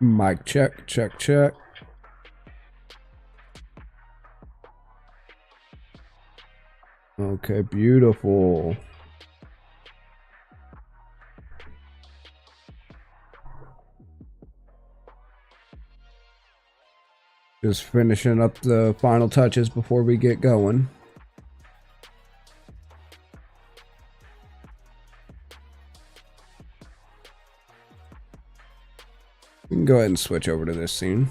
Mic check, check, check. Okay, beautiful. Just finishing up the final touches before we get going. We can go ahead and switch over to this scene.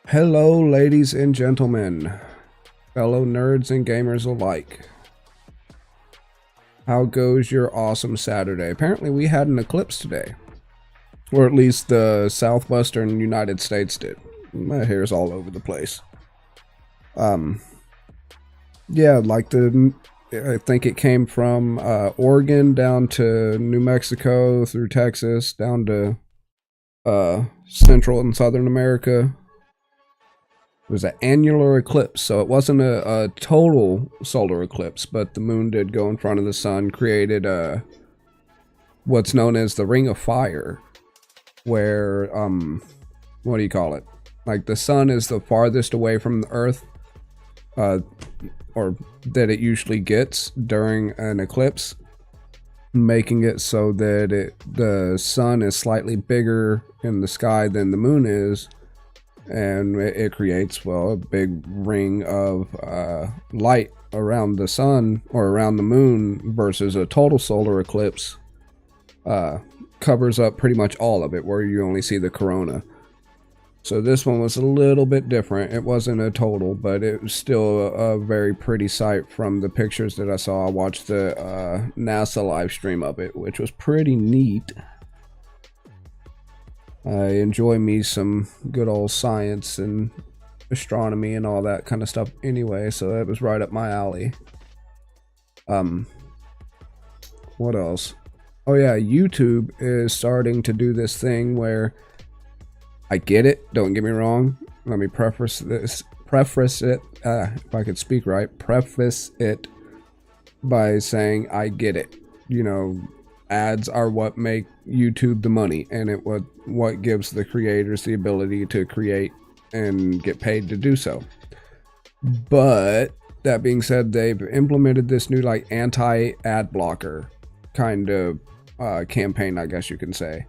Hello, ladies and gentlemen, fellow nerds and gamers alike. How goes your awesome Saturday? Apparently we had an eclipse today. Or at least the southwestern United States did. My hair's all over the place. Yeah, like I think it came from Oregon down to New Mexico through Texas down to Central and Southern America. It was an annular eclipse, so it wasn't a total solar eclipse, but the moon did go in front of the sun, created what's known as the Ring of Fire, where, what do you call it? Like, the sun is the farthest away from the Earth, or that it usually gets during an eclipse, making it so that the sun is slightly bigger in the sky than the moon is, and it creates, well, a big ring of light around the sun or around the moon, versus a total solar eclipse covers up pretty much all of it, where you only see the corona. So this one was a little bit different. It wasn't a total, but it was still a very pretty sight from the pictures that I saw. I watched the NASA live stream of it, which was pretty neat. I enjoy me some good old science and astronomy and all that kind of stuff anyway, so that was right up my alley. What else? Oh yeah, YouTube is starting to do this thing where, I get it, don't get me wrong. Let me preface it, if I could speak right, preface it by saying I get it. You know, ads are what make YouTube the money, and what gives the creators the ability to create and get paid to do so. But that being said, they've implemented this new like anti-ad blocker kind of campaign, I guess you can say,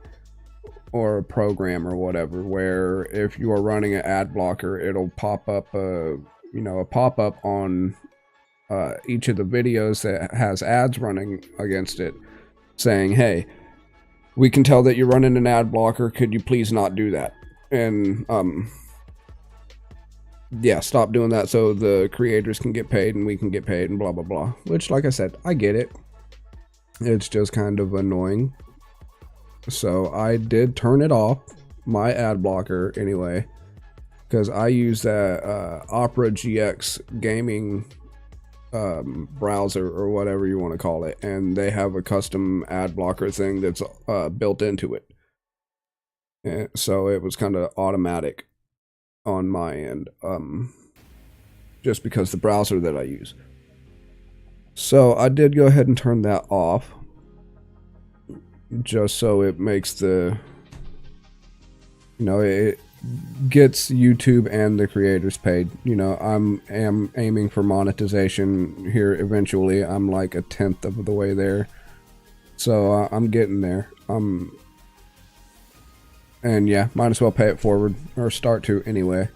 or a program or whatever, where if you are running an ad blocker, it'll pop up a pop-up on each of the videos that has ads running against it, saying, hey, we can tell that you're running an ad blocker, could you please not do that? And yeah, stop doing that so the creators can get paid and we can get paid and blah blah blah. Which, like I said, I get it. It's just kind of annoying. So I did turn it off, my ad blocker anyway, because I use that Opera GX gaming browser or whatever you want to call it, and they have a custom ad blocker thing that's built into it. And so it was kind of automatic on my end, just because the browser that I use. So I did go ahead and turn that off, just so it makes the, it gets YouTube and the creators paid. I'm aiming for monetization here eventually. I'm like a 10th of the way there, so I'm getting there. And yeah, might as well pay it forward, or start to anyway.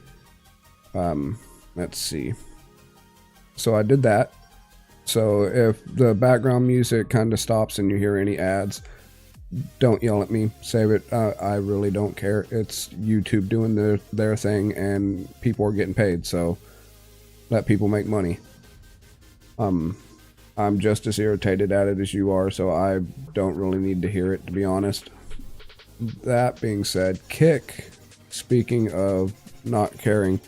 Let's see. So I did that. So if the background music kind of stops and you hear any ads, don't yell at me, save it. I really don't care. It's YouTube doing their thing, and people are getting paid, so let people make money. I'm just as irritated at it as you are, so I don't really need to hear it, to be honest. That being said, Kick, speaking of not caring,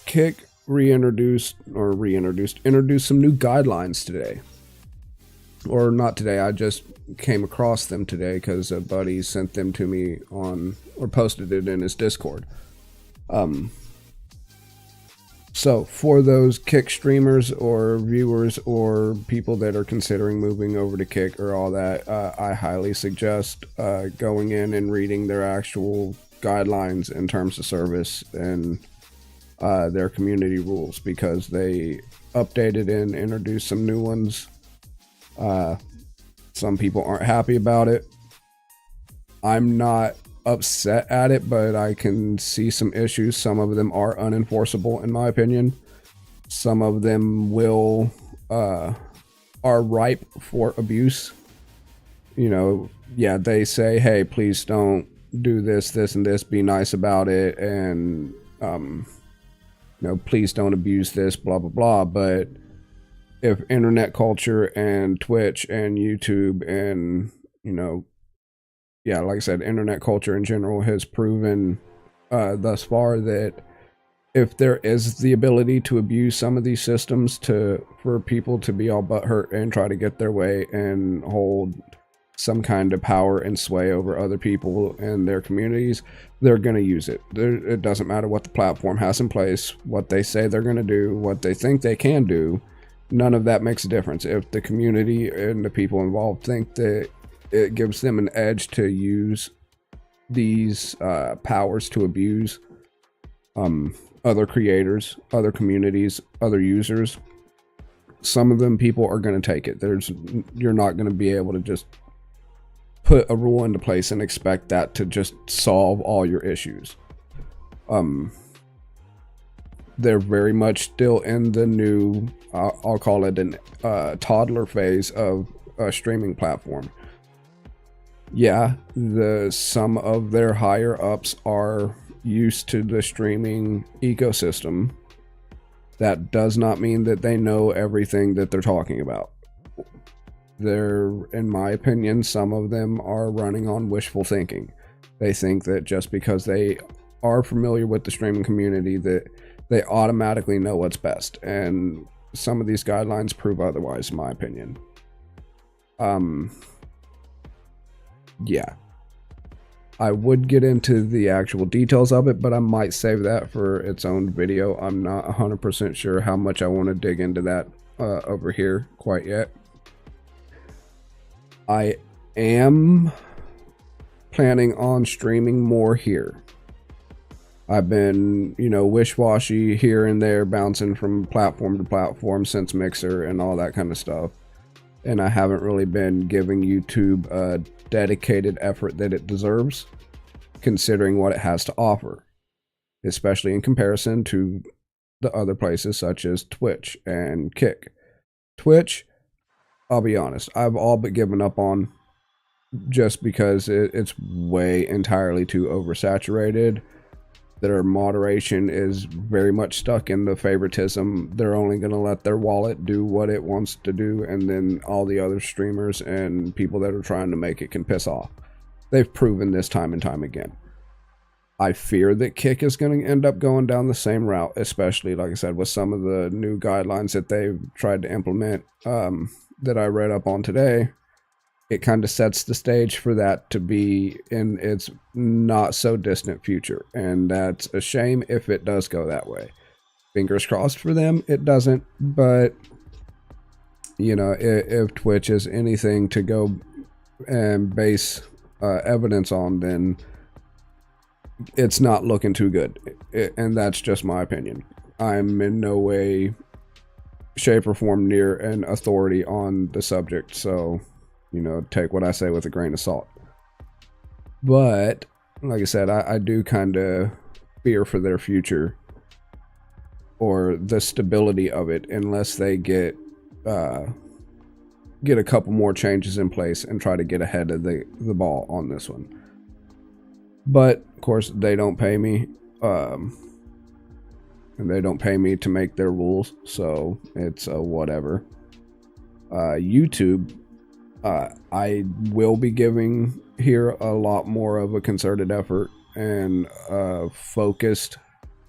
Kick introduced some new guidelines today. Or not today, I just came across them today because a buddy sent them to me or posted it in his Discord. So for those Kick streamers or viewers or people that are considering moving over to Kick or all that, I highly suggest going in and reading their actual guidelines in terms of service and their community rules, because they updated and introduced some new ones. Some people aren't happy about it. I'm not upset at it, but I can see some issues. Some of them are unenforceable in my opinion. Some of them will are ripe for abuse. You know, yeah, they say, hey, please don't do this, this, and this, be nice about it, and you know, please don't abuse this, blah blah blah. But if internet culture and Twitch and YouTube and, you know, yeah, like I said, internet culture in general has proven thus far that if there is the ability to abuse some of these systems for people to be all butthurt and try to get their way and hold some kind of power and sway over other people and their communities, they're going to use it. It doesn't matter what the platform has in place, what they say they're going to do, what they think they can do. None of that makes a difference. If the community and the people involved think that it gives them an edge to use these powers to abuse other creators, other communities, other users, some of them people are going to take it. You're not going to be able to just put a rule into place and expect that to just solve all your issues. They're very much still in the new, I'll call it an toddler phase of a streaming platform. Yeah, some of their higher ups are used to the streaming ecosystem. That does not mean that they know everything that they're talking about. In my opinion, some of them are running on wishful thinking. They think that just because they are familiar with the streaming community that they automatically know what's best. And some of these guidelines prove otherwise, in my opinion. Yeah. I would get into the actual details of it, but I might save that for its own video. I'm not 100% sure how much I want to dig into that over here quite yet. I am planning on streaming more here. I've been, you know, wish-washy here and there, bouncing from platform to platform since Mixer and all that kind of stuff. And I haven't really been giving YouTube a dedicated effort that it deserves, considering what it has to offer, especially in comparison to the other places such as Twitch and Kick. Twitch, I'll be honest, I've all but given up on, just because it's way entirely too oversaturated. Their moderation is very much stuck in the favoritism. They're only going to let their wallet do what it wants to do, and then all the other streamers and people that are trying to make it can piss off. They've proven this time and time again. I fear that Kick is going to end up going down the same route, especially, like I said, with some of the new guidelines that they've tried to implement that I read up on today. It kind of sets the stage for that to be in its not so distant future. And that's a shame if it does go that way. Fingers crossed for them, it doesn't. But, you know, if Twitch is anything to go and base evidence on, then it's not looking too good. And that's just my opinion. I'm in no way, shape, or form near an authority on the subject. So, you know, take what I say with a grain of salt. But, like I said, I do kind of fear for their future, or the stability of it, unless they get a couple more changes in place and try to get ahead of the ball on this one. But, of course, they don't pay me, and they don't pay me to make their rules, so it's whatever. YouTube, I will be giving here a lot more of a concerted effort and a focused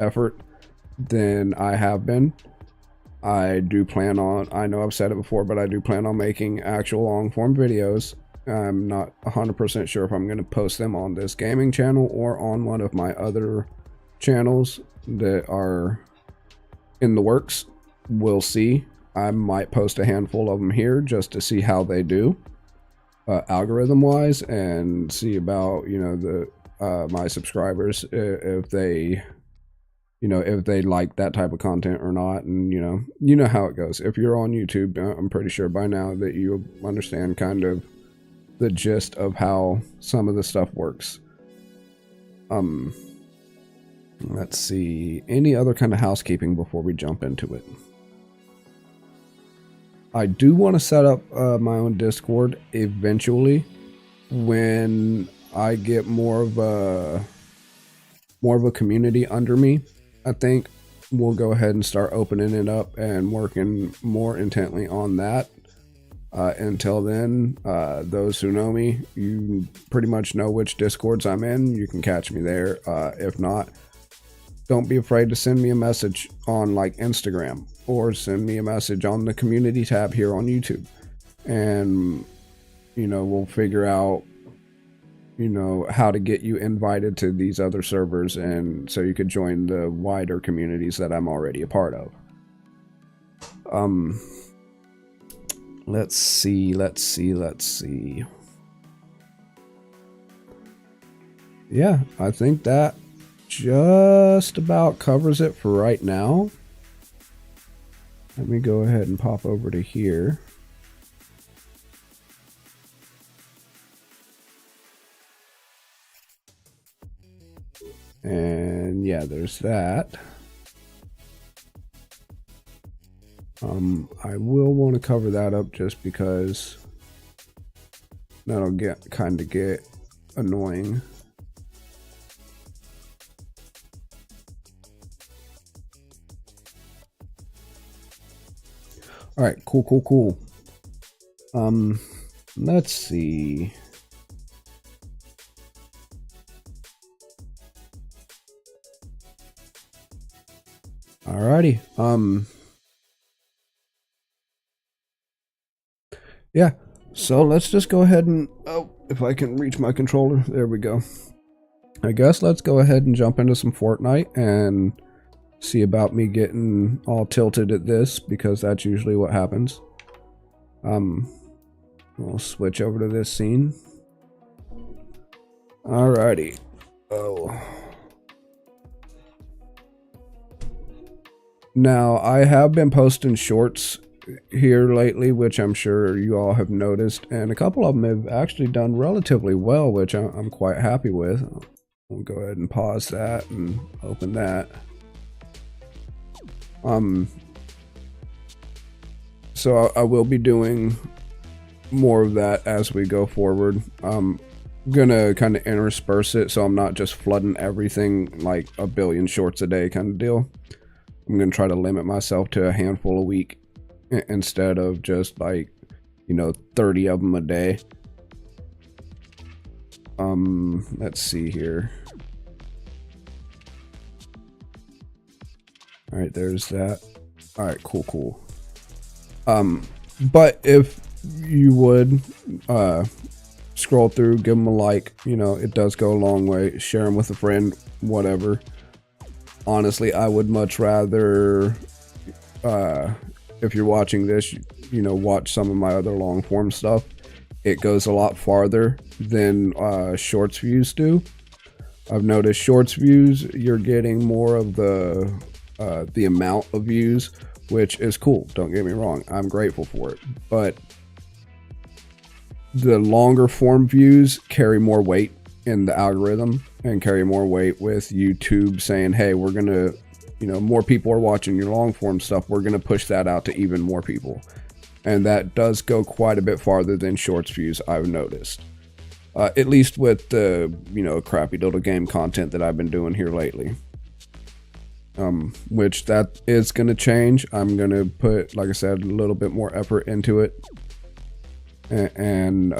effort than I have been. I do plan on, I know I've said it before, but I do plan on making actual long form videos. I'm not 100% sure if I'm going to post them on this gaming channel or on one of my other channels that are in the works. We'll see. I might post a handful of them here just to see how they do, algorithm wise, and see about, you know, the my subscribers, if they, you know, if they like that type of content or not. And you know how it goes. If you're on YouTube, I'm pretty sure by now that you understand kind of the gist of how some of the stuff works. Let's see, any other kind of housekeeping before we jump into it. I do want to set up my own Discord eventually when I get more of a community under me. I think we'll go ahead and start opening it up and working more intently on that. Until then, those who know me, you pretty much know which Discords I'm in. You can catch me there. If not, don't be afraid to send me a message on like Instagram, or send me a message on the community tab here on YouTube. And, you know, we'll figure out, you know, how to get you invited to these other servers, and so you could join the wider communities that I'm already a part of. Let's see. Yeah, I think that just about covers it for right now. Let me go ahead and pop over to here. And yeah, there's that. I will want to cover that up just because that'll get annoying. All right, cool. Let's see. Alrighty. Yeah, so let's just go ahead and, oh, if I can reach my controller, there we go. I guess let's go ahead and jump into some Fortnite and see about me getting all tilted at this, because that's usually what happens. We'll switch over to this scene. Alrighty. Oh. Now, I have been posting shorts here lately, which I'm sure you all have noticed, and a couple of them have actually done relatively well, which I'm quite happy with. We'll go ahead and pause that and open that. So I will be doing more of that as we go forward. I'm gonna kind of intersperse it so I'm not just flooding everything like a billion shorts a day kind of deal. I'm gonna try to limit myself to a handful a week instead of just like, you know, 30 of them a day. Let's see here. All right, there's that. All right, cool. But if you would scroll through, give them a like, you know, it does go a long way. Share them with a friend, whatever. Honestly, I would much rather, if you're watching this, you know, watch some of my other long form stuff. It goes a lot farther than shorts views do. I've noticed shorts views, you're getting more of the amount of views, which is cool. Don't get me wrong, I'm grateful for it. But the longer form views carry more weight in the algorithm and carry more weight with YouTube saying, hey, we're gonna, you know, more people are watching your long form stuff, we're gonna push that out to even more people. And that does go quite a bit farther than shorts views, I've noticed. At least with the, you know, crappy little game content that I've been doing here lately. Which that is gonna change. I'm gonna put, like I said, a little bit more effort into it and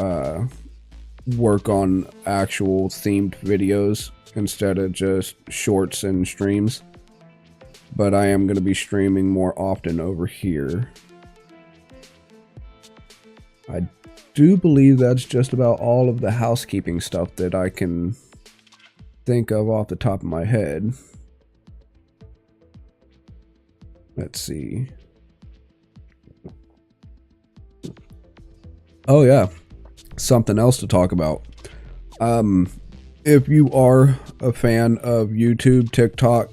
work on actual themed videos instead of just shorts and streams. But I am going to be streaming more often over here. I do believe that's just about all of the housekeeping stuff that I can think of off the top of my head. Let's see. Oh yeah, something else to talk about. If you are a fan of YouTube, TikTok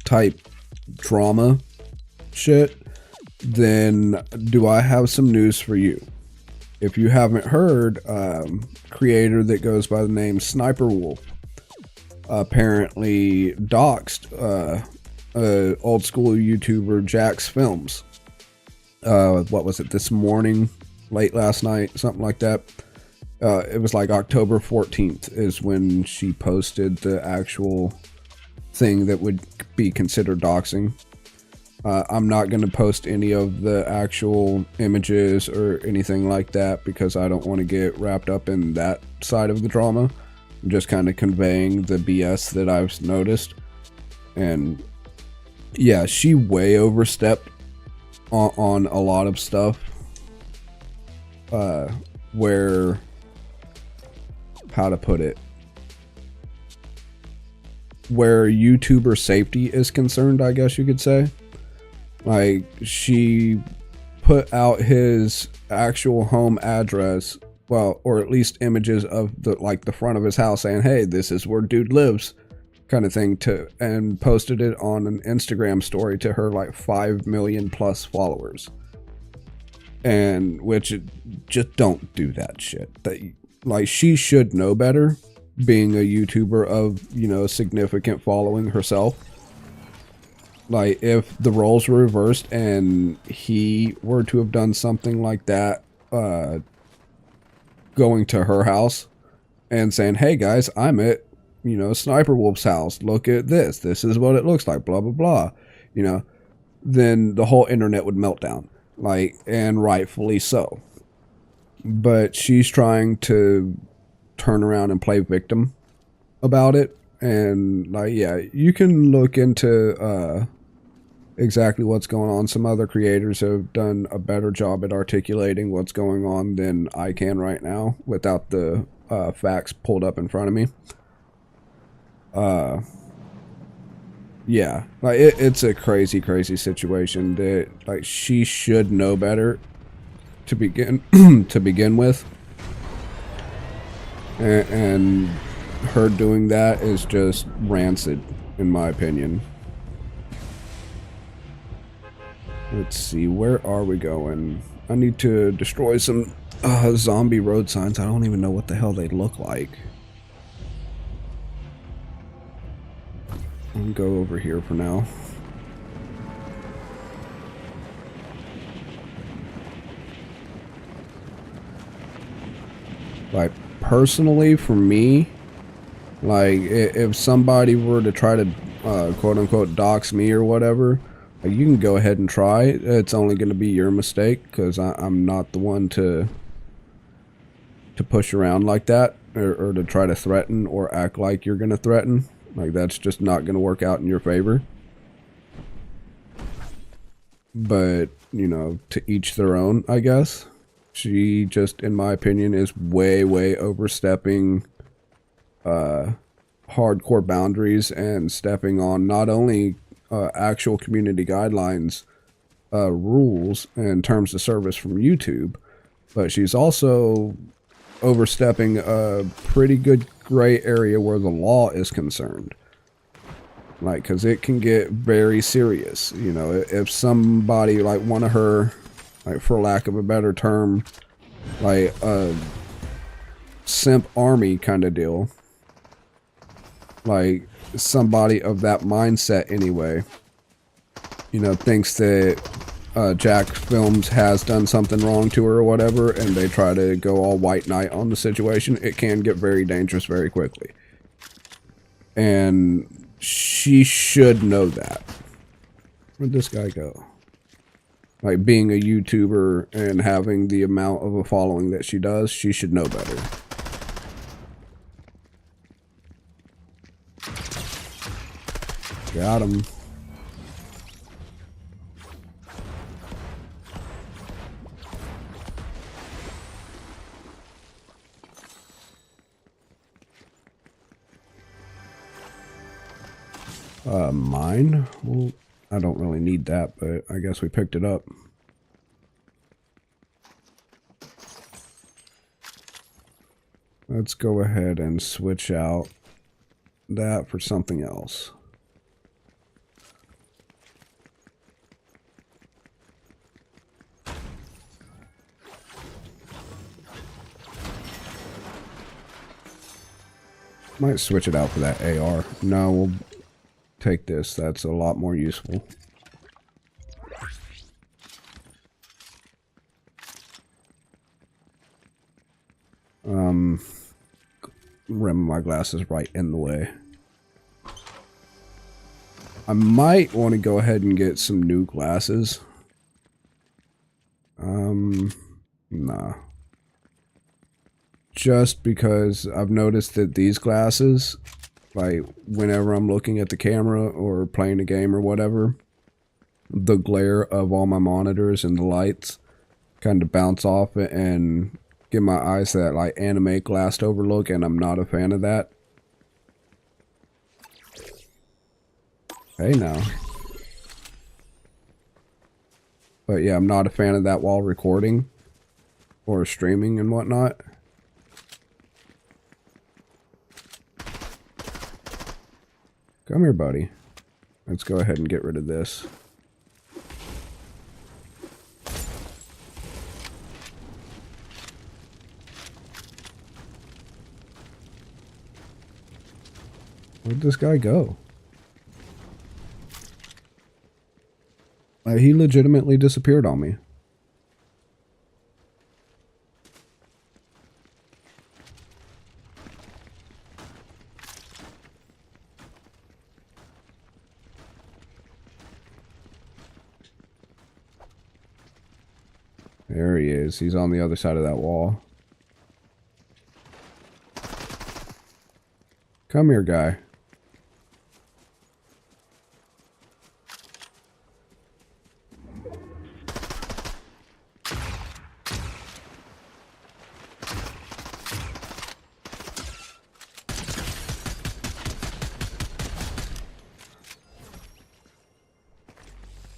type drama shit, then do I have some news for you. If you haven't heard, creator that goes by the name Sniper Wolf apparently doxed old school YouTuber Jack's Films. What was it, this morning, late last night, something like that. It was like October 14th is when she posted the actual thing that would be considered doxing. I'm not going to post any of the actual images or anything like that because I don't want to get wrapped up in that side of the drama. I'm just kind of conveying the BS that I've noticed. And yeah, she way overstepped on a lot of stuff. Where, how to put it, where YouTuber safety is concerned, I guess you could say. Like, she put out his actual home address, well, or at least images of the front of his house, saying, hey, this is where dude lives, kind of thing, and posted it on an Instagram story to her like 5 million plus followers. And which, just don't do that shit. Like, she should know better, being a YouTuber of, you know, significant following herself. Like, if the roles were reversed and he were to have done something like that, going to her house and saying, hey guys, I'm at, you know, Sniper Wolf's house, look at this, this is what it looks like, blah blah blah, you know, then the whole internet would melt down. Like, and rightfully so. But she's trying to turn around and play victim about it. And like, yeah, you can look into exactly what's going on. Some other creators have done a better job at articulating what's going on than I can right now without the facts pulled up in front of me. Yeah, like it's a crazy situation that, like, she should know better to begin to begin with, and her doing that is just rancid, in my opinion. Let's see, where are we going? I need to destroy some zombie road signs. I don't even know what the hell they look like. I'll go over here for now. Like, personally, for me, like, if somebody were to try to quote unquote dox me or whatever, like, you can go ahead and try. It's only going to be your mistake, because I'm not the one to push around like that, or to try to threaten or act like you're going to threaten. Like, that's just not going to work out in your favor. But, you know, to each their own, I guess. She just, in my opinion, is way overstepping hardcore boundaries and stepping on not only actual community guidelines, rules, and terms of service from YouTube, but she's also overstepping a pretty good gray area where the law is concerned. Like, because it can get very serious. You know, if somebody, like, one of her, like, for lack of a better term, like a simp army kind of deal, like somebody of that mindset anyway, you know, thinks that Jack Films has done something wrong to her or whatever, and they try to go all white knight on the situation, it can get very dangerous very quickly. And she should know that. Where'd this guy go? Like, being a YouTuber and having the amount of a following that she does, she should know better. Got him. Mine? Well, I don't really need that, but I guess we picked it up. Let's go ahead and switch out that for something else. Might switch it out for that AR. No, we'll take this. That's a lot more useful. Rim of my glasses right in the way. I might want to go ahead and get some new glasses. Nah. Just because I've noticed that these glasses, like whenever I'm looking at the camera or playing a game or whatever, the glare of all my monitors and the lights kind of bounce off it and give my eyes that like anime glassed over look, and I'm not a fan of that. Hey now. But yeah, I'm not a fan of that while recording or streaming and whatnot. Come here, buddy. Let's go ahead and get rid of this. Where'd this guy go? He legitimately disappeared on me. There he is. He's on the other side of that wall. Come here, guy.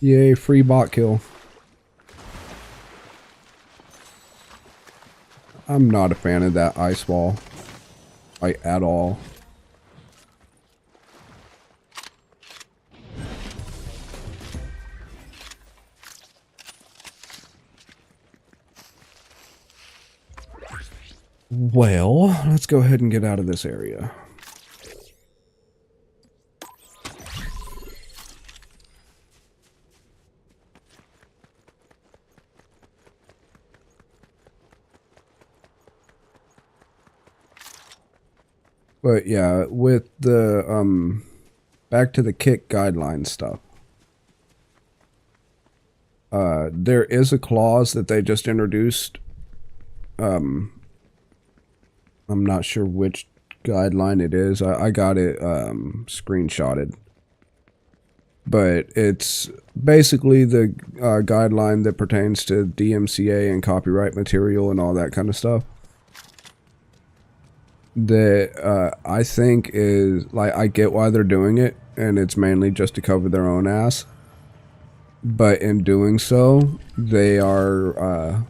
Yay, free bot kill. I'm not a fan of that ice wall. Like, at all. Well, let's go ahead and get out of this area. But yeah, with the back to the kick guideline stuff. There is a clause that they just introduced. I'm not sure which guideline it is. I got it screenshotted. But it's basically the guideline that pertains to DMCA and copyright material and all that kind of stuff. That I think is, like, I get why they're doing it, and it's mainly just to cover their own ass. But in doing so, they are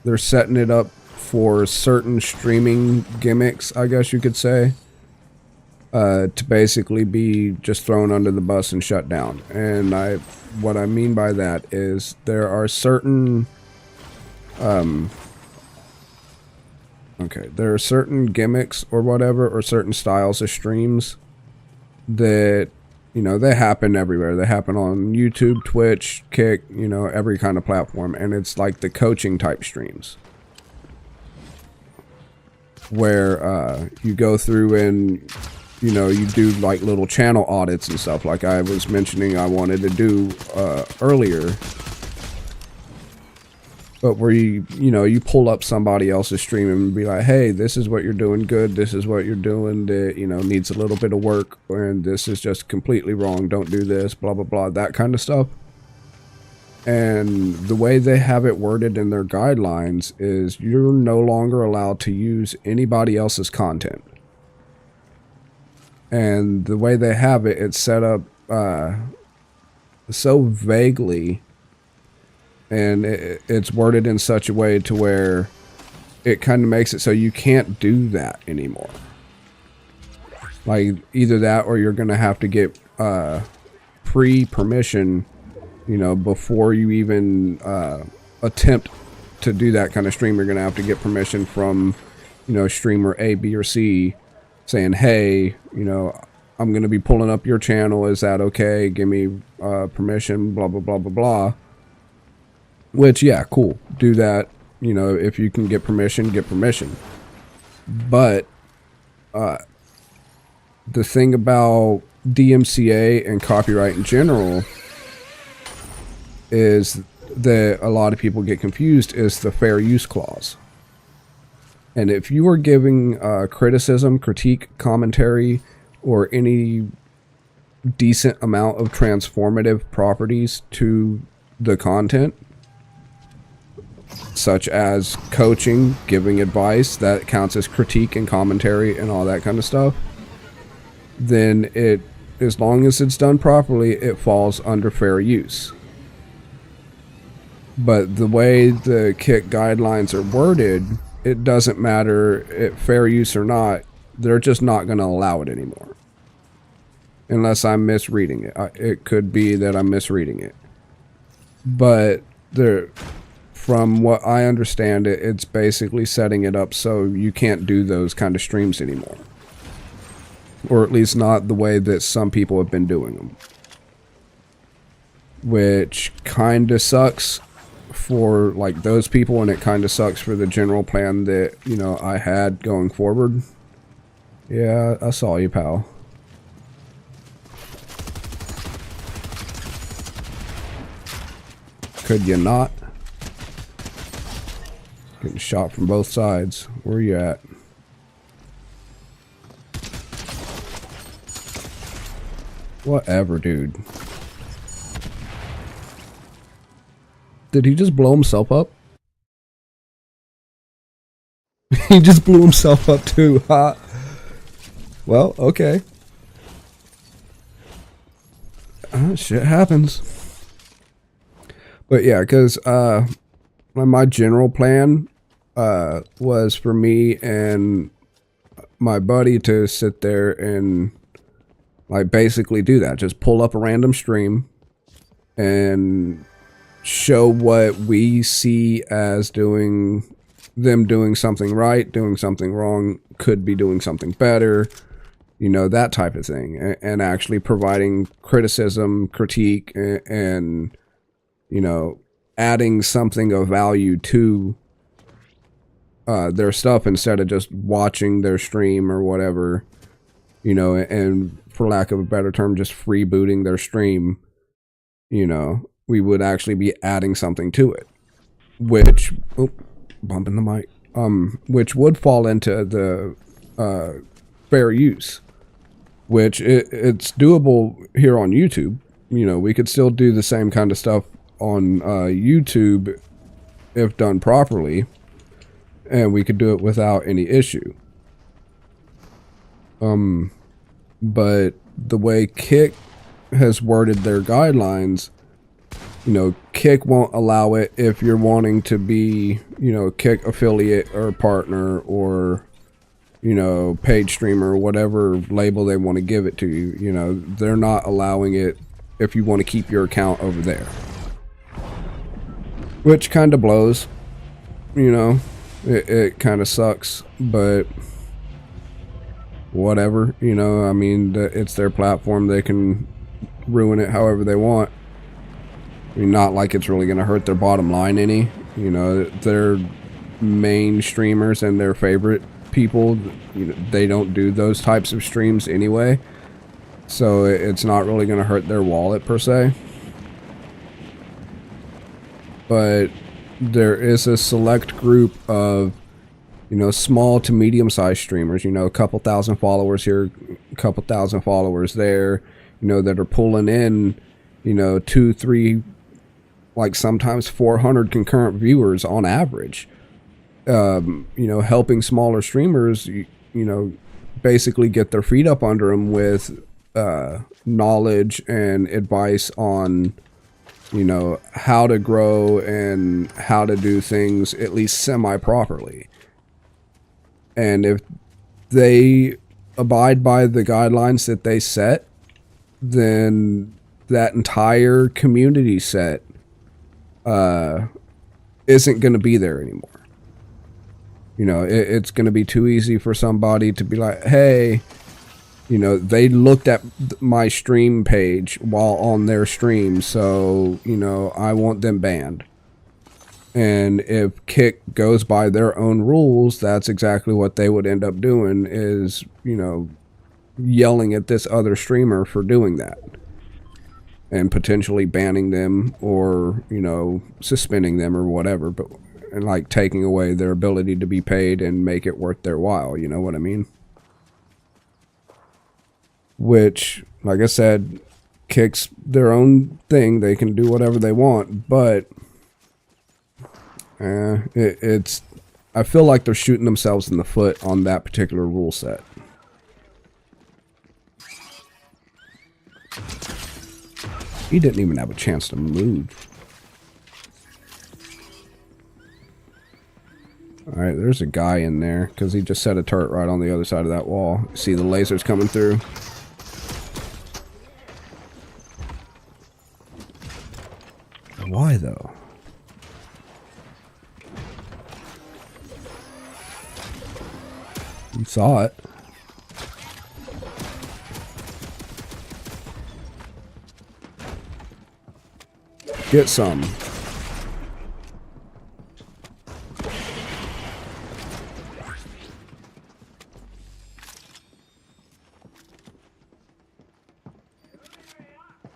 they're setting it up for certain streaming gimmicks, I guess you could say, to basically be just thrown under the bus and shut down. And what I mean by that is there are certain there are certain gimmicks or whatever, or certain styles of streams that, you know, they happen everywhere. They happen on YouTube, Twitch, Kick, you know, every kind of platform. And it's like the coaching type streams where you go through and, you know, you do like little channel audits and stuff like I was mentioning I wanted to do earlier. But where you know, you pull up somebody else's stream and be like, hey, this is what you're doing good. This is what you're doing that, you know, needs a little bit of work. And this is just completely wrong. Don't do this, blah, blah, blah, that kind of stuff. And the way they have it worded in their guidelines is you're no longer allowed to use anybody else's content. And the way they have it, it's set up so vaguely, and it's worded in such a way to where it kind of makes it so you can't do that anymore. Like, either that or you're gonna have to get pre-permission, you know, before you even attempt to do that kind of stream. You're gonna have to get permission from, you know, streamer A, B, or C, saying, hey, you know, I'm gonna be pulling up your channel, is that okay? Give me permission, blah blah blah blah blah. Which, yeah, cool, do that. You know, if you can get permission, get permission. But the thing about DMCA and copyright in general is that a lot of people get confused is the fair use clause. And if you are giving criticism, critique, commentary, or any decent amount of transformative properties to the content, such as coaching, giving advice, that counts as critique and commentary and all that kind of stuff, then it, as long as it's done properly, it falls under fair use. But the way the Kick guidelines are worded, it doesn't matter if fair use or not, they're just not going to allow it anymore. Unless I'm misreading it. It could be that I'm misreading it. But from what I understand, it's basically setting it up so you can't do those kind of streams anymore. Or at least not the way that some people have been doing them. Which kind of sucks for like those people, and it kind of sucks for the general plan that, you know, I had going forward. Yeah, I saw you, pal. Could you not? Getting shot from both sides. Where you at? Whatever, dude. Did he just blow himself up? He just blew himself up too, huh? Well, okay. Shit happens. But yeah, because my general plan was for me and my buddy to sit there and like basically do that. Just pull up a random stream and show what we see as doing something right, doing something wrong, could be doing something better, you know, that type of thing, and actually providing criticism, critique, and you know, adding something of value to their stuff instead of just watching their stream or whatever, you know, and for lack of a better term, just freebooting their stream. You know, we would actually be adding something to it, which, bumping the mic, which would fall into the fair use, which it's doable here on YouTube. You know, we could still do the same kind of stuff on YouTube if done properly, and we could do it without any issue. But the way Kick has worded their guidelines, you know, Kick won't allow it if you're wanting to be, you know, Kick affiliate or partner or, you know, paid streamer, whatever label they want to give it to you. You know, they're not allowing it if you want to keep your account over there. Which kind of blows, you know, it kind of sucks, but whatever, you know, I mean, it's their platform, they can ruin it however they want. I mean, not like it's really going to hurt their bottom line any, you know, their main streamers and their favorite people, you know, they don't do those types of streams anyway, so it's not really going to hurt their wallet per se. But there is a select group of, you know, small to medium-sized streamers, you know, a couple thousand followers here, a couple thousand followers there, you know, that are pulling in, you know, 2, 3, like sometimes 400 concurrent viewers on average. You know, helping smaller streamers, you know, basically get their feet up under them with knowledge and advice on, you know, how to grow and how to do things at least semi-properly. And if they abide by the guidelines that they set, then that entire community set isn't going to be there anymore. You know, it's going to be too easy for somebody to be like, hey, you know, they looked at my stream page while on their stream, so, you know, I want them banned. And if Kick goes by their own rules, that's exactly what they would end up doing is, you know, yelling at this other streamer for doing that. And potentially banning them or, you know, suspending them or whatever. But, and like taking away their ability to be paid and make it worth their while, you know what I mean? Which, like I said, Kick's their own thing. They can do whatever they want, but it's I feel like they're shooting themselves in the foot on that particular rule set. He didn't even have a chance to move. Alright, there's a guy in there because he just set a turret right on the other side of that wall. See the lasers coming through? Why though? You saw it. Get some.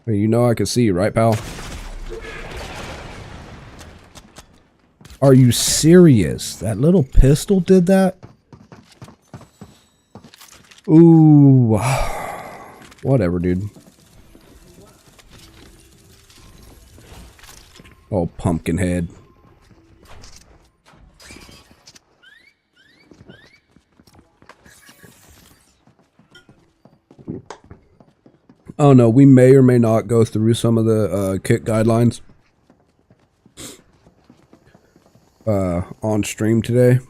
Hey, you know I can see you, right, pal? Are you serious? That little pistol did that? Ooh. Whatever, dude. Oh, pumpkin head. Oh no, we may or may not go through some of the Kick guidelines on stream today.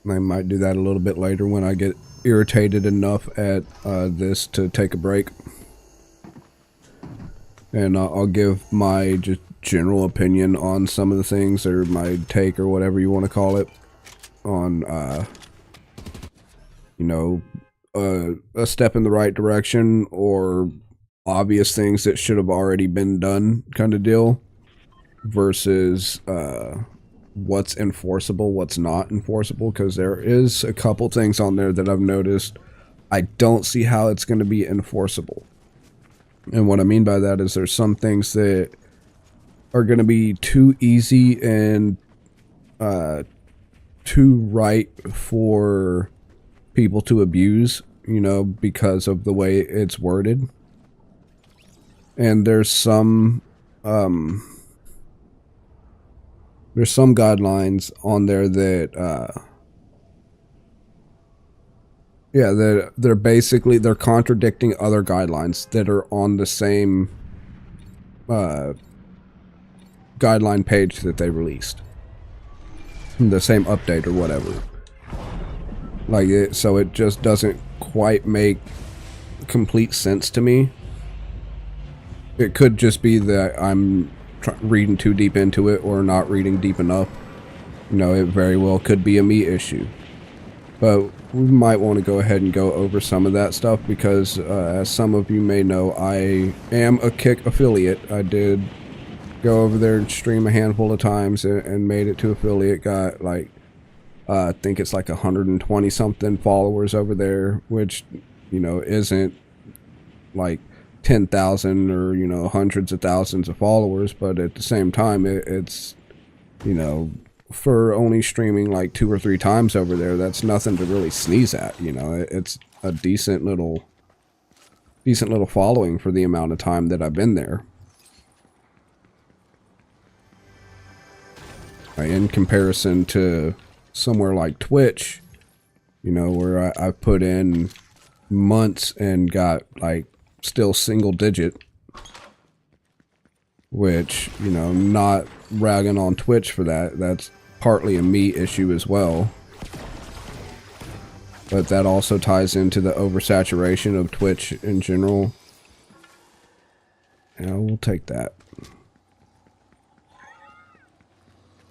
I might do that a little bit later when I get irritated enough at this to take a break. And I'll give my just general opinion on some of the things, or my take, or whatever you want to call it, on, you know, a step in the right direction, or obvious things that should have already been done kind of deal, versus what's enforceable, what's not enforceable, because there is a couple things on there that I've noticed I don't see how it's going to be enforceable. And what I mean by that is there's some things that are going to be too easy and too right for people to abuse, you know, because of the way it's worded. And there's some guidelines on there that yeah, they're basically, they're contradicting other guidelines that are on the same guideline page that they released, the same update or whatever. Like it, so it just doesn't quite make complete sense to me. It could just be that I'm reading too deep into it, or not reading deep enough. You know, it very well could be a me issue. But we might want to go ahead and go over some of that stuff, because as some of you may know, I am a Kick affiliate. I did go over there and stream a handful of times and made it to affiliate. Got like, I think it's like 120 something followers over there, which, you know, isn't like 10,000 or, you know, hundreds of thousands of followers, but at the same time, it's, you know, for only streaming like 2 or 3 times over there, that's nothing to really sneeze at. You know, it's a decent little following for the amount of time that I've been there. In comparison to somewhere like Twitch, you know, where I've put in months and got like still single digit. Which, you know, not ragging on Twitch for that. That's partly a me issue as well. But that also ties into the oversaturation of Twitch in general. Yeah, we'll take that.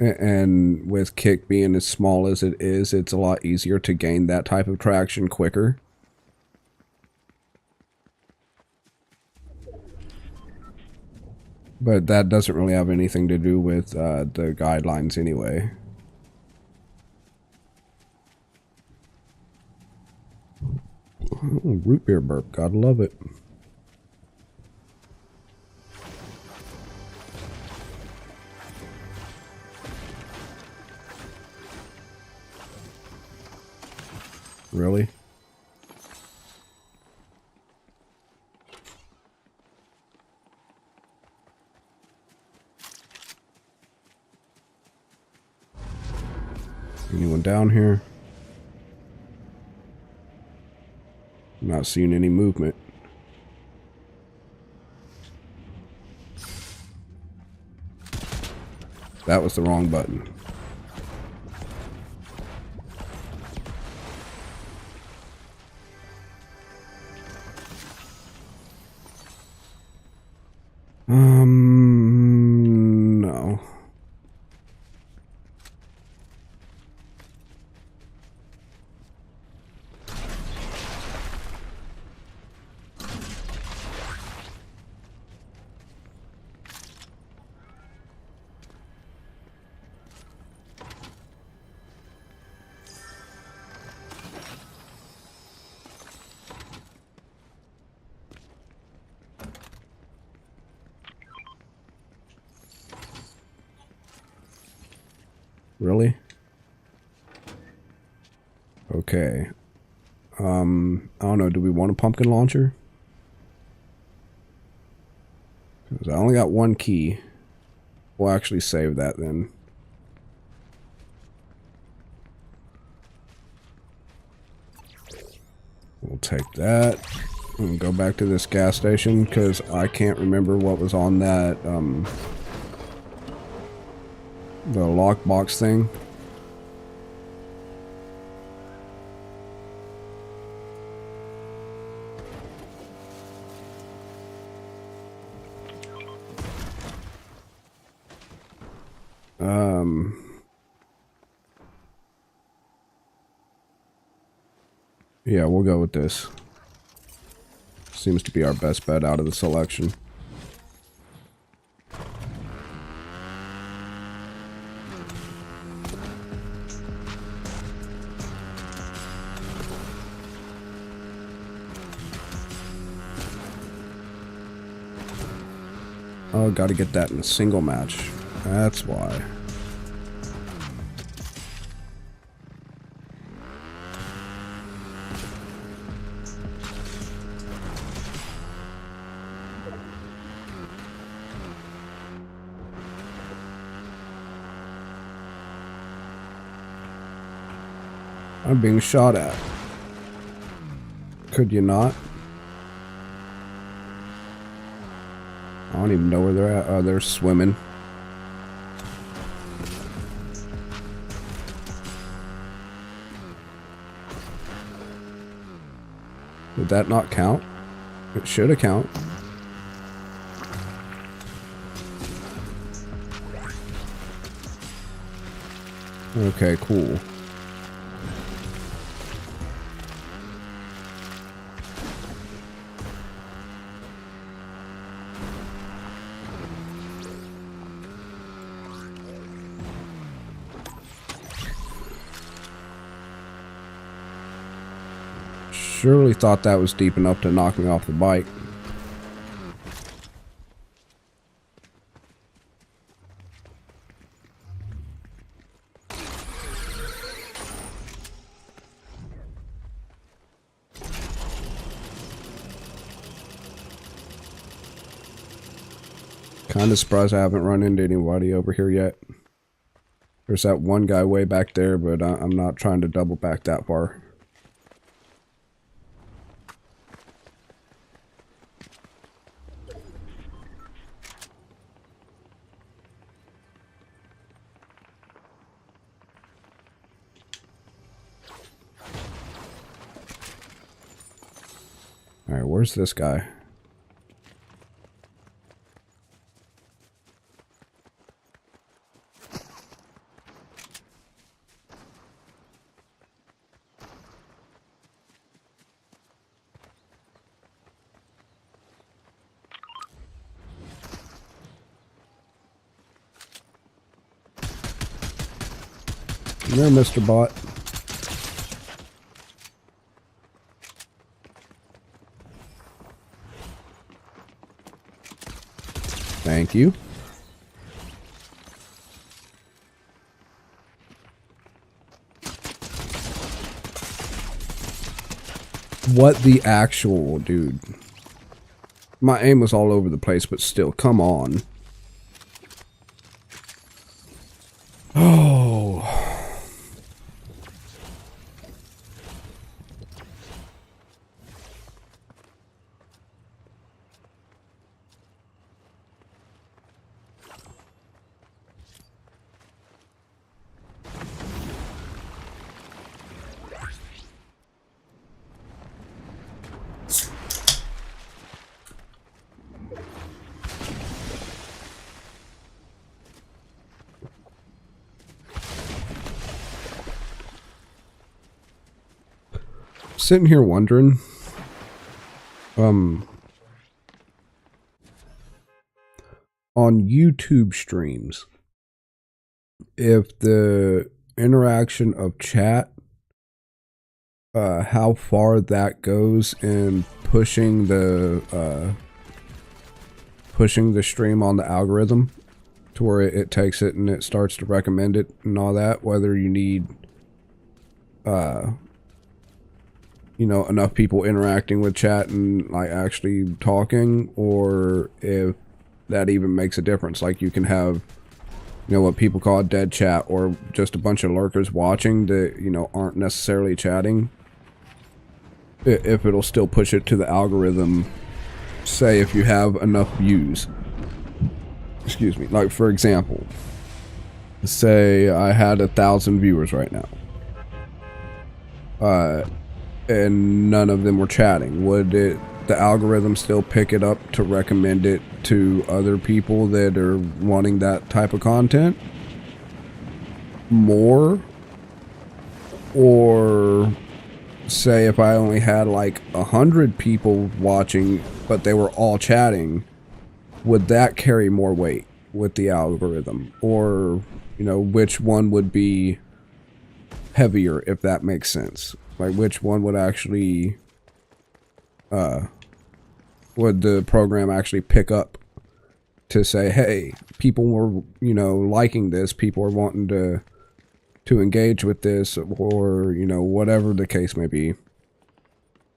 And with Kick being as small as it is, it's a lot easier to gain that type of traction quicker. But that doesn't really have anything to do with the guidelines anyway. Oh, root beer burp, gotta love it. Really? Anyone down here? I'm not seeing any movement. That was the wrong button. No. Really? Okay. I don't know, do we want a pumpkin launcher? Because I only got one key. We'll actually save that then. We'll take that and go back to this gas station because I can't remember what was on that, the lockbox thing. Yeah, we'll go with this. Seems to be our best bet out of the selection. Oh, gotta get that in a single match. That's why. I'm being shot at. Could you not? I don't even know where they're at. Oh, they're swimming. Did that not count? It should have counted. Okay, cool. Surely thought that was deep enough to knock me off the bike. Kind of surprised I haven't run into anybody over here yet. There's that one guy way back there, but I'm not trying to double back that far. Alright, where's this guy? Come here, Mr. Bot. Thank you. What the actual, dude? My aim was all over the place, but still, come on. Oh. Sitting here wondering, on YouTube streams, if the interaction of chat, how far that goes in pushing the stream on the algorithm to where it takes it and it starts to recommend it and all that, whether you need you know, enough people interacting with chat and like actually talking, or if that even makes a difference. Like you can have, you know, what people call a dead chat, or just a bunch of lurkers watching that, you know, aren't necessarily chatting. If it'll still push it to the algorithm, say if you have enough views. Excuse me. Like for example, say I had 1,000 viewers right now. And none of them were chatting. Would the algorithm still pick it up to recommend it to other people that are wanting that type of content more? Or say if I only had like 100 people watching but they were all chatting, would that carry more weight with the algorithm? Or, you know, which one would be heavier, if that makes sense? Like which one would actually would the program actually pick up to say, hey, people were, you know, liking this, people are wanting to engage with this, or, you know, whatever the case may be,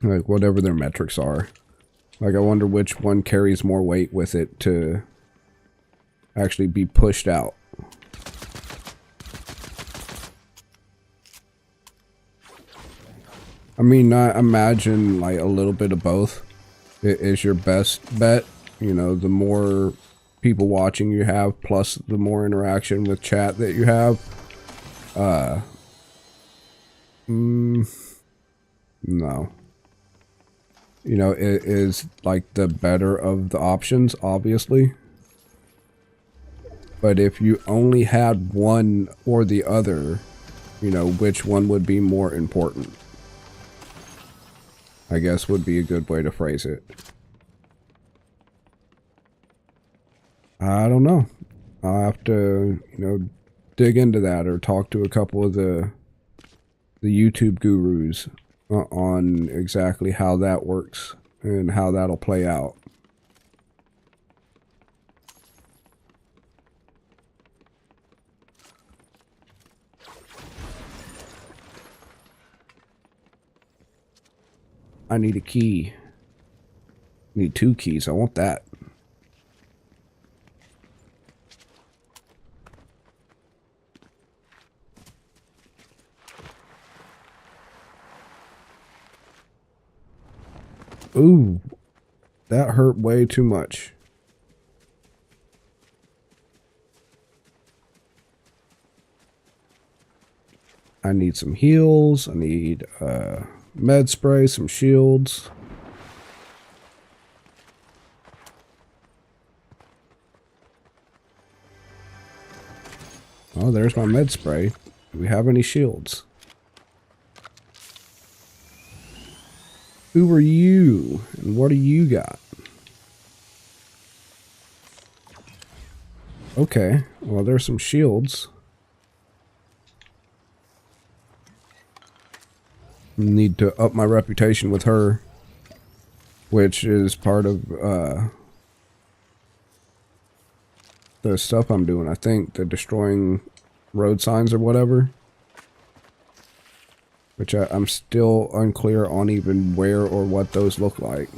like whatever their metrics are. Like I wonder which one carries more weight with it to actually be pushed out. I mean, I imagine like a little bit of both is your best bet. You know, the more people watching you have, plus the more interaction with chat that you have. No. You know, it is like the better of the options, obviously. But if you only had one or the other, you know, which one would be more important? I guess would be a good way to phrase it. I don't know. I'll have to, you know, dig into that or talk to a couple of the YouTube gurus on exactly how that works and how that'll play out. I need a key. I need 2 keys. I want that. Ooh, that hurt way too much. I need some heals. I need med spray, some shields. Oh, there's my med spray. Do we have any shields? Who are you? And what do you got? Okay, well, there's some shields. Need to up my reputation with her, which is part of the stuff I'm doing. I think the destroying road signs or whatever, which I'm still unclear on even where or what those look like.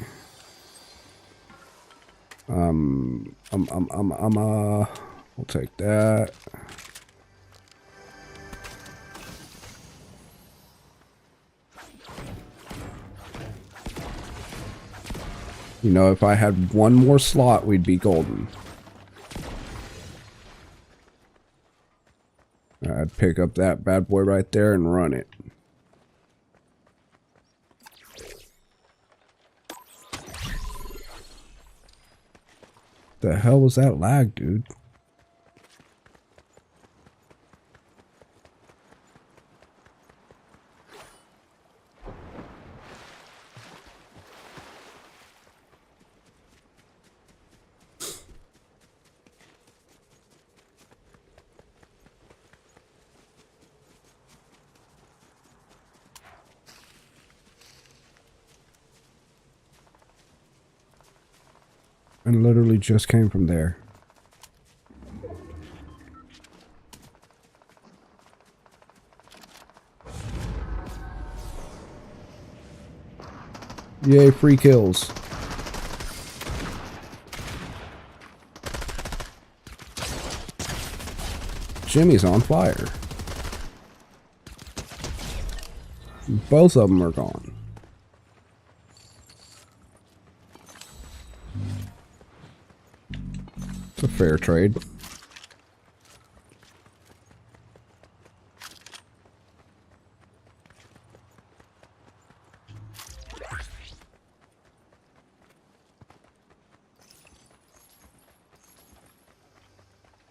We'll take that. You know, if I had one more slot, we'd be golden. I'd pick up that bad boy right there and run it. The hell was that lag, dude? And literally just came from there. Yay, free kills. Jimmy's on fire. Both of them are gone. It's a fair trade.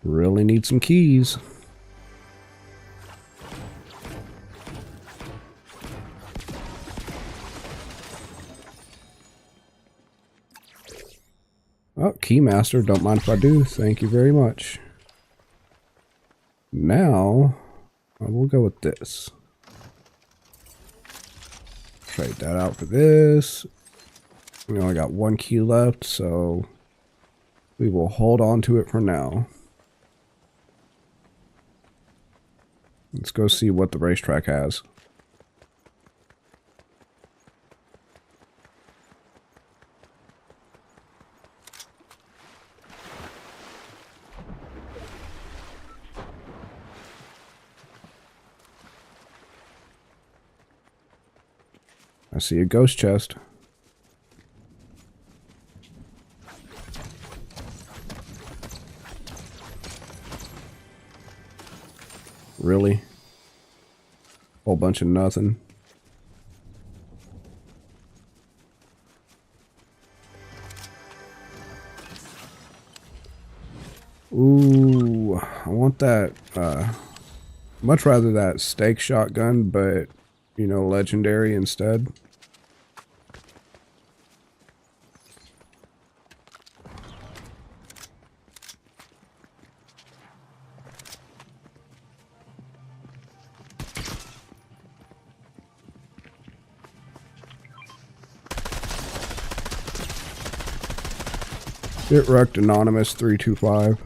Really need some keys. Oh, Keymaster, don't mind if I do. Thank you very much. Now, I will go with this. Trade that out for this. We only got one key left, so we will hold on to it for now. Let's go see what the racetrack has. I see a ghost chest. Really? Whole bunch of nothing. Ooh, I want that, much rather that stake shotgun, but, you know, legendary instead. Get wrecked, Anonymous 325.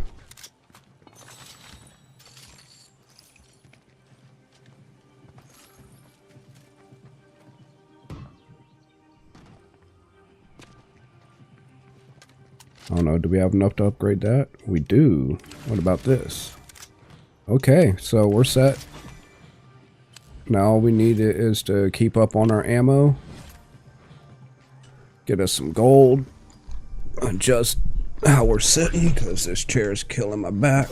I don't know, do we have enough to upgrade that? We do. What about this? Okay, so we're set. Now all we need is to keep up on our ammo. Get us some gold. Adjust how we're sitting, because this chair is killing my back.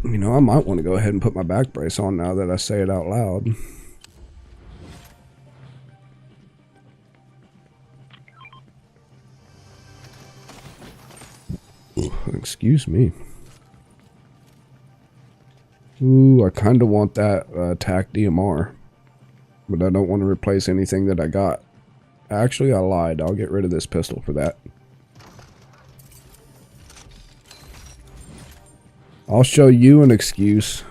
You know, I might want to go ahead and put my back brace on now that I say it out loud. Excuse me. Ooh, I kind of want that attack DMR. But I don't want to replace anything that I got. Actually, I lied. I'll get rid of this pistol for that. I'll show you an excuse.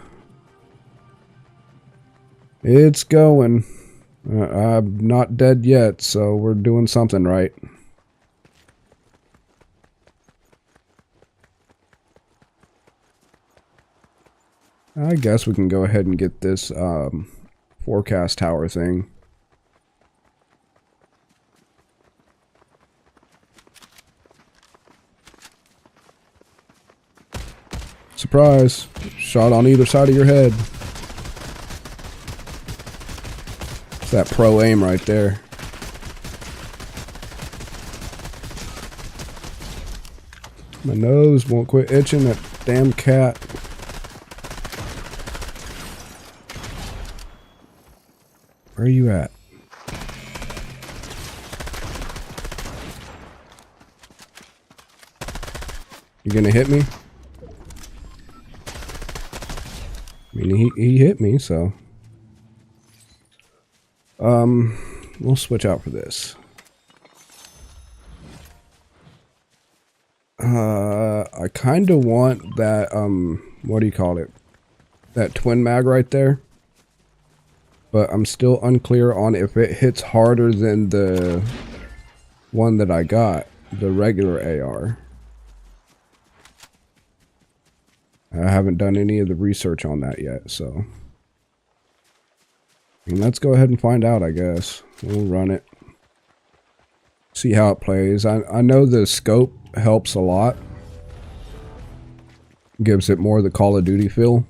It's going. I'm not dead yet, so we're doing something right. I guess we can go ahead and get this forecast tower thing. Surprise! Shot on either side of your head. It's that pro aim right there. My nose won't quit itching, that damn cat. Where are you at? You gonna hit me? I mean, he hit me, so. We'll switch out for this. I kind of want that, what do you call it? That twin mag right there. But I'm still unclear on if it hits harder than the one that I got, the regular AR. I haven't done any of the research on that yet, so. And let's go ahead and find out, I guess. We'll run it. See how it plays. I know the scope helps a lot. Gives it more of the Call of Duty feel.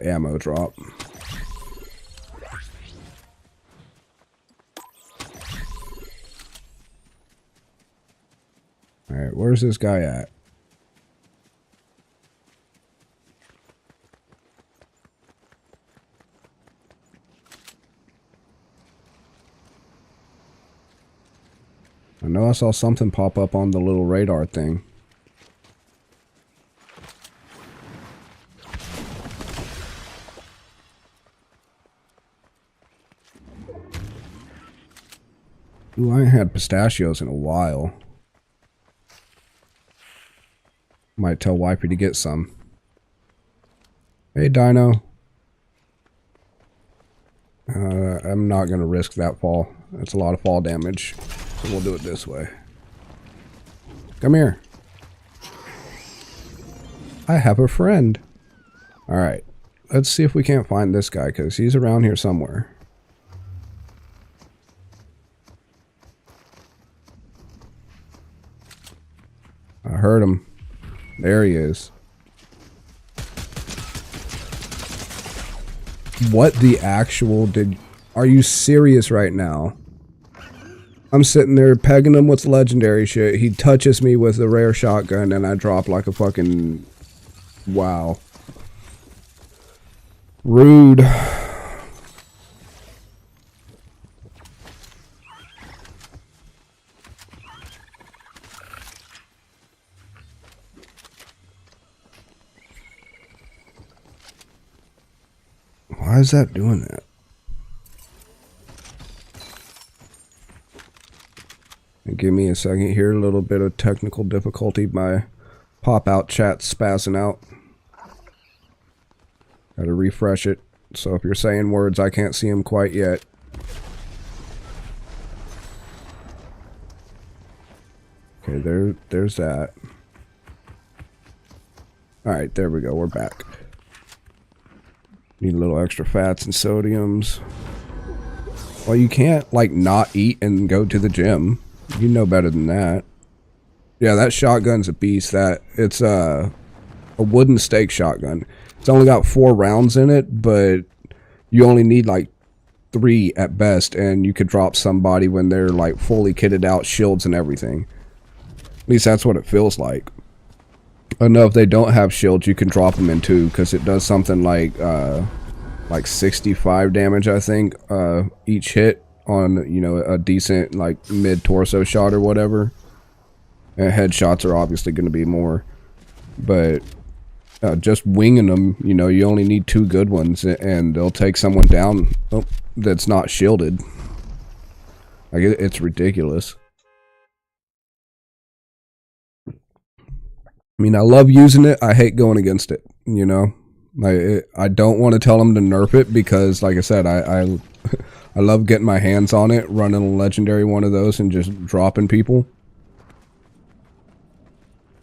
Ammo drop. Alright, where's this guy at? I know I saw something pop up on the little radar thing. Ooh, I ain't had pistachios in a while. Might tell Wifey to get some. Hey, Dino. I'm not going to risk that fall. That's a lot of fall damage. So we'll do it this way. Come here. I have a friend. Alright. Let's see if we can't find this guy, because he's around here somewhere. I heard him. There he is. What the actual did... Are you serious right now? I'm sitting there pegging him with legendary shit. He touches me with a rare shotgun and I drop like a fucking... Wow. Rude. Why is that doing that? And give me a second here. A little bit of technical difficulty. My pop-out chat's spazzing out. Gotta refresh it. So if you're saying words, I can't see them quite yet. Okay, there's that. Alright, there we go. We're back. Need a little extra fats and sodiums. Well, you can't, like, not eat and go to the gym. You know better than that. Yeah, that shotgun's a beast. It's a wooden stake shotgun. It's only got 4 rounds in it, but you only need, like, 3 at best, and you could drop somebody when they're, like, fully kitted out, shields and everything. At least that's what it feels like. I know if they don't have shields, you can drop them in 2, because it does something like 65 damage, I think, each hit on, you know, a decent, like, mid-torso shot or whatever. And headshots are obviously going to be more. But just winging them, you know, you only need 2 good ones, and they'll take someone down that's not shielded. Like, it's ridiculous. I mean, I love using it. I hate going against it, you know? I don't want to tell them to nerf it because, like I said, I love getting my hands on it, running a legendary one of those and just dropping people.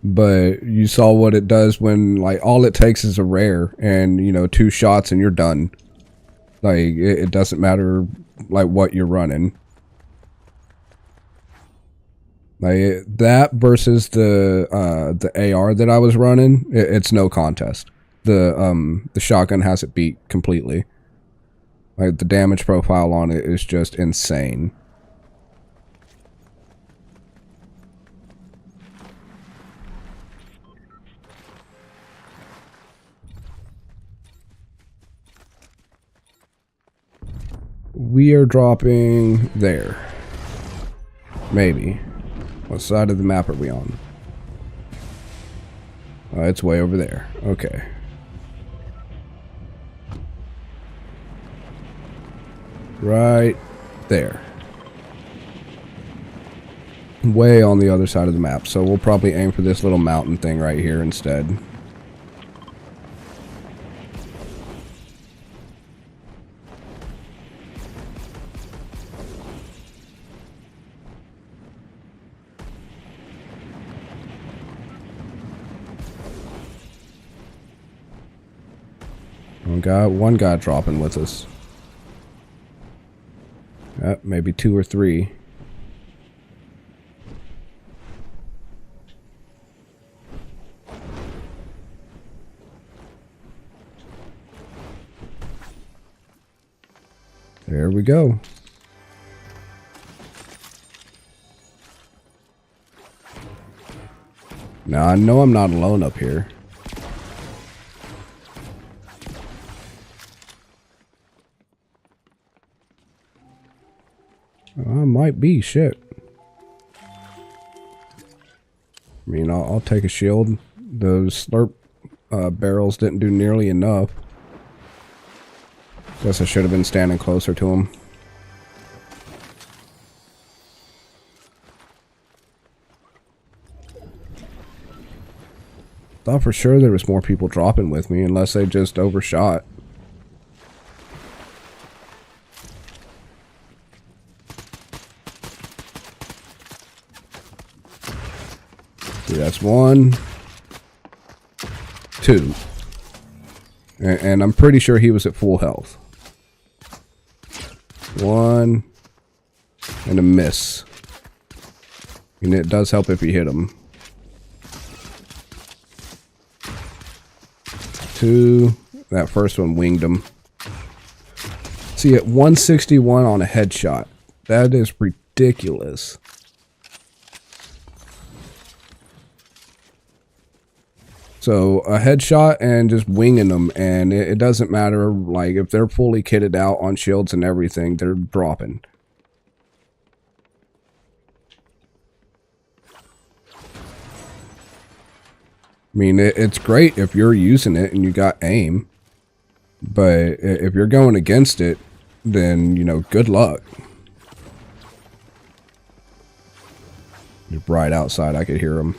But you saw what it does when, like, all it takes is a rare and, you know, 2 shots and you're done. Like, it doesn't matter, like, what you're running. Like, that versus the AR that I was running, it's no contest. The shotgun has it beat completely. Like, the damage profile on it is just insane. We are dropping there. Maybe. What side of the map are we on? It's way over there. Okay. Right there. Way on the other side of the map. So we'll probably aim for this little mountain thing right here instead. One guy dropping with us. Maybe 2 or 3. There we go. Now I know I'm not alone up here. I might be, shit. I mean, I'll take a shield. Those slurp barrels didn't do nearly enough. Guess I should have been standing closer to him. Thought for sure there was more people dropping with me, unless they just overshot. See, that's 1, 2. And I'm pretty sure he was at full health. 1. And a miss. And it does help if you hit him. 2. That first one winged him. See, at 161 on a headshot. That is ridiculous. So a headshot and just winging them, and it doesn't matter, like, if they're fully kitted out on shields and everything, they're dropping. I mean, it's great if you're using it and you got aim, but if you're going against it, then, you know, good luck. Just right outside, I could hear him.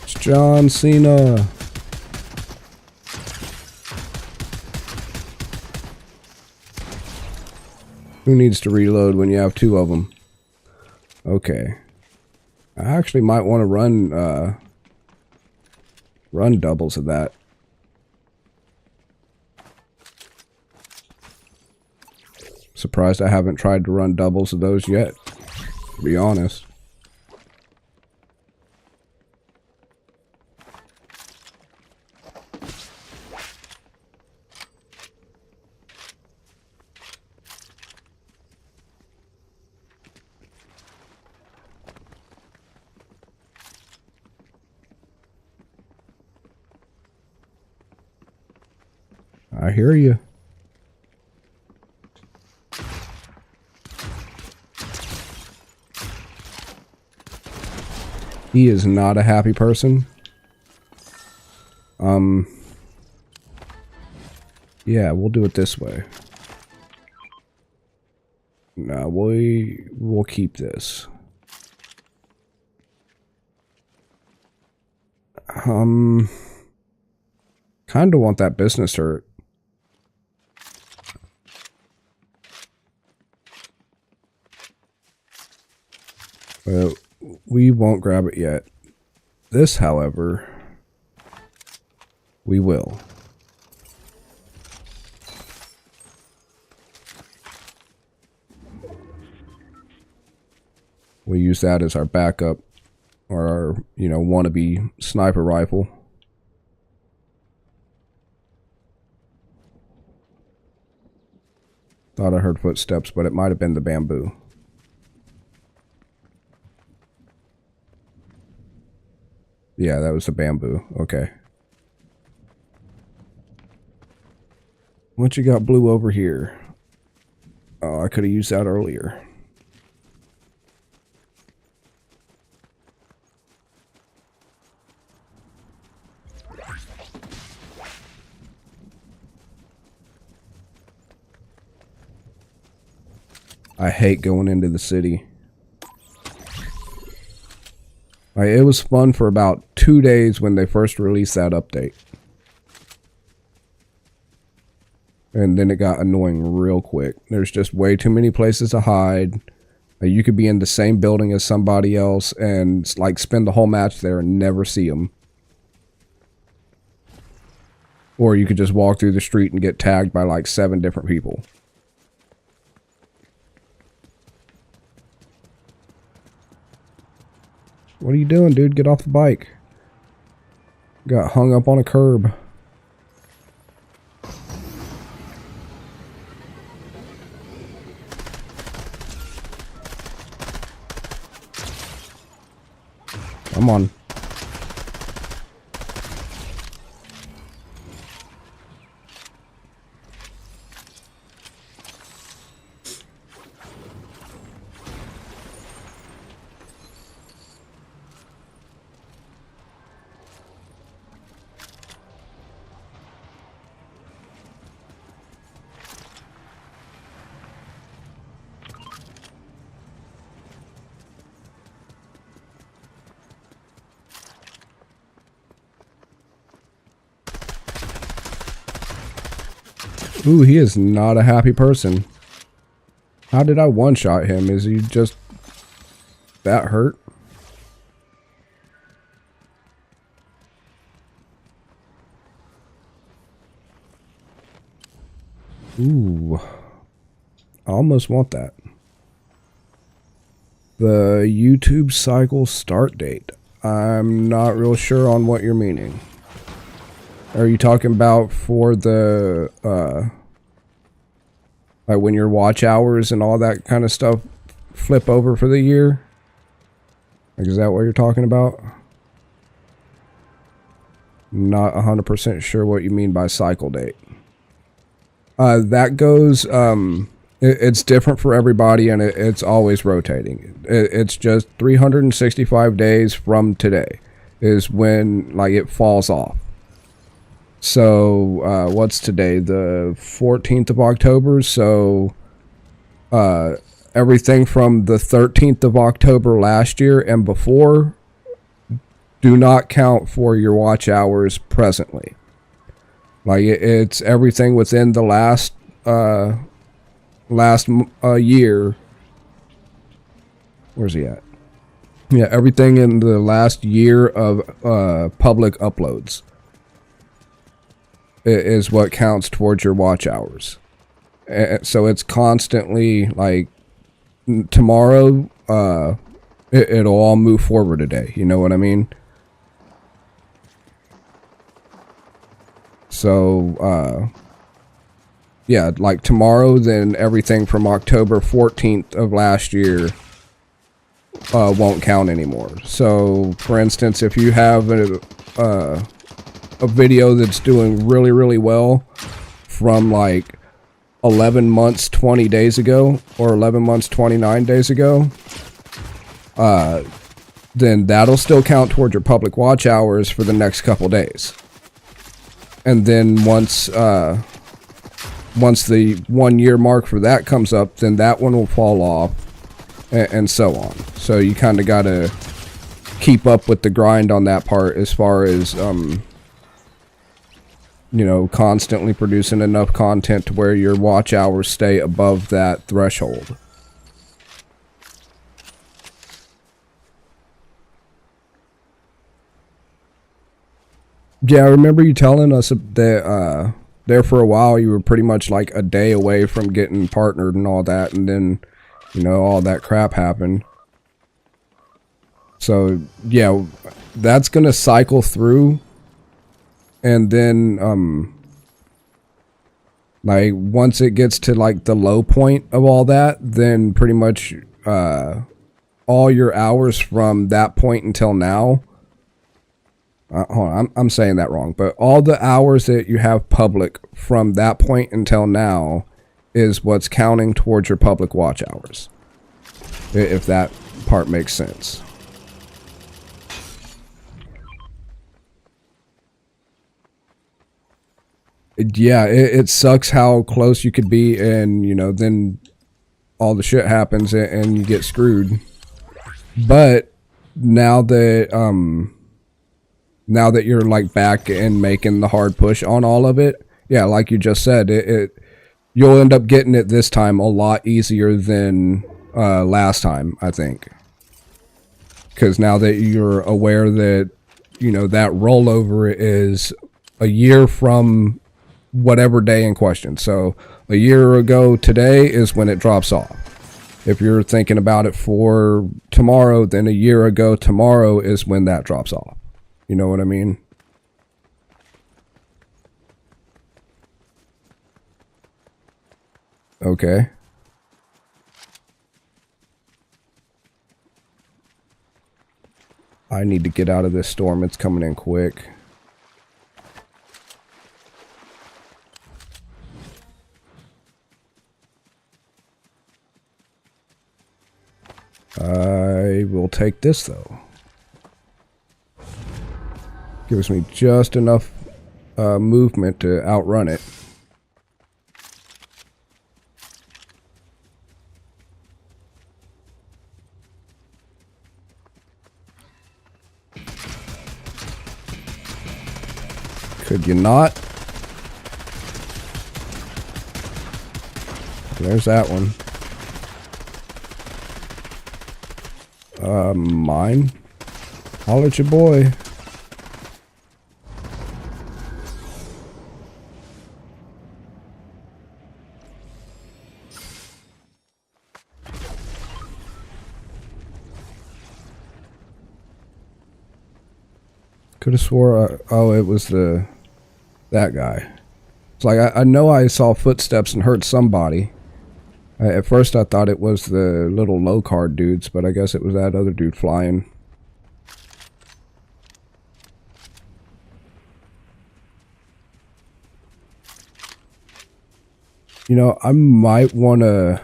John Cena. Who needs to reload when you have 2 of them? Okay. I actually might want to run doubles of that. Surprised I haven't tried to run doubles of those yet, to be honest. I hear you. He is not a happy person. Yeah, we'll do it this way. No, we'll keep this. Kind of want that business turret. But we won't grab it yet. This, however, we will. We use that as our backup, or our, you know, wannabe sniper rifle. Thought I heard footsteps, but it might have been the bamboo. Yeah, that was the bamboo. Okay. What you got blue over here? Oh, I could have used that earlier. I hate going into the city. Like, it was fun for about 2 days when they first released that update. And then it got annoying real quick. There's just way too many places to hide. You could be in the same building as somebody else and like spend the whole match there and never see them. Or you could just walk through the street and get tagged by like 7 different people. What are you doing, dude? Get off the bike. Got hung up on a curb. Come on. Ooh, he is not a happy person. How did I one-shot him? Is he just that hurt? Ooh. I almost want that. The YouTube cycle start date. I'm not real sure on what you're meaning. Are you talking about for the, like when your watch hours and all that kind of stuff flip over for the year? Like, is that what you're talking about? Not 100% sure what you mean by cycle date. That goes, it's different for everybody and it's always rotating. It's just 365 days from today is when, like, it falls off. So, what's today? The 14th of October. So, everything from the 13th of October last year and before do not count for your watch hours presently. Like, it's everything within the last year. Where's he at? Yeah, everything in the last year of public uploads is what counts towards your watch hours. So it's constantly like tomorrow, it'll all move forward today. You know what I mean? So, yeah, like tomorrow, then everything from October 14th of last year won't count anymore. So, for instance, if you have a video that's doing really, really well from like 11 months 20 days ago or 11 months 29 days ago, then that'll still count towards your public watch hours for the next couple days. And then once the 1 year mark for that comes up, then that one will fall off, and so on. So you kind of got to keep up with the grind on that part as far as, you know, constantly producing enough content to where your watch hours stay above that threshold. Yeah, I remember you telling us that there for a while you were pretty much like a day away from getting partnered and all that, and then, you know, all that crap happened. So yeah, that's gonna cycle through, and then like once it gets to like the low point of all that, then pretty much all your hours from that point until now, hold on, I'm saying that wrong, but all the hours that you have public from that point until now is what's counting towards your public watch hours, if that part makes sense. Yeah, it sucks how close you could be, and you know, then all the shit happens and you get screwed. But now that you're like back and making the hard push on all of it, yeah, like you just said, you'll end up getting it this time a lot easier than last time, I think. Because now that you're aware that, you know, that rollover is a year from whatever day in question. So a year ago today is when it drops off. If you're thinking about it for tomorrow, then a year ago tomorrow is when that drops off. You know what I mean? Okay. I need to get out of this storm. It's coming in quick. I will take this though. Gives me just enough movement to outrun it. Could you not? There's that one. Mine? Holler at your boy. Could have swore, oh, it was that guy. It's like, I know I saw footsteps and heard somebody. At first I thought it was the little low card dudes, but I guess it was that other dude flying. You know, I might want to...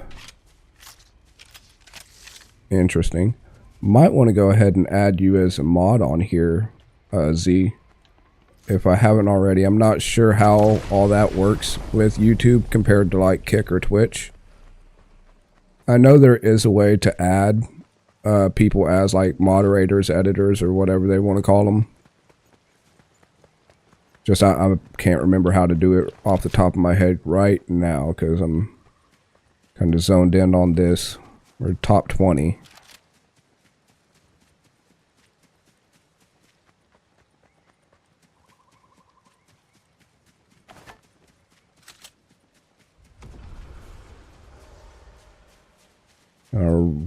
Interesting. Might want to go ahead and add you as a mod on here, Z. If I haven't already. I'm not sure how all that works with YouTube compared to like Kick or Twitch. I know there is a way to add people as like moderators, editors, or whatever they want to call them. Just I can't remember how to do it off the top of my head right now because I'm kind of zoned in on this. We're top 20.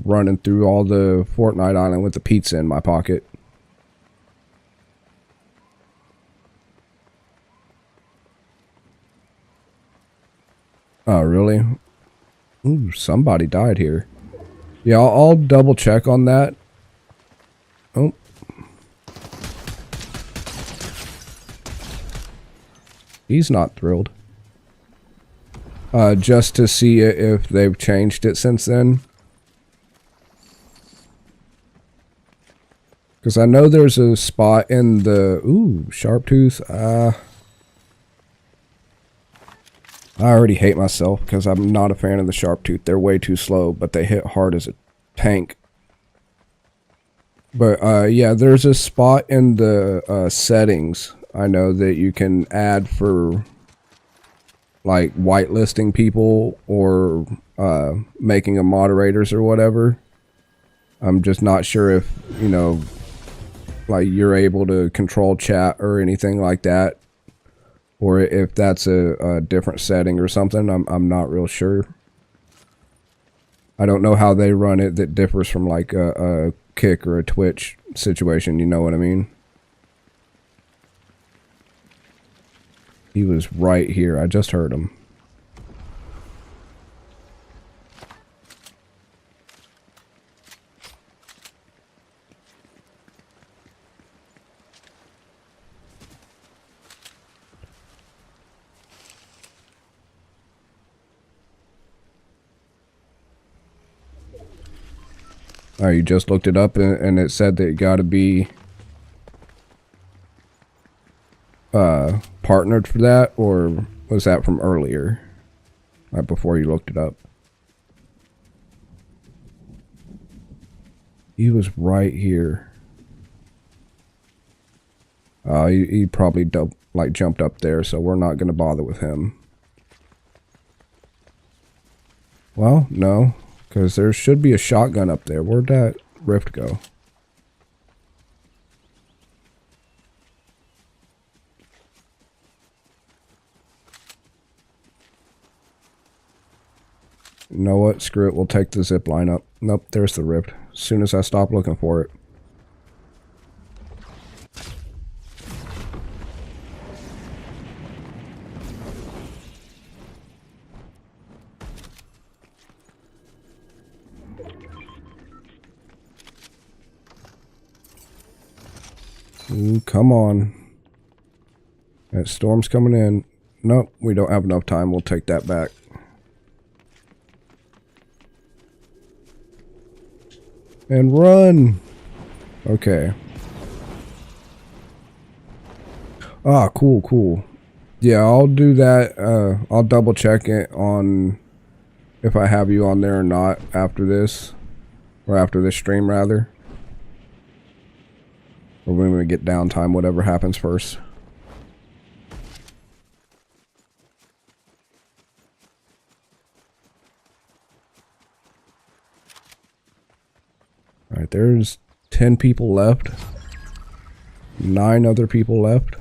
Running through all the Fortnite Island with the pizza in my pocket. Oh, really? Ooh, somebody died here. Yeah, I'll double check on that. Oh. He's not thrilled. just to see if they've changed it since then. Because I know there's a spot in the... Ooh, Sharptooth. I already hate myself because I'm not a fan of the Sharptooth. They're way too slow, but they hit hard as a tank. But yeah, there's a spot in the settings I know that you can add for like whitelisting people or making them moderators or whatever. I'm just not sure if, you know, like you're able to control chat or anything like that, or if that's a different setting or something. I'm not real sure. I don't know how they run it that differs from like a Kick or a Twitch situation, you know what I mean? He was right here. I just heard him. Oh, you just looked it up and it said that it got to be partnered for that, or was that from earlier, right before you looked it up? He was right here. He probably jumped up there, so we're not going to bother with him. Well, no. Because there should be a shotgun up there. Where'd that rift go? You know what? Screw it. We'll take the zip line up. Nope, there's the rift. As soon as I stop looking for it. Ooh, come on. That storm's coming in. Nope, we don't have enough time. We'll take that back. And run! Okay. Ah, cool, cool. Yeah, I'll do that. I'll double check it on if I have you on there or not after this. Or after this stream, rather. Or when we get downtime, whatever happens first. Alright, there's 10 people left. 9 other people left.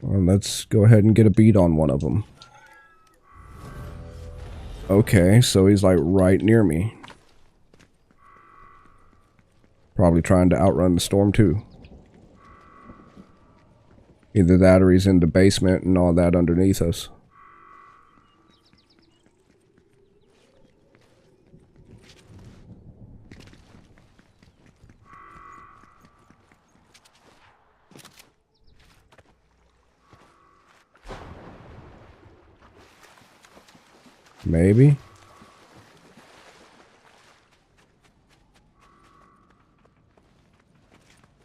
Well, let's go ahead and get a beat on one of them. Okay, so he's like right near me. Probably trying to outrun the storm too. Either that or he's in the basement and all that underneath us. Maybe.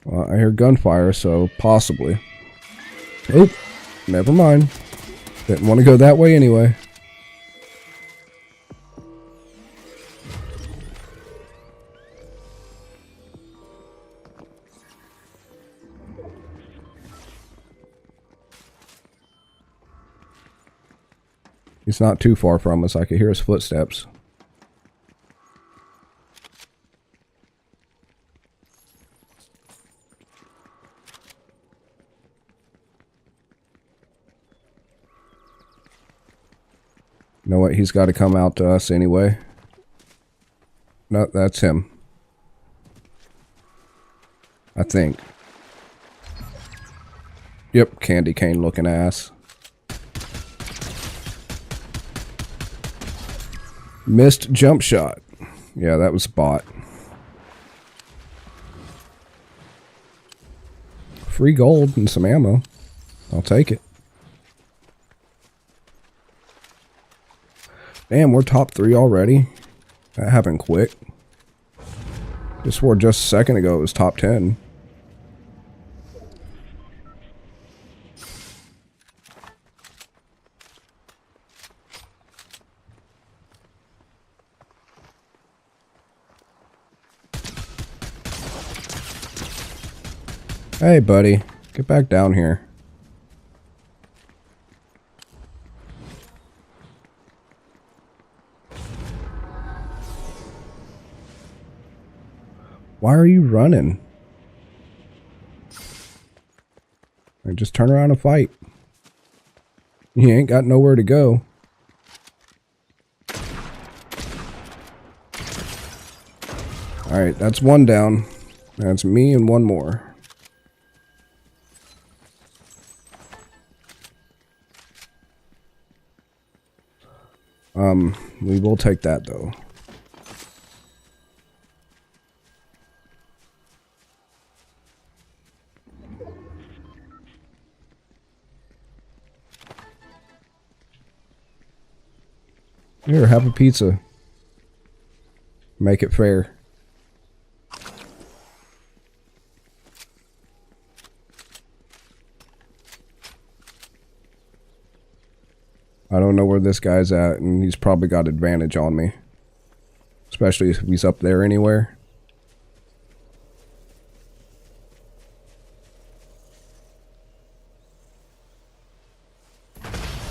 Well, I hear gunfire, so possibly. Oh, never mind. Didn't want to go that way anyway. He's not too far from us. I could hear his footsteps. You know what? He's got to come out to us anyway. No, that's him. I think. Yep, candy cane looking ass. Missed jump shot. Yeah, that was bot. free gold and some ammo. I'll take it. Damn, we're top 3 already. That happened quick. Just swore just a second ago it was top 10. Hey, buddy. Get back down here. Why are you running? Just turn around and fight. You ain't got nowhere to go. Alright, that's one down. That's me and one more. We will take that though. Here, have a pizza. Make it fair. I don't know where this guy's at, and he's probably got advantage on me. Especially if he's up there anywhere.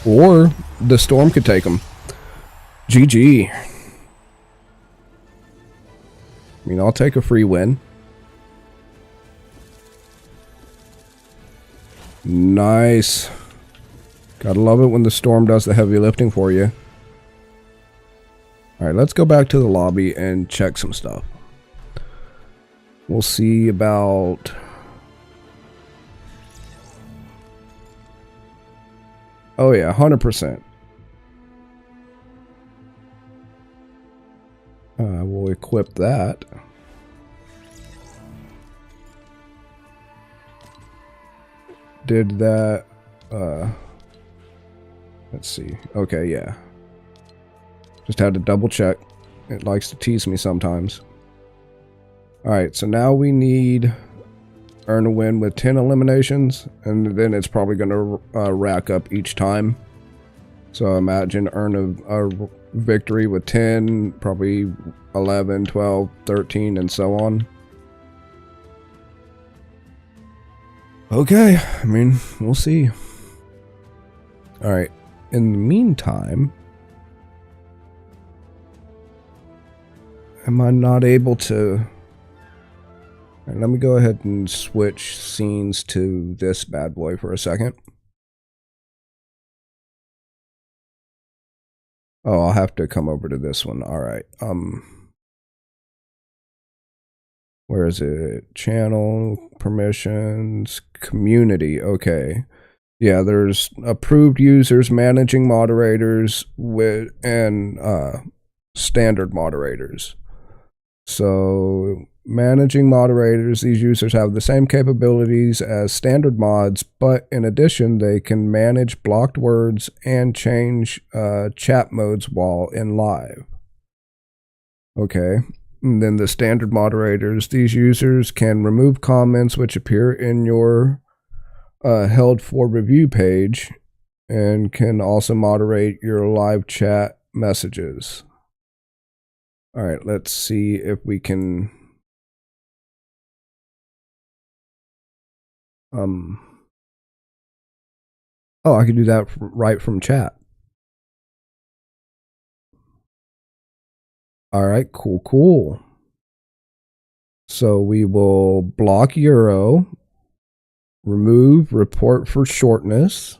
Or the storm could take him. GG. I mean, I'll take a free win. Nice. Gotta love it when the storm does the heavy lifting for you. Alright, let's go back to the lobby and check some stuff. We'll see about... Oh yeah, 100%. We'll equip that. Did that... Let's see. Okay, yeah. Just had to double check. It likes to tease me sometimes. Alright, so now we need earn a win with 10 eliminations, and then it's probably going to rack up each time. So imagine earn a victory with 10, probably 11, 12, 13, and so on. Okay, I mean, we'll see. Alright. In the meantime, am I not able to... And let me go ahead and switch scenes to this bad boy for a second. Oh, I'll have to come over to this one. Alright. Where is it? Channel, permissions, community. Okay. Yeah, there's approved users, managing moderators, and standard moderators. So, managing moderators, these users have the same capabilities as standard mods, but in addition, they can manage blocked words and change chat modes while in live. Okay. And then the standard moderators, these users can remove comments which appear in your held for review page and can also moderate your live chat messages. Alright, let's see if we can oh, I can do that right from chat. Alright, cool. So we will block Euro. Remove report for shortness.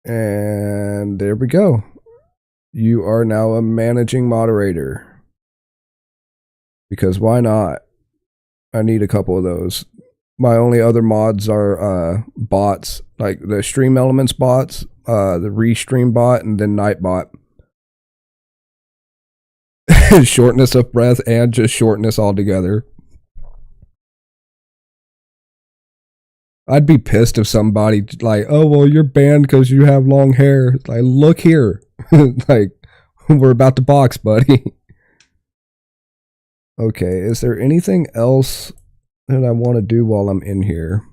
And there we go. You are now a managing moderator. Because why not? I need a couple of those. My only other mods are bots, like the Stream Elements bots, the Restream bot, and then Nightbot. Shortness of breath and just shortness altogether. I'd be pissed if somebody like, oh well, you're banned because you have long hair. It's like, look here, like we're about to box, buddy. Okay, is there anything else that I want to do while I'm in here?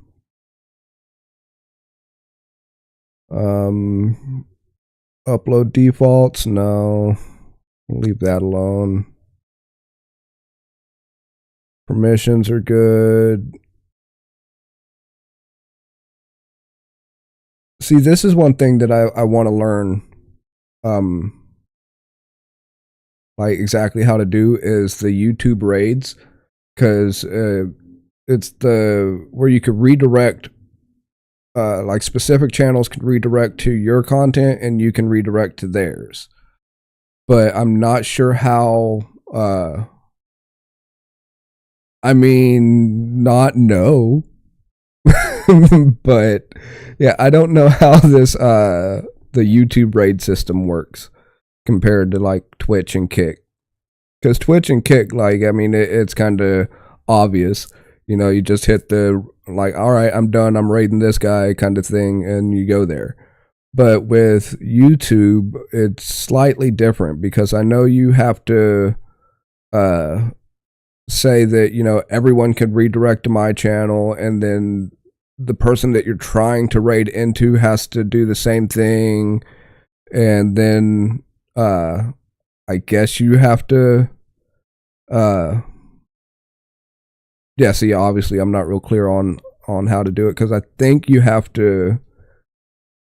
Upload defaults, no. Leave that alone. Permissions are good. See, this is one thing that I want to learn, like exactly how to do is the YouTube raids, because it's the where you could redirect, like specific channels can redirect to your content and you can redirect to theirs. But I'm not sure how. I mean, not no. But yeah, I don't know how this the YouTube raid system works compared to like Twitch and Kick. Because Twitch and Kick, like, I mean, it's kind of obvious. You know, you just hit the like, all right, I'm done, I'm raiding this guy kind of thing, and you go there. But with YouTube, it's slightly different because I know you have to say that, you know, everyone could redirect to my channel, and then the person that you're trying to raid into has to do the same thing, and then I guess you have to yeah, see, obviously I'm not real clear on how to do it, because I think you have to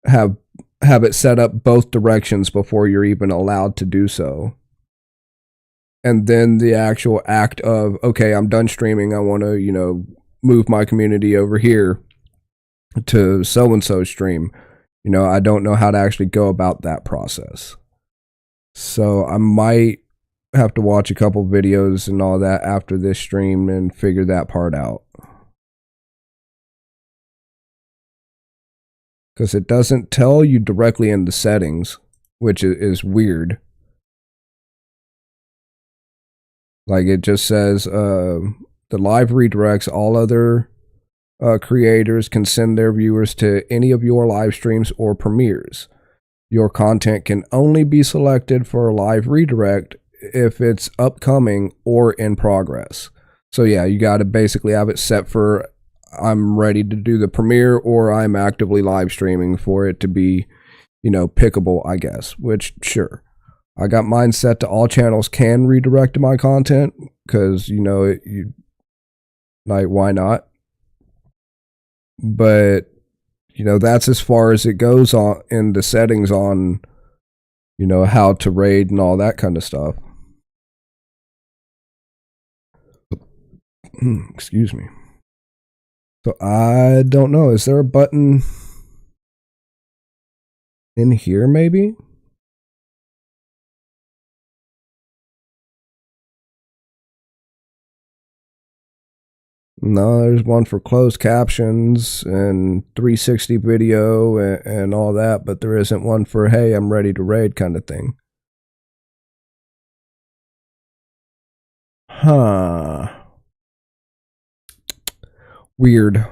have it set up both directions before you're even allowed to do so. And then the actual act of, okay, I'm done streaming, I want to, you know, move my community over here to so and so stream. You know, I don't know how to actually go about that process. So I might have to watch a couple videos and all that after this stream and figure that part out. Because it doesn't tell you directly in the settings, which is weird. Like, it just says the live redirects, all other creators can send their viewers to any of your live streams or premieres. Your content can only be selected for a live redirect if it's upcoming or in progress. So yeah, you got to basically have it set for I'm ready to do the premiere, or I'm actively live streaming for it to be, you know, pickable, I guess. Which, sure, I got mine set to all channels can redirect to my content, because, you know, you like, why not? But, you know, that's as far as it goes on in the settings on, you know, how to raid and all that kind of stuff. Excuse me. So I don't know. Is there a button in here maybe? No, there's one for closed captions and 360 video and all that, but there isn't one for, hey, I'm ready to raid kind of thing. Huh. Weird.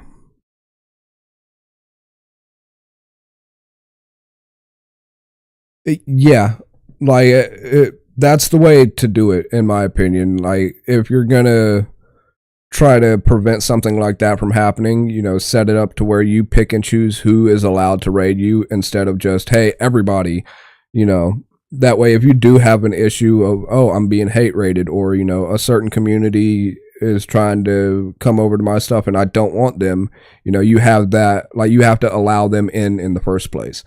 Yeah, like that's the way to do it, in my opinion. Like, if you're gonna try to prevent something like that from happening, you know, set it up to where you pick and choose who is allowed to raid you, instead of just, hey, everybody, you know. That way, if you do have an issue of, oh, I'm being hate raided, or, you know, a certain community is trying to come over to my stuff and I don't want them, you know, you have that, like, you have to allow them in the first place.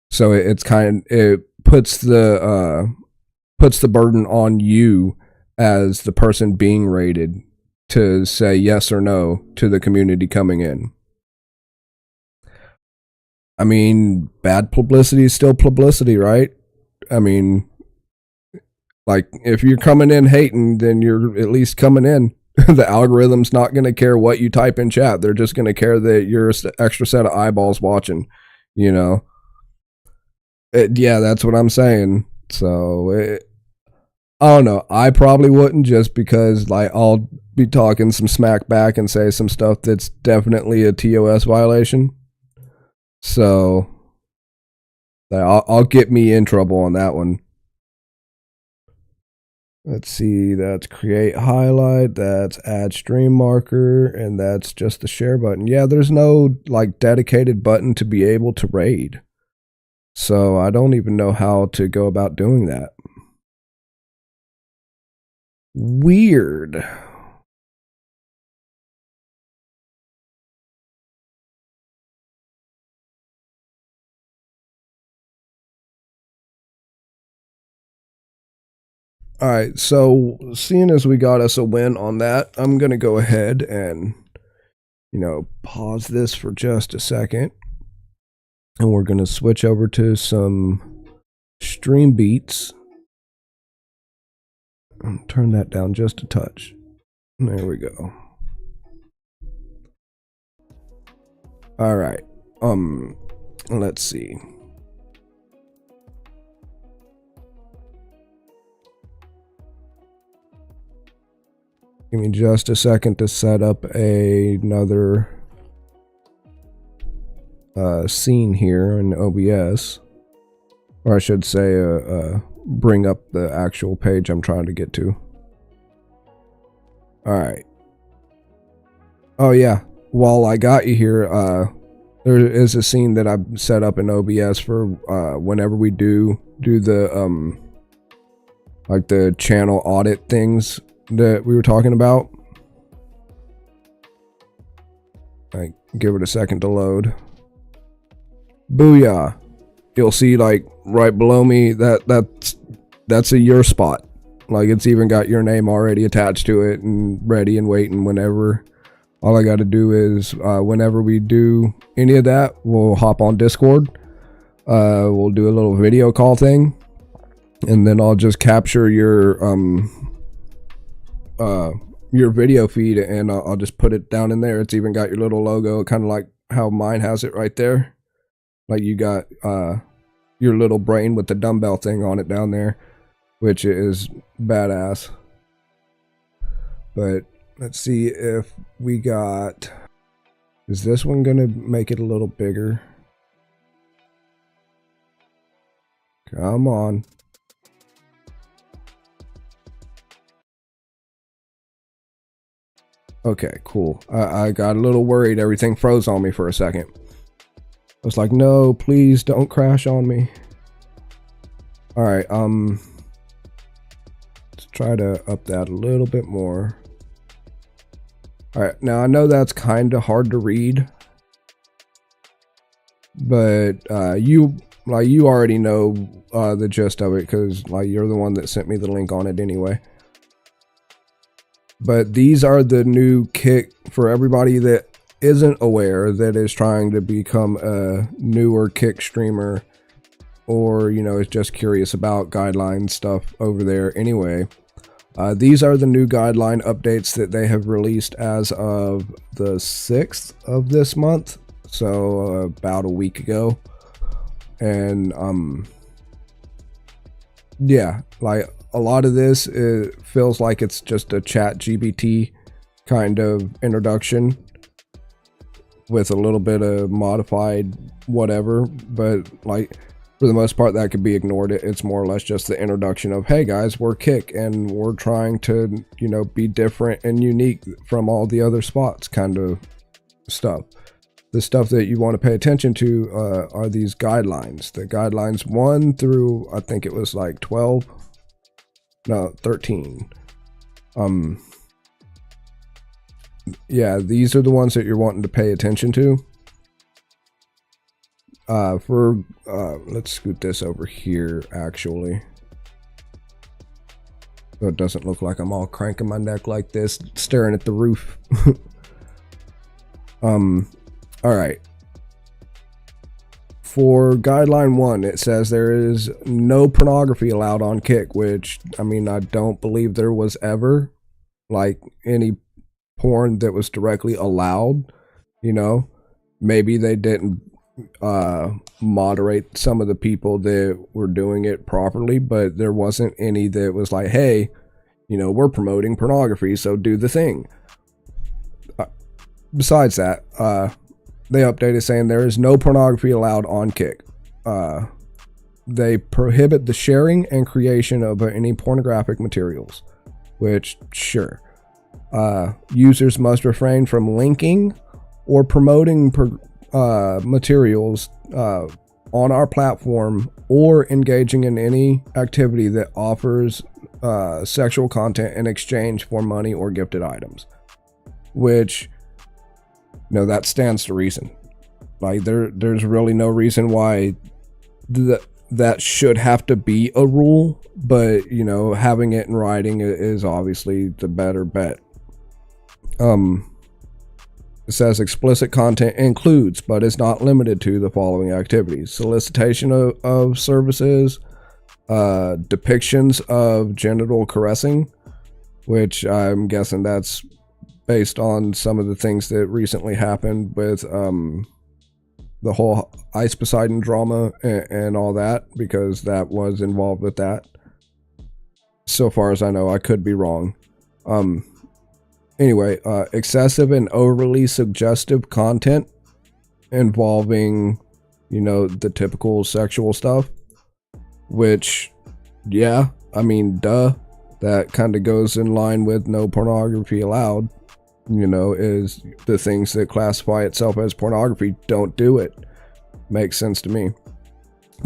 So it's kind of, it puts the burden on you as the person being raided to say yes or no to the community coming in. I mean, bad publicity is still publicity, right? I mean, like, if you're coming in hating, then you're at least coming in. The algorithm's not going to care what you type in chat. They're just going to care that you're an extra set of eyeballs watching, you know? Yeah, that's what I'm saying. So I don't know. I probably wouldn't, just because like I'll be talking some smack back and say some stuff that's definitely a TOS violation. So I'll get me in trouble on that one. Let's see, that's create highlight, that's add stream marker, and that's just the share button. Yeah, there's no like dedicated button to be able to raid. So I don't even know how to go about doing that. Weird. All right, so seeing as we got us a win on that, I'm going to go ahead and, pause this for just a second. And we're going to switch over to some stream beats. Turn that down just a touch. There we go. All right. Let's see. Give me just a second to set up another scene here in OBS. Or I should say, bring up the actual page I'm trying to get to. Alright. Oh yeah, while I got you here, there is a scene that I've set up in OBS for whenever we do the, like the channel audit things that we were talking about. Like, give it a second to load. Booyah! You'll see, like, right below me, that's a your spot. Like, it's even got your name already attached to it and ready and waiting whenever. All I got to do is, whenever we do any of that, we'll hop on Discord. We'll do a little video call thing. And then I'll just capture your video feed, and I'll just put it down in there. It's even got your little logo, kind of like how mine has it right there. Like you got your little brain with the dumbbell thing on it down there, which is badass. But let's see if we got... Is this one gonna make it a little bigger? Come on. Okay, cool. I got a little worried. Everything froze on me for a second. I was like, no, please don't crash on me. Alright, let's try to up that a little bit more. Alright, now I know that's kind of hard to read. But you already know the gist of it, because like you're the one that sent me the link on it anyway. But these are the new kick for everybody that isn't aware, that is trying to become a newer kick streamer, or is just curious about guideline stuff over there anyway. These are the new guideline updates that they have released as of the 6th of this month, so about a week ago. And yeah, like a lot of this, it feels like it's just a ChatGPT kind of introduction with a little bit of modified whatever, but like for the most part that could be ignored. It's more or less just the introduction of, hey guys, we're Kick and we're trying to be different and unique from all the other spots kind of stuff. The stuff that you want to pay attention to are these guidelines. The guidelines 1 through, I think it was like 12. No, 13. Yeah, these are the ones that you're wanting to pay attention to. Let's scoot this over here, actually. So it doesn't look like I'm all cranking my neck like this, staring at the roof. Alright. For guideline 1, it says there is no pornography allowed on Kick, which, I mean, I don't believe there was ever, like, any porn that was directly allowed, Maybe they didn't moderate some of the people that were doing it properly, but there wasn't any that was like, hey, we're promoting pornography, so do the thing. Besides that, they updated saying there is no pornography allowed on Kick. They prohibit the sharing and creation of any pornographic materials, which, sure. Users must refrain from linking or promoting materials on our platform or engaging in any activity that offers sexual content in exchange for money or gifted items, which, that stands to reason. Like, there's really no reason why that should have to be a rule, but having it in writing is obviously the better bet. It says explicit content includes, but is not limited to, the following activities: solicitation of services, depictions of genital caressing, which I'm guessing that's based on some of the things that recently happened with the whole Ice Poseidon drama and all that, because that was involved with that. So far as I know, I could be wrong. Anyway, excessive and overly suggestive content involving, the typical sexual stuff, which, yeah, I mean, duh, that kind of goes in line with no pornography allowed, is the things that classify itself as pornography, don't do it. Makes sense to me.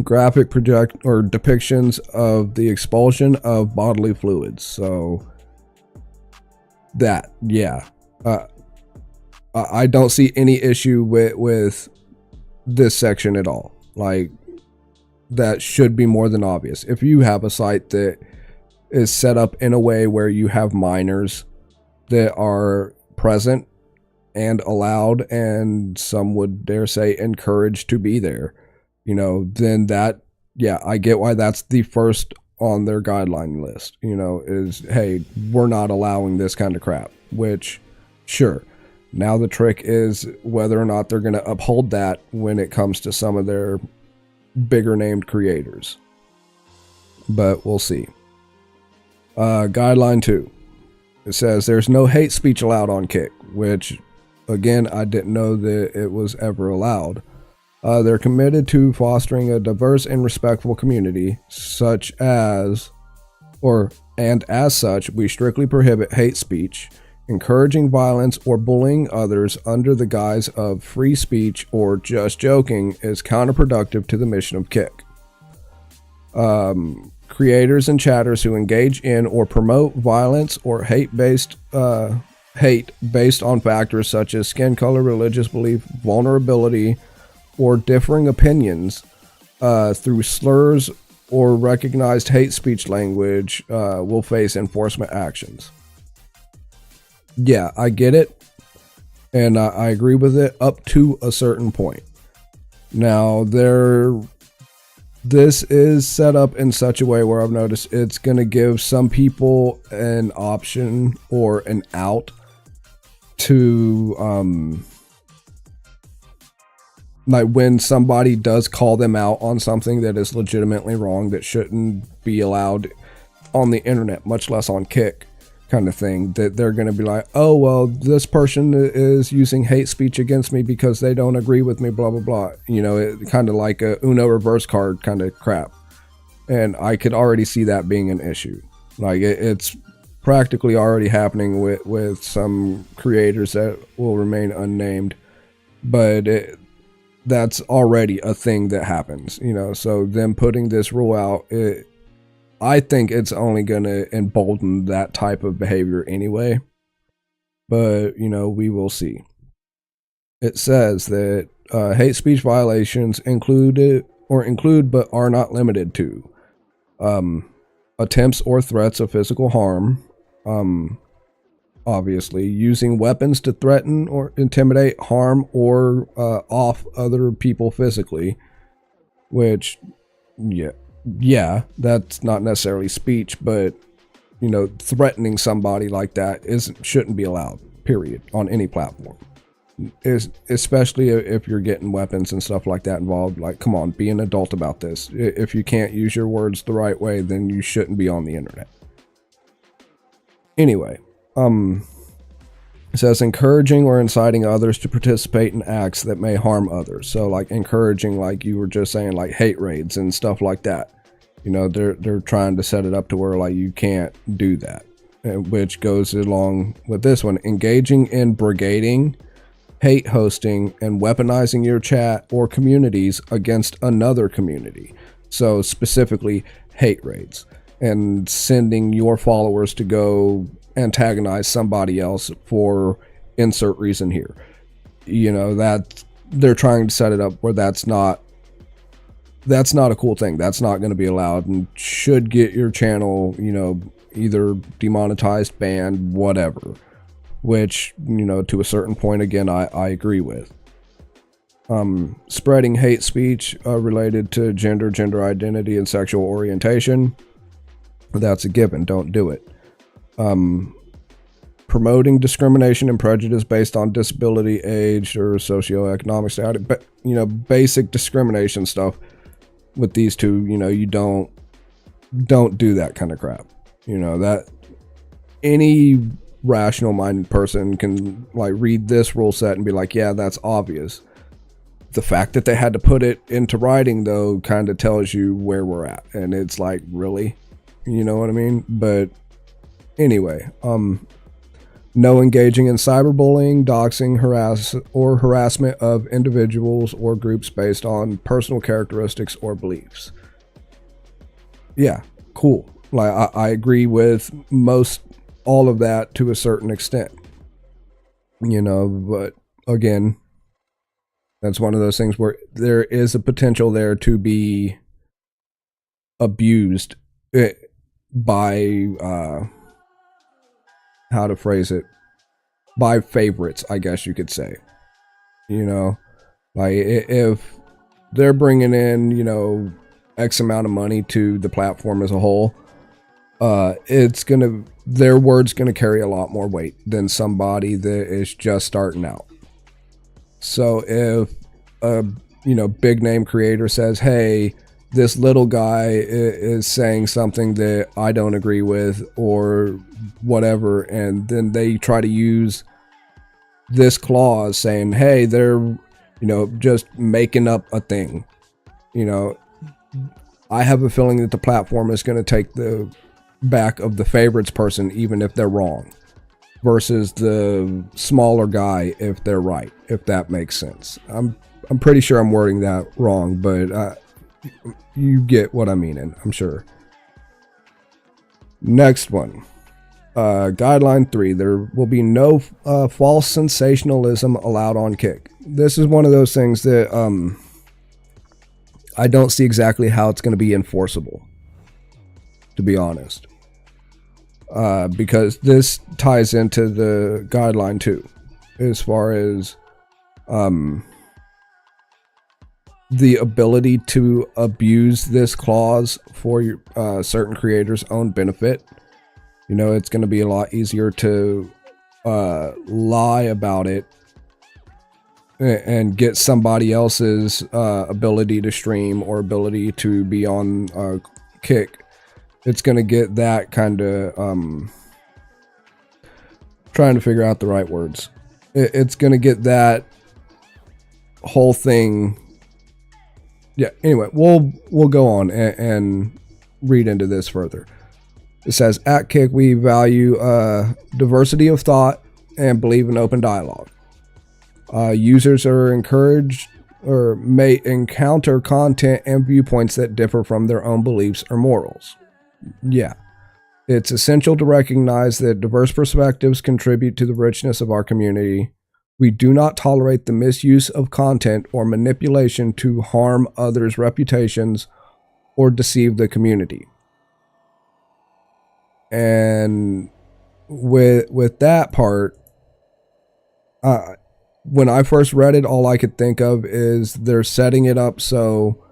Graphic project or depictions of the expulsion of bodily fluids. So that, yeah, I don't see any issue with this section at all. Like, that should be more than obvious. If you have a site that is set up in a way where you have minors that are present and allowed, and some would dare say encouraged to be there, then that, yeah, I get why that's the first on their guideline list, is, hey, we're not allowing this kind of crap, which, sure. Now the trick is whether or not they're going to uphold that when it comes to some of their bigger named creators. But we'll see. Guideline 2. It says there's no hate speech allowed on Kick, which, again, I didn't know that it was ever allowed. They're committed to fostering a diverse and respectful community, and as such, we strictly prohibit hate speech, encouraging violence, or bullying others under the guise of free speech or just joking is counterproductive to the mission of Kick. Creators and chatters who engage in or promote violence or hate based on factors such as skin color, religious belief, vulnerability, or differing opinions through slurs or recognized hate speech language will face enforcement actions. Yeah, I get it, and I agree with it up to a certain point. Now, this is set up in such a way where I've noticed it's going to give some people an option or an out to, like, when somebody does call them out on something that is legitimately wrong, that shouldn't be allowed on the internet, much less on Kick, kind of thing, that they're going to be like, oh, well, this person is using hate speech against me because they don't agree with me, blah, blah, blah. It kind of like a Uno reverse card kind of crap. And I could already see that being an issue. Like, it's practically already happening with some creators that will remain unnamed. But that's already a thing that happens, so them putting this rule out, I think it's only going to embolden that type of behavior anyway. But, we will see. It says that hate speech violations include but are not limited to attempts or threats of physical harm, obviously, using weapons to threaten or intimidate, harm, or off other people physically, which, yeah, that's not necessarily speech, but, threatening somebody like that shouldn't be allowed, period, on any platform. Is especially if you're getting weapons and stuff like that involved. Like, come on, be an adult about this. If you can't use your words the right way, then you shouldn't be on the internet. Anyway, it says encouraging or inciting others to participate in acts that may harm others. So like encouraging, like you were just saying, like hate raids and stuff like that. You know, they're trying to set it up to where like you can't do that, which goes along with this one. Engaging in brigading, hate hosting, and weaponizing your chat or communities against another community. So specifically hate raids and sending your followers to go antagonize somebody else for insert reason here. You know, that they're trying to set it up where that's not a cool thing. That's not going to be allowed and should get your channel, you know, either demonetized, banned, whatever. Which, you know, to a certain point, again, I agree with. Spreading hate speech related to gender identity, and sexual orientation. That's a given. Don't do it. Promoting discrimination and prejudice based on disability, age, or socioeconomic status. But, you know, basic discrimination stuff with these two, you know, you don't do that kind of crap. You know, that any rational minded person can like read this rule set and be like, yeah, that's obvious. The fact that they had to put it into writing though kind of tells you where we're at, and it's like, really, you know what I mean? But anyway, no engaging in cyberbullying, doxing, harassment of individuals or groups based on personal characteristics or beliefs. Yeah, cool. Like I agree with most all of that to a certain extent, you know, but again, that's one of those things where there is a potential there to be abused by, how to phrase it, by favorites, I guess you could say. You know, like if they're bringing in, you know, X amount of money to the platform as a whole, their word's gonna carry a lot more weight than somebody that is just starting out. So if a, you know, big name creator says, hey, this little guy is saying something that I don't agree with or whatever, and then they try to use this clause saying, hey, they're, you know, just making up a thing, you know, I have a feeling that the platform is going to take the back of the favorites person even if they're wrong, versus the smaller guy if they're right, if that makes sense. I'm pretty sure I'm wording that wrong, but you get what I mean, and I'm sure. Next one, guideline 3, there will be no false sensationalism allowed on Kick. This is one of those things that I don't see exactly how it's going to be enforceable, to be honest. Because this ties into the guideline too, as far as the ability to abuse this clause for certain creators' own benefit. You know, it's going to be a lot easier to lie about it and get somebody else's ability to stream or ability to be on Kick. It's going to get that kind of trying to figure out the right words. It's going to get that whole thing. Yeah, anyway, we'll go on and read into this further. It says, at Kick, we value diversity of thought and believe in open dialogue. Users are encouraged or may encounter content and viewpoints that differ from their own beliefs or morals. Yeah. It's essential to recognize that diverse perspectives contribute to the richness of our community. We do not tolerate the misuse of content or manipulation to harm others' reputations or deceive the community. And with that part, when I first read it, all I could think of is they're setting it up so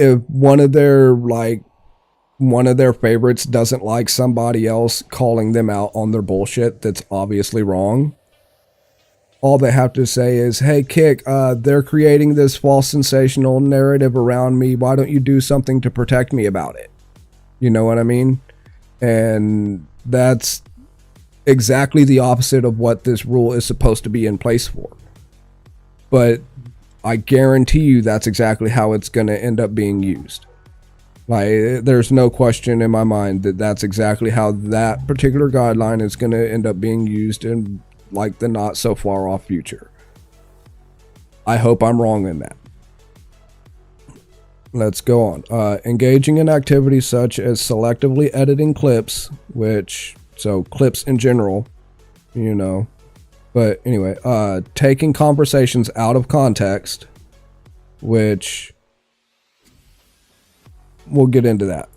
if one of their favorites doesn't like somebody else calling them out on their bullshit that's obviously wrong, all they have to say is, hey, Kick, they're creating this false sensational narrative around me. Why don't you do something to protect me about it? You know what I mean? And that's exactly the opposite of what this rule is supposed to be in place for. But I guarantee you that's exactly how it's going to end up being used. Like, there's no question in my mind that that's exactly how that particular guideline is going to end up being used in like the not so far off future. I hope I'm wrong in that. Let's go on. Engaging in activities such as selectively editing clips, so clips in general, you know. But anyway, taking conversations out of context, which we'll get into that.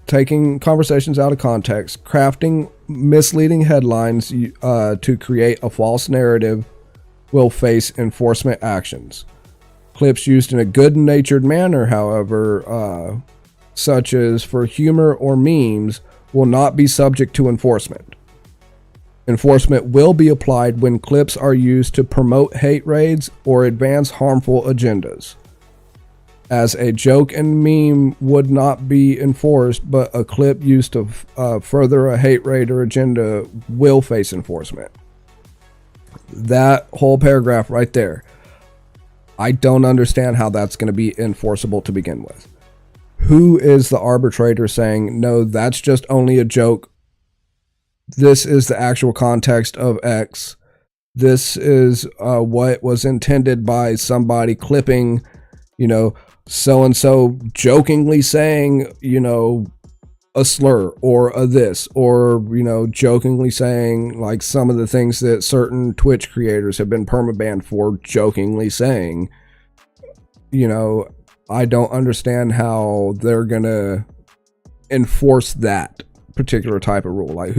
Taking conversations out of context, crafting misleading headlines to create a false narrative will face enforcement actions. Clips used in a good-natured manner, however, such as for humor or memes, will not be subject to enforcement. Enforcement will be applied when clips are used to promote hate raids or advance harmful agendas. As a joke and meme would not be enforced, but a clip used to further a hate raid or agenda will face enforcement. That whole paragraph right there, I don't understand how that's going to be enforceable to begin with. Who is the arbitrator saying, no, that's just only a joke? This is the actual context of X. This is what was intended by somebody clipping, you know, so-and-so jokingly saying, you know, a slur or a this, or, you know, jokingly saying like some of the things that certain Twitch creators have been permabanned for jokingly saying. You know, I don't understand how they're gonna enforce that particular type of rule. Like,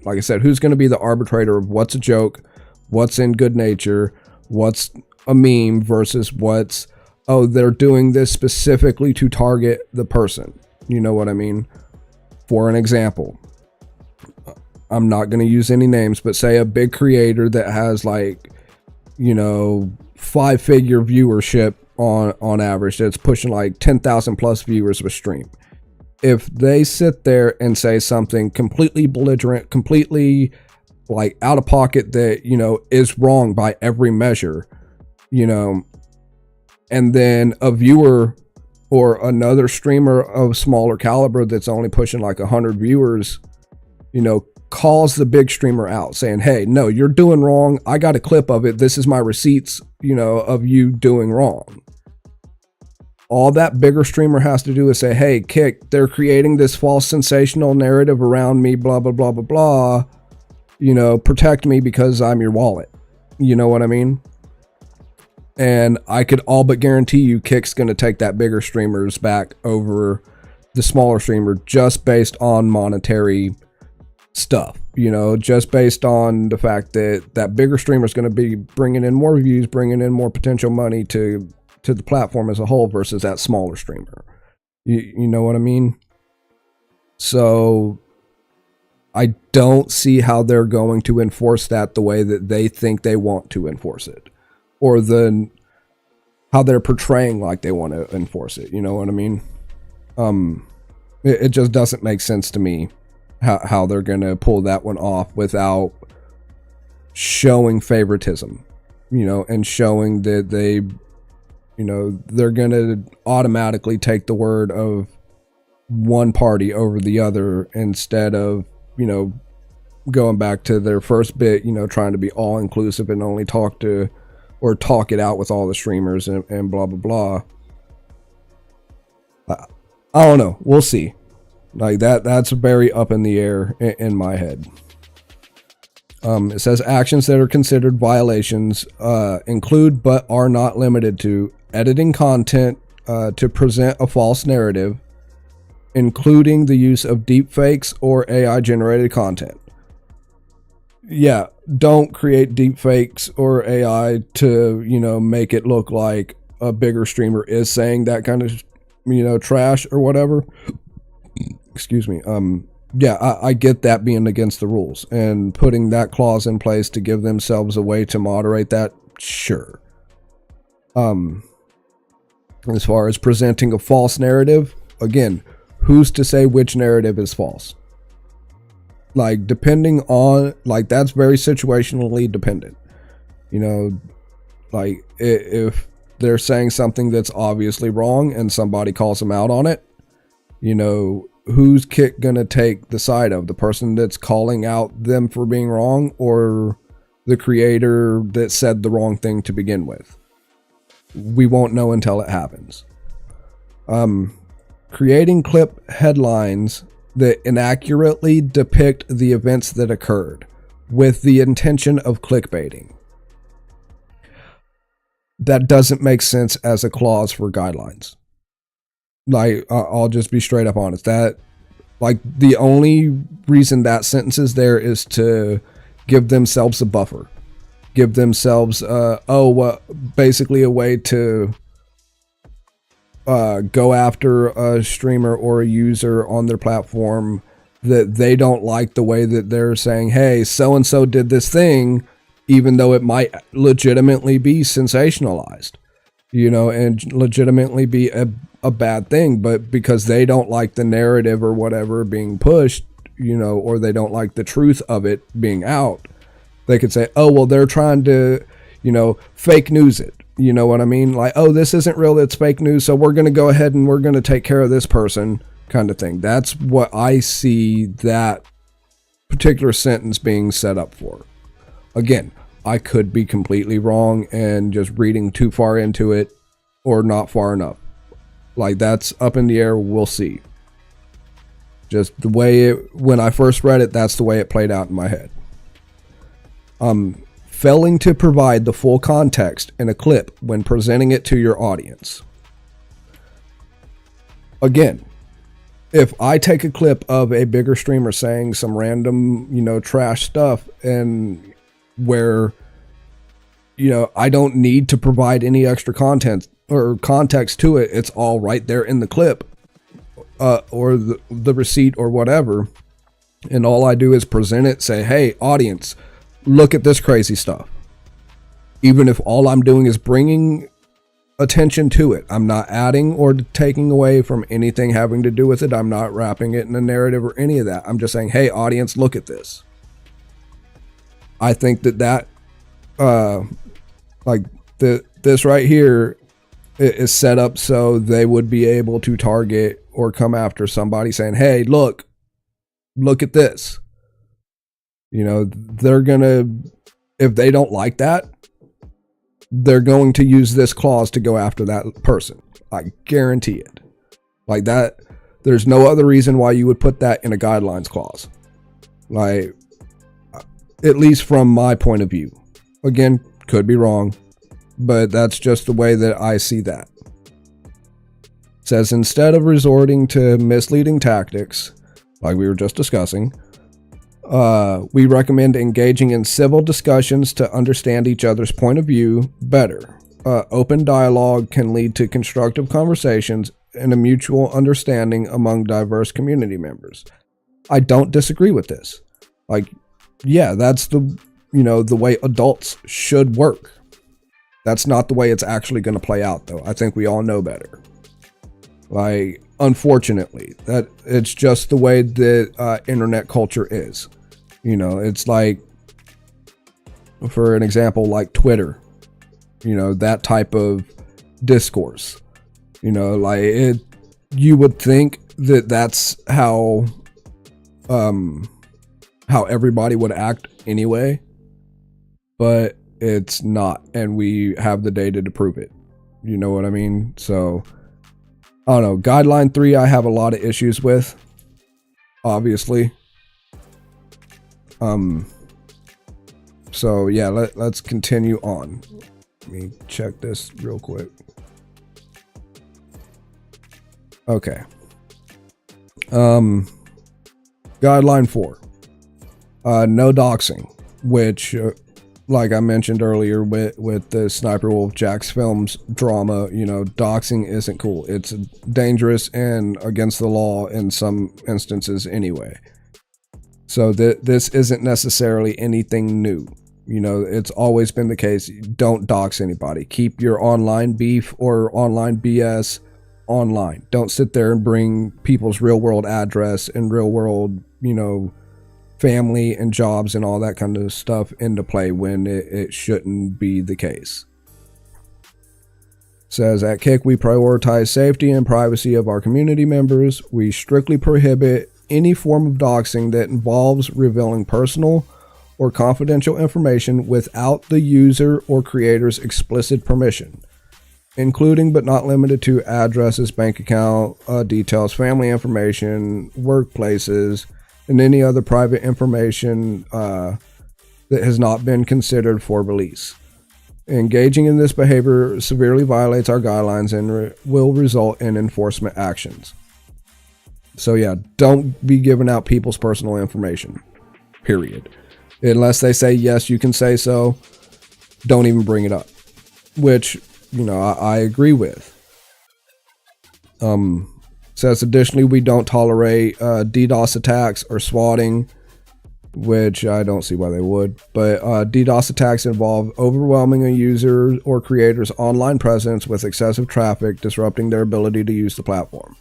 like I said, who's gonna be the arbitrator of what's a joke, what's in good nature, what's a meme versus what's, oh, they're doing this specifically to target the person. You know what I mean? For an example, I'm not going to use any names, but say a big creator that has like, you know, 5-figure viewership on average, that's pushing like 10,000 plus viewers of a stream. If they sit there and say something completely belligerent, completely like out of pocket that, you know, is wrong by every measure, you know, and then a viewer or another streamer of smaller caliber that's only pushing like 100 viewers, you know, calls the big streamer out saying, hey, no, you're doing wrong. I got a clip of it. This is my receipts, you know, of you doing wrong. All that bigger streamer has to do is say, hey, Kick, they're creating this false sensational narrative around me, blah, blah, blah, blah, blah. You know, protect me because I'm your wallet. You know what I mean? And I could all but guarantee you Kick's going to take that bigger streamer's back over the smaller streamer just based on monetary stuff, you know, just based on the fact that that bigger streamer is going to be bringing in more views, bringing in more potential money to the platform as a whole versus that smaller streamer. You know what I mean? So I don't see how they're going to enforce that the way that they think they want to enforce it, or how they're portraying like they want to enforce it. You know what I mean? It just doesn't make sense to me how they're going to pull that one off without showing favoritism, you know, and showing that they, you know, they're going to automatically take the word of one party over the other instead of, you know, going back to their first bit, you know, trying to be all inclusive and only talk it out with all the streamers and blah, blah, blah. I don't know. We'll see. Like that's very up in the air in my head. It says actions that are considered violations include but are not limited to editing content to present a false narrative, including the use of deepfakes or AI generated content. Yeah, don't create deepfakes or AI to, you know, make it look like a bigger streamer is saying that kind of, you know, trash or whatever. Excuse me. Yeah, I get that being against the rules and putting that clause in place to give themselves a way to moderate that. Sure. As far as presenting a false narrative, again, who's to say which narrative is false? Like, depending on, like, that's very situationally dependent. You know, like, if they're saying something that's obviously wrong and somebody calls them out on it, you know, who's Kit gonna take the side of? The person that's calling out them for being wrong, or the creator that said the wrong thing to begin with? We won't know until it happens. Creating clip headlines that inaccurately depict the events that occurred with the intention of clickbaiting. That doesn't make sense as a clause for guidelines. Like, I'll just be straight up honest. That, like, the only reason that sentence is there is to give themselves a buffer. Give themselves, basically a way to go after a streamer or a user on their platform that they don't like the way that they're saying, hey, so-and-so did this thing, even though it might legitimately be sensationalized, you know, and legitimately be a bad thing. But because they don't like the narrative or whatever being pushed, you know, or they don't like the truth of it being out, they could say, oh, well, they're trying to, you know, fake news it. You know what I mean? Like, oh, this isn't real, it's fake news, so we're going to go ahead and we're going to take care of this person, kind of thing. That's what I see that particular sentence being set up for. Again, I could be completely wrong and just reading too far into it, or not far enough. Like, that's up in the air, we'll see. Just the way it, when I first read it, that's the way it played out in my head. Failing to provide the full context in a clip when presenting it to your audience. Again, if I take a clip of a bigger streamer saying some random, you know, trash stuff, and where, you know, I don't need to provide any extra content or context to it, it's all right there in the clip, or the receipt or whatever, and all I do is present it, say, hey, audience, look at this crazy stuff. Even if all I'm doing is bringing attention to it, I'm not adding or taking away from anything having to do with it. I'm not wrapping it in a narrative or any of that. I'm just saying, hey, audience, look at this. I think that this right here is set up so they would be able to target or come after somebody saying, hey, look at this. You know, they're going to, if they don't like that, they're going to use this clause to go after that person. I guarantee it. Like that, there's no other reason why you would put that in a guidelines clause. Like, at least from my point of view. Again, could be wrong, but that's just the way that I see that. It says, instead of resorting to misleading tactics, like we were just discussing, we recommend engaging in civil discussions to understand each other's point of view better. Open dialogue can lead to constructive conversations and a mutual understanding among diverse community members. I don't disagree with this. Like, yeah, that's the way adults should work. That's not the way it's actually going to play out, though. I think we all know better. Like, unfortunately, that it's just the way that internet culture is. You know, it's like, for an example, like Twitter, you know, that type of discourse, you know, like you would think that that's how everybody would act anyway, but it's not. And we have the data to prove it. You know what I mean? So, I don't know. Guideline 3, I have a lot of issues with, obviously. So yeah, let's continue on. Let me check this real quick. Okay. Guideline 4. No doxing, which like I mentioned earlier with the Sniper Wolf Jack's Films drama, you know, doxing isn't cool. It's dangerous and against the law in some instances anyway. So this isn't necessarily anything new. You know, it's always been the case. Don't dox anybody. Keep your online beef or online BS online. Don't sit there and bring people's real world address and real world, you know, family and jobs and all that kind of stuff into play when it shouldn't be the case. Says at Kick, we prioritize safety and privacy of our community members. We strictly prohibit any form of doxing that involves revealing personal or confidential information without the user or creator's explicit permission, including but not limited to addresses, bank account details, family information, workplaces, and any other private information that has not been considered for release. Engaging in this behavior severely violates our guidelines and will result in enforcement actions. So yeah, don't be giving out people's personal information, period. Unless they say, yes, you can say so, don't even bring it up. Which, you know, I agree with. Says additionally, we don't tolerate DDoS attacks or swatting, which I don't see why they would. But DDoS attacks involve overwhelming a user or creator's online presence with excessive traffic, disrupting their ability to use the platform.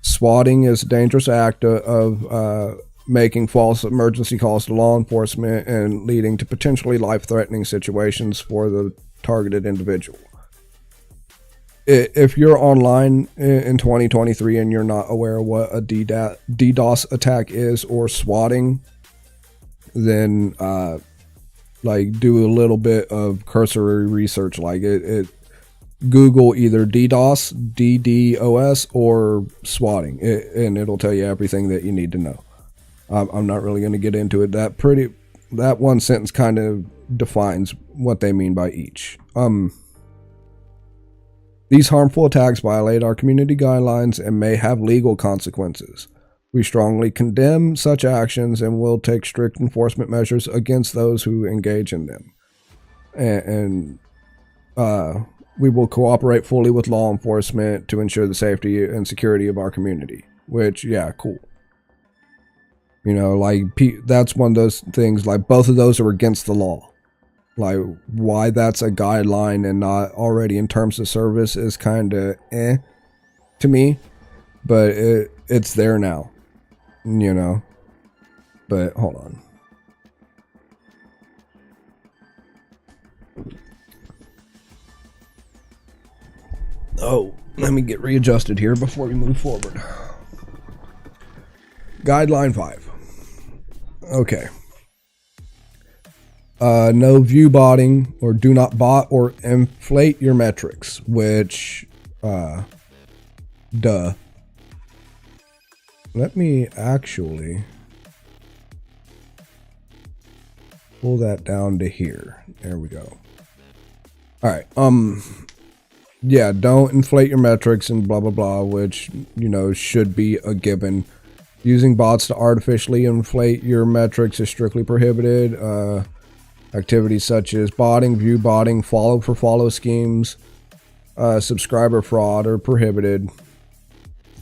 Swatting is a dangerous act of making false emergency calls to law enforcement and leading to potentially life-threatening situations for the targeted individual. If you're online in 2023 and you're not aware of what a DDoS attack is or swatting, then like do a little bit of cursory research. Like it Google either DDoS, DDoS, or swatting, and it'll tell you everything that you need to know. I'm not really going to get into it. That one sentence kind of defines what they mean by each. These harmful attacks violate our community guidelines and may have legal consequences. We strongly condemn such actions and will take strict enforcement measures against those who engage in them. And we will cooperate fully with law enforcement to ensure the safety and security of our community. Which, yeah, cool. You know, like, that's one of those things, like, both of those are against the law. Like, why that's a guideline and not already in terms of service is kind of to me. But it's there now, you know. But, hold on. Oh, let me get readjusted here before we move forward. Guideline 5. Okay. No view botting, or do not bot or inflate your metrics, which, duh. Let me actually pull that down to here. There we go. All right. Yeah, don't inflate your metrics and blah, blah, blah, which, you know, should be a given. Using bots to artificially inflate your metrics is strictly prohibited. Activities such as botting, view botting, follow for follow schemes, subscriber fraud are prohibited.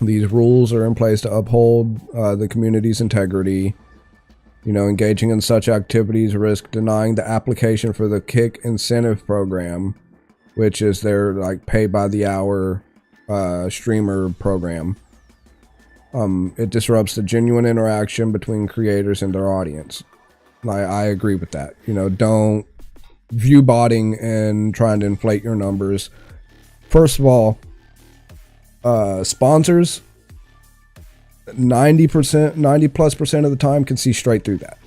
These rules are in place to uphold the community's integrity. You know, engaging in such activities risk denying the application for the Kick incentive program, which is their like pay by the hour streamer program. It disrupts the genuine interaction between creators and their audience. I agree with that. You know, don't view botting and trying to inflate your numbers. First of all, sponsors, 90% of the time can see straight through that.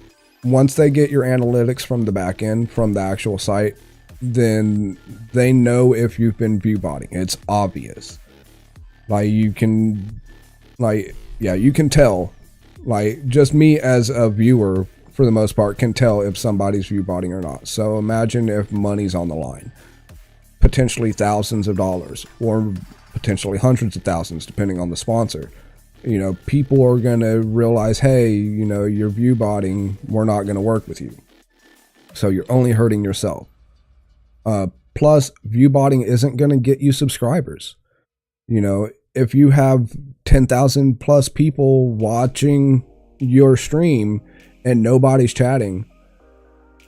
Once they get your analytics from the back end, from the actual site, then they know if you've been view botting. It's obvious. Like, you can, like, yeah, you can tell. Like, just me as a viewer, for the most part, can tell if somebody's view botting or not. So imagine if money's on the line. Potentially thousands of dollars, or potentially hundreds of thousands, depending on the sponsor. You know, people are going to realize, hey, you know, you're view botting, we're not going to work with you. So you're only hurting yourself. Plus, view botting isn't going to get you subscribers. You know, if you have 10,000 plus people watching your stream and nobody's chatting,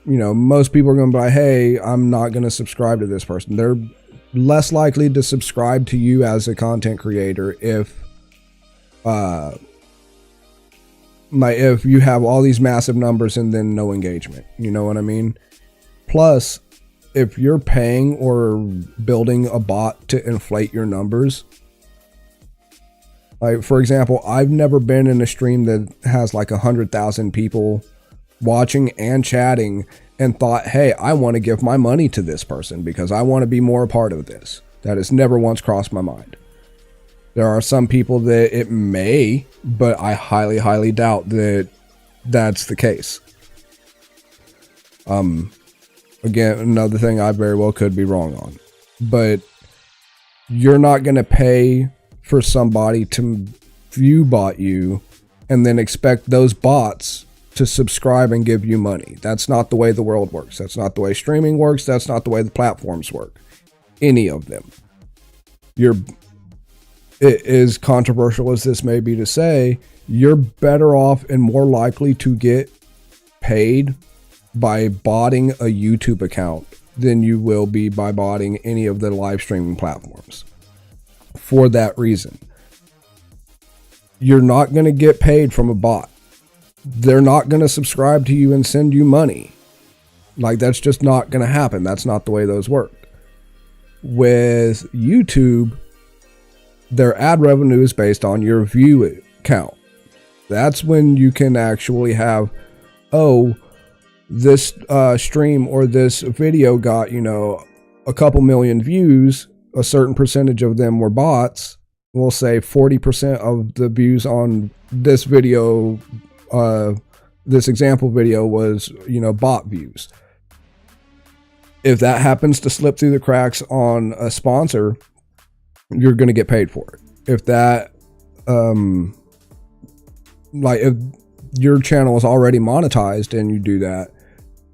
you know, most people are going to be like, hey, I'm not going to subscribe to this person. They're less likely to subscribe to you as a content creator if you have all these massive numbers and then no engagement. You know what I mean? Plus, if you're paying or building a bot to inflate your numbers, like for example, I've never been in a stream that has like 100,000 people watching and chatting and thought, hey, I want to give my money to this person because I want to be more a part of this. That has never once crossed my mind. There are some people that it may, but I highly, highly doubt that that's the case. Again, another thing I very well could be wrong on. But you're not going to pay for somebody to view bot you and then expect those bots to subscribe and give you money. That's not the way the world works. That's not the way streaming works. That's not the way the platforms work. Any of them. As controversial as this may be to say, you're better off and more likely to get paid by botting a YouTube account than you will be by botting any of the live streaming platforms. For that reason, you're not going to get paid from a bot. They're not going to subscribe to you and send you money. Like, that's just not going to happen. That's not the way those work. With YouTube, their ad revenue is based on your view count. That's when you can actually have, oh, this stream or this video got, you know, a couple million views. A certain percentage of them were bots. We'll say 40% of the views on this video, this example video was, you know, bot views. If that happens to slip through the cracks on a sponsor, you're going to get paid for it. If that, like if your channel is already monetized and you do that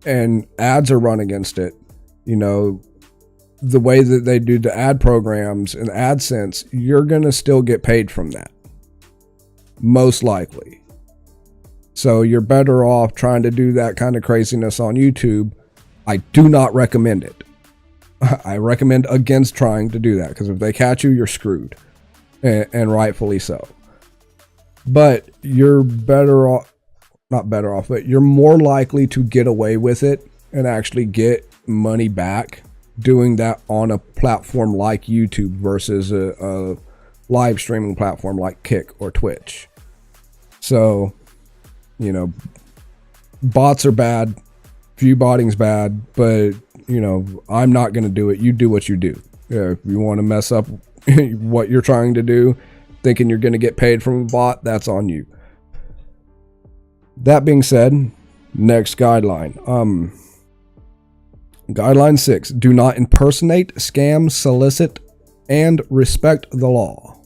and ads are run against it, you know, the way that they do the ad programs and AdSense, you're going to still get paid from that. Most likely. So you're better off trying to do that kind of craziness on YouTube. I do not recommend it. I recommend against trying to do that, because if they catch you, you're screwed, and rightfully so. But you're better off, not better off, but you're more likely to get away with it and actually get money back doing that on a platform like YouTube versus a live streaming platform like Kick or Twitch. So, you know, bots are bad, view botting's bad, but you know, I'm not going to do it. You do what you do. If you want to mess up what you're trying to do, thinking you're going to get paid from a bot, that's on you. That being said, next guideline. Guideline 6, do not impersonate, scam, solicit, and respect the law.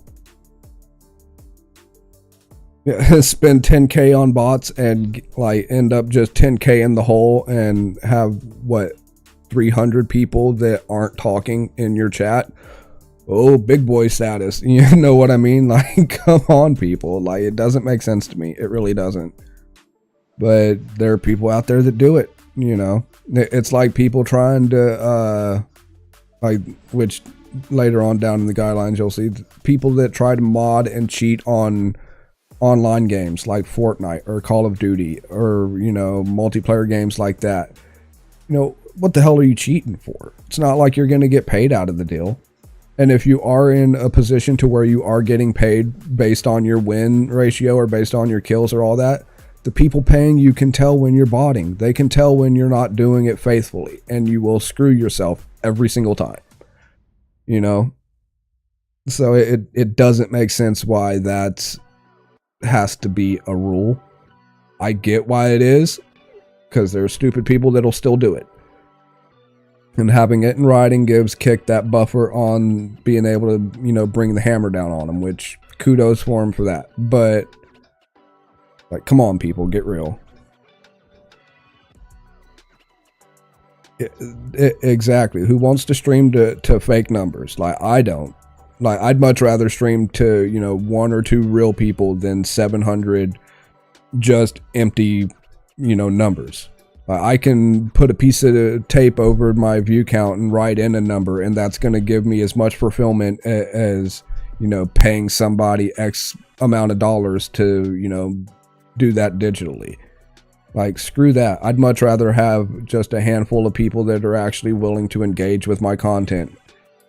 Spend 10K on bots and like end up just 10K in the hole and have what, 300 people that aren't talking in your chat. Oh, big boy status. You know what I mean? Like, come on, people. Like, it doesn't make sense to me. It really doesn't. But there are people out there that do it, you know. It's like people trying to, like, which later on down in the guidelines you'll see, people that try to mod and cheat on online games like Fortnite or Call of Duty or, you know, multiplayer games like that. You know, what the hell are you cheating for? It's not like you're going to get paid out of the deal. And if you are in a position to where you are getting paid based on your win ratio or based on your kills or all that, the people paying you can tell when you're botting. They can tell when you're not doing it faithfully, and you will screw yourself every single time. You know? So it doesn't make sense why that has to be a rule. I get why it is, because there are stupid people that'll still do it. And having it in writing gives Kick that buffer on being able to, you know, bring the hammer down on them, which kudos for him for that. But, like, come on, people, get real. Exactly. Who wants to stream to fake numbers? Like, I don't. Like, I'd much rather stream to, you know, 1 or 2 real people than 700 just empty, you know, numbers. I can put a piece of tape over my view count and write in a number, and that's going to give me as much fulfillment as, you know, paying somebody X amount of dollars to, you know, do that digitally. Like, screw that. I'd much rather have just a handful of people that are actually willing to engage with my content.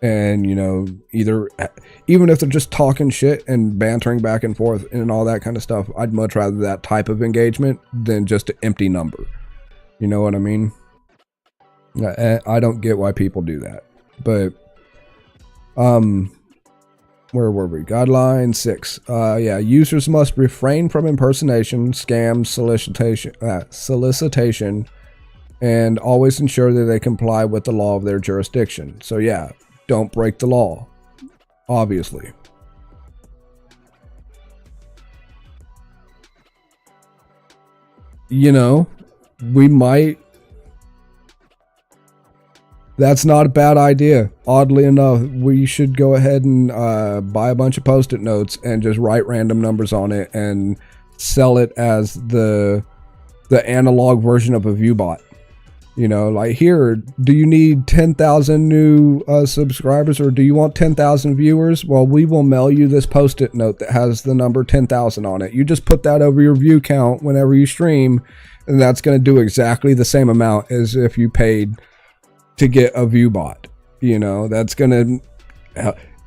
And, you know, even if they're just talking shit and bantering back and forth and all that kind of stuff, I'd much rather that type of engagement than just an empty number. You know what I mean? I don't get why people do that. But, where were we? Guideline 6. Yeah, users must refrain from impersonation, scam, solicitation, and always ensure that they comply with the law of their jurisdiction. So yeah, don't break the law, obviously. You know, we might... That's not a bad idea. Oddly enough, we should go ahead and buy a bunch of Post-it notes and just write random numbers on it and sell it as the analog version of a ViewBot. You know, like, here, do you need 10,000 new subscribers, or do you want 10,000 viewers? Well, we will mail you this Post-it note that has the number 10,000 on it. You just put that over your view count whenever you stream, and that's going to do exactly the same amount as if you paid to get a ViewBot. You know, that's gonna,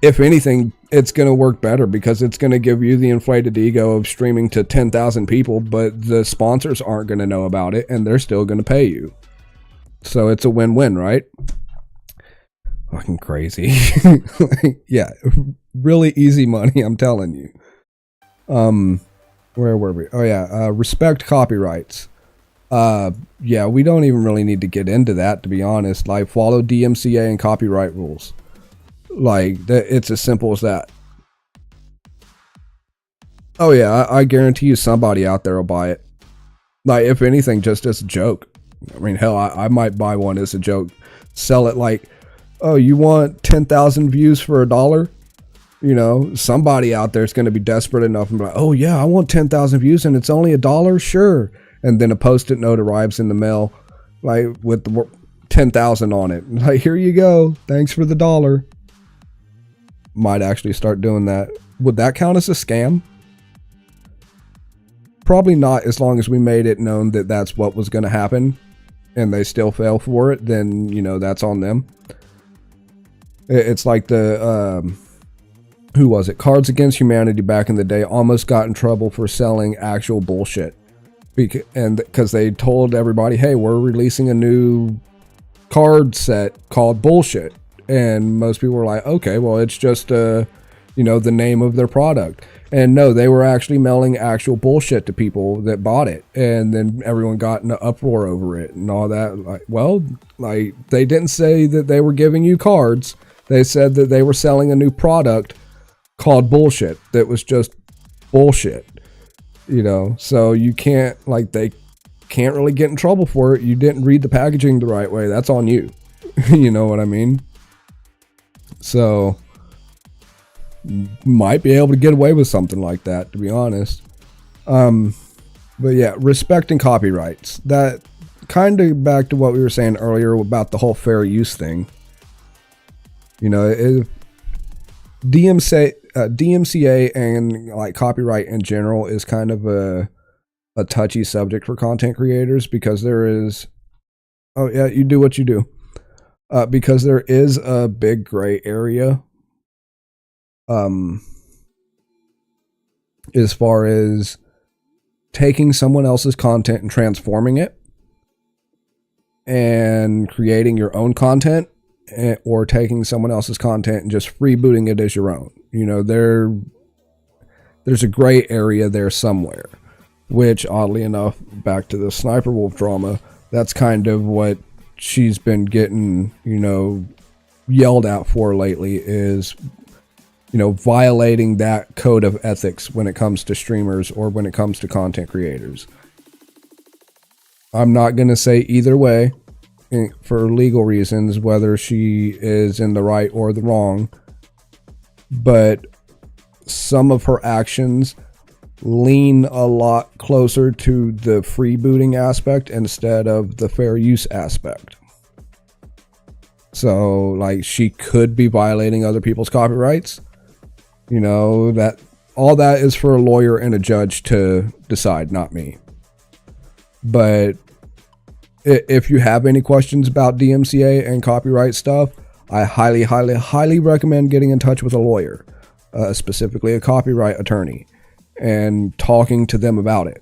if anything, it's gonna work better because it's gonna give you the inflated ego of streaming to 10,000 people, but the sponsors aren't gonna know about it and they're still gonna pay you. So it's a win-win, right? Fucking crazy. Yeah, really easy money, I'm telling you. Where were we? Oh yeah, respect copyrights. Yeah, we don't even really need to get into that, to be honest. Like, follow DMCA and copyright rules. Like, it's as simple as that. Oh yeah, I guarantee you somebody out there will buy it. Like, if anything, just as a joke. I mean, hell, I might buy one as a joke. Sell it like, oh, you want 10,000 views for $1? You know, somebody out there is going to be desperate enough and be like, oh yeah, I want 10,000 views and it's only $1? Sure. And then a Post-it note arrives in the mail, like, with the 10,000 on it. Like, here you go. Thanks for the $1. Might actually start doing that. Would that count as a scam? Probably not, as long as we made it known that that's what was going to happen and they still fail for it. Then, you know, that's on them. It's like the, who was it? Cards Against Humanity back in the day almost got in trouble for selling actual bullshit. Because they told everybody, hey, we're releasing a new card set called Bullshit. And most people were like, okay, well, it's just, you know, the name of their product. And no, they were actually mailing actual bullshit to people that bought it. And then everyone got in an uproar over it and all that. Like, well, like, they didn't say that they were giving you cards. They said that they were selling a new product called Bullshit that was just bullshit. You know, so you can't, like, they can't really get in trouble for it. You didn't read the packaging the right way. That's on you. You know what I mean? So, might be able to get away with something like that, to be honest. But yeah, respecting copyrights. That kind of back to what we were saying earlier about the whole fair use thing. You know, if DMCA and like copyright in general is kind of a touchy subject for content creators because there is, oh yeah, you do what you do, because there is a big gray area as far as taking someone else's content and transforming it and creating your own content, or taking someone else's content and just freebooting it as your own. You know, there's a gray area there somewhere, which oddly enough, back to the Sniper Wolf drama, that's kind of what she's been getting, you know, yelled at for lately, is, you know, violating that code of ethics when it comes to streamers or when it comes to content creators. I'm not going to say either way for legal reasons, whether she is in the right or the wrong. But some of her actions lean a lot closer to the freebooting aspect instead of the fair use aspect. So, like, she could be violating other people's copyrights. You know, that all that is for a lawyer and a judge to decide, not me. But if you have any questions about DMCA and copyright stuff, I highly, highly, highly recommend getting in touch with a lawyer, specifically a copyright attorney, and talking to them about it.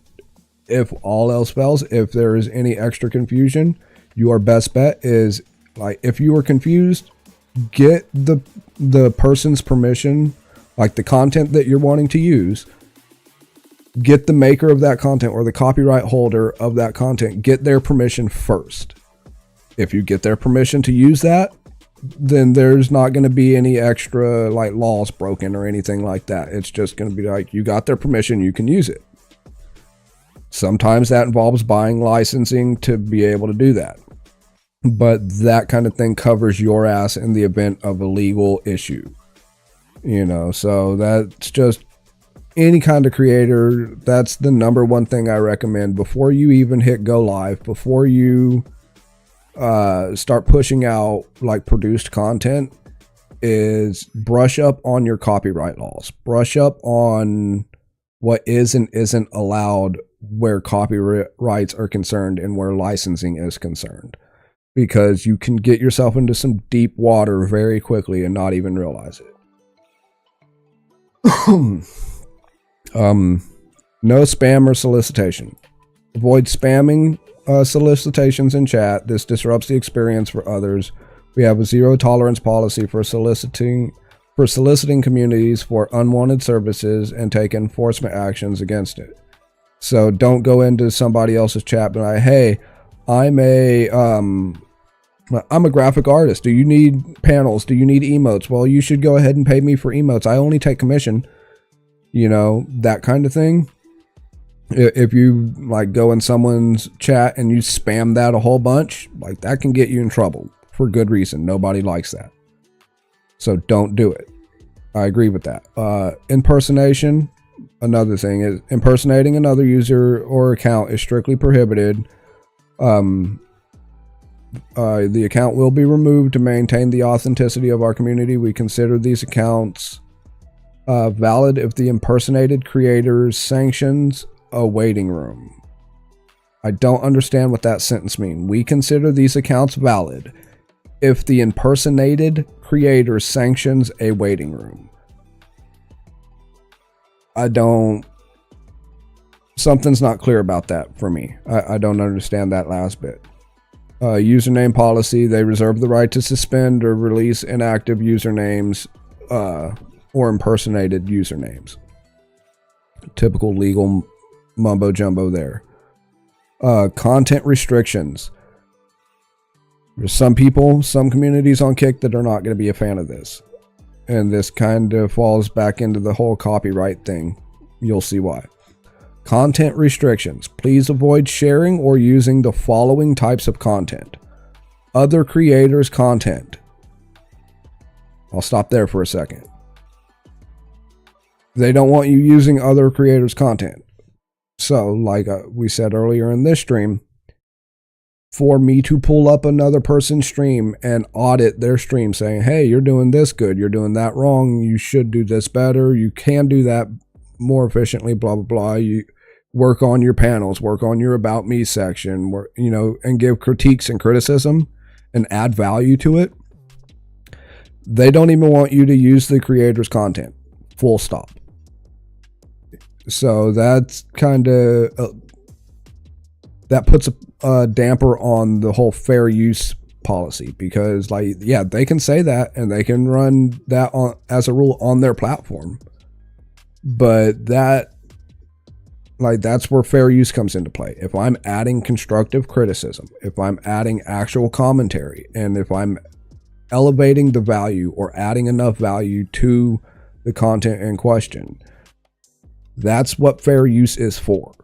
If all else fails, if there is any extra confusion, your best bet is, like, if you are confused, get the person's permission, like the content that you're wanting to use. Get the maker of that content or the copyright holder of that content, get their permission first. If you get their permission to use that, then there's not going to be any extra like laws broken or anything like that. It's just going to be like, you got their permission, you can use it. Sometimes that involves buying licensing to be able to do that. But that kind of thing covers your ass in the event of a legal issue. You know, so that's just any kind of creator. That's the number one thing I recommend before you even hit go live, before you start pushing out like produced content, is brush up on your copyright laws, brush up on what is and isn't allowed where copyrights are concerned and where licensing is concerned, because you can get yourself into some deep water very quickly and not even realize it. No spam or solicitation. Avoid spamming solicitations in chat. This disrupts the experience for others. We have a zero tolerance policy for soliciting communities for unwanted services and take enforcement actions against it. So don't go into somebody else's chat and be like, hey, I'm a graphic artist. Do you need panels? Do you need emotes? Well, you should go ahead and pay me for emotes. I only take commission. You know, that kind of thing. If you like go in someone's chat and you spam that a whole bunch, like that can get you in trouble for good reason. Nobody likes that. So don't do it. I agree with that. Impersonation. Another thing is impersonating another user or account is strictly prohibited. The account will be removed to maintain the authenticity of our community. We consider these accounts valid if the impersonated creator's sanctions a waiting room. I don't understand what that sentence means. We consider these accounts valid if the impersonated creator sanctions a waiting room. Something's not clear about that for me. I don't understand that last bit. Username policy. They reserve the right to suspend or release inactive usernames or impersonated usernames. Typical legal mumbo jumbo there. Content restrictions. There's some people, some communities on Kick that are not going to be a fan of this. And this kind of falls back into the whole copyright thing. You'll see why. Content restrictions. Please avoid sharing or using the following types of content. Other creators' content. I'll stop there for a second. They don't want you using other creators' content. So, like we said earlier in this stream, for me to pull up another person's stream and audit their stream saying, hey, you're doing this good, you're doing that wrong, you should do this better, you can do that more efficiently, blah, blah, blah. You work on your panels, work on your About Me section, work, you know, and give critiques and criticism and add value to it. They don't even want you to use the creator's content. Full stop. So that's kind of that puts a damper on the whole fair use policy, because like, yeah, they can say that and they can run that on as a rule on their platform, but that's where fair use comes into play. If I'm adding constructive criticism, if I'm adding actual commentary, and if I'm elevating the value or adding enough value to the content in question, that's what fair use is for.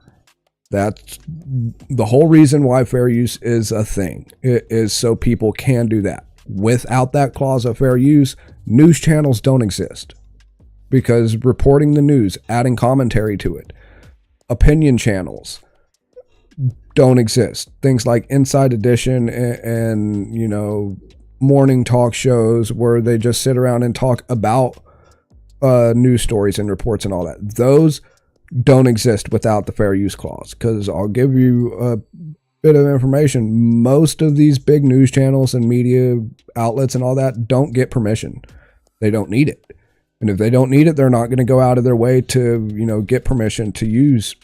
That's the whole reason why fair use is a thing. It is so people can do that. Without that clause of fair use, news channels don't exist. Because reporting the news, adding commentary to it, opinion channels don't exist. Things like Inside Edition and you know, morning talk shows where they just sit around and talk about news stories and reports and all that. Those don't exist without the fair use clause. Because I'll give you a bit of information. Most of these big news channels and media outlets and all that don't get permission. They don't need it. And if they don't need it, they're not going to go out of their way to, you know, get permission to use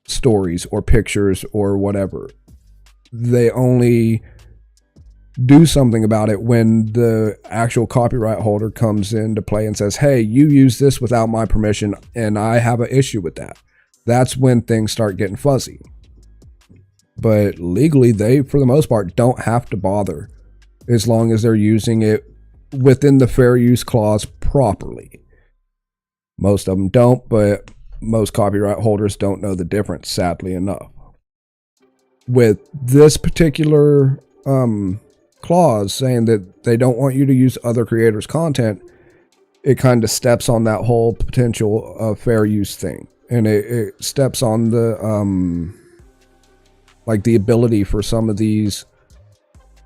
stories or pictures or whatever. They only do something about it when the actual copyright holder comes into play and says, hey, you use this without my permission and I have an issue with that. That's when things start getting fuzzy. But legally, they, for the most part, don't have to bother as long as they're using it within the fair use clause properly. Most of them don't, but most copyright holders don't know the difference, sadly enough. With this particular clause saying that they don't want you to use other creators' content, it kind of steps on that whole potential fair use thing. And it steps on the like the ability for some of these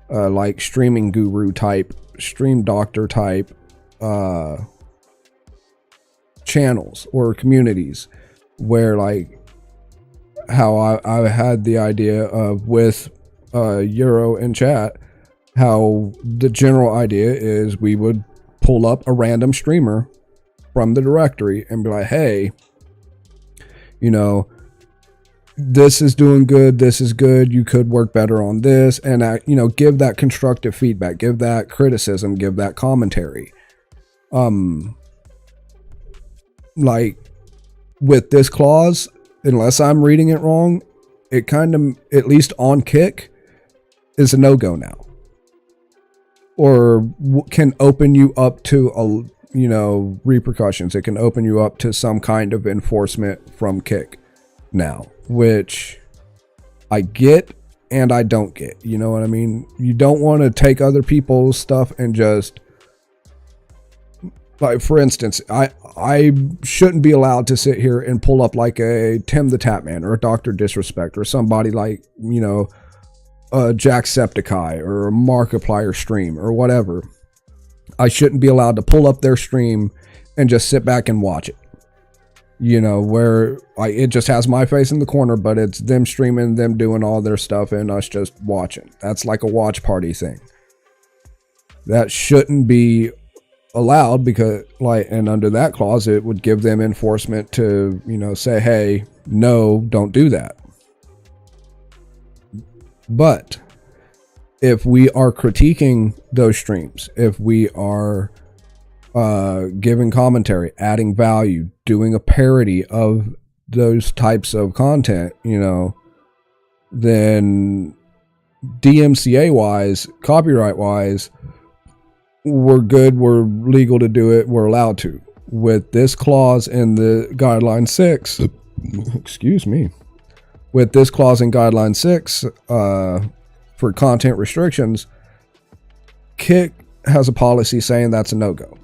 like streaming guru type, stream doctor type channels or communities, where like how I had the idea of with Euro in chat, how the general idea is we would pull up a random streamer from the directory and be like, hey, you know, this is doing good, this is good, you could work better on this, and you know, give that constructive feedback, give that criticism, give that commentary. Like with this clause, unless I'm reading it wrong, it kind of, at least on Kick, is a no-go now, or can open you up to a, you know, repercussions. It can open you up to some kind of enforcement from Kick now, which I get and I don't get. You know what I mean? You don't want to take other people's stuff and just, like, for instance, I shouldn't be allowed to sit here and pull up like a Tim the Tapman or a Dr. Disrespect or somebody like, you know, Jacksepticeye or a Markiplier stream or whatever. I shouldn't be allowed to pull up their stream and just sit back and watch it. You know, where it just has my face in the corner, but it's them streaming, them doing all their stuff, and us just watching. That's like a watch party thing. That shouldn't be allowed, because, like, and under that clause, it would give them enforcement to, you know, say, hey, no, don't do that. But if we are critiquing those streams, if we are giving commentary, adding value, doing a parody of those types of content, you know, then DMCA wise, copyright wise, we're good, we're legal to do it, we're allowed to. With this clause in the guideline 6, excuse me, with this clause in guideline 6 for content restrictions, Kick has a policy saying that's a no-go.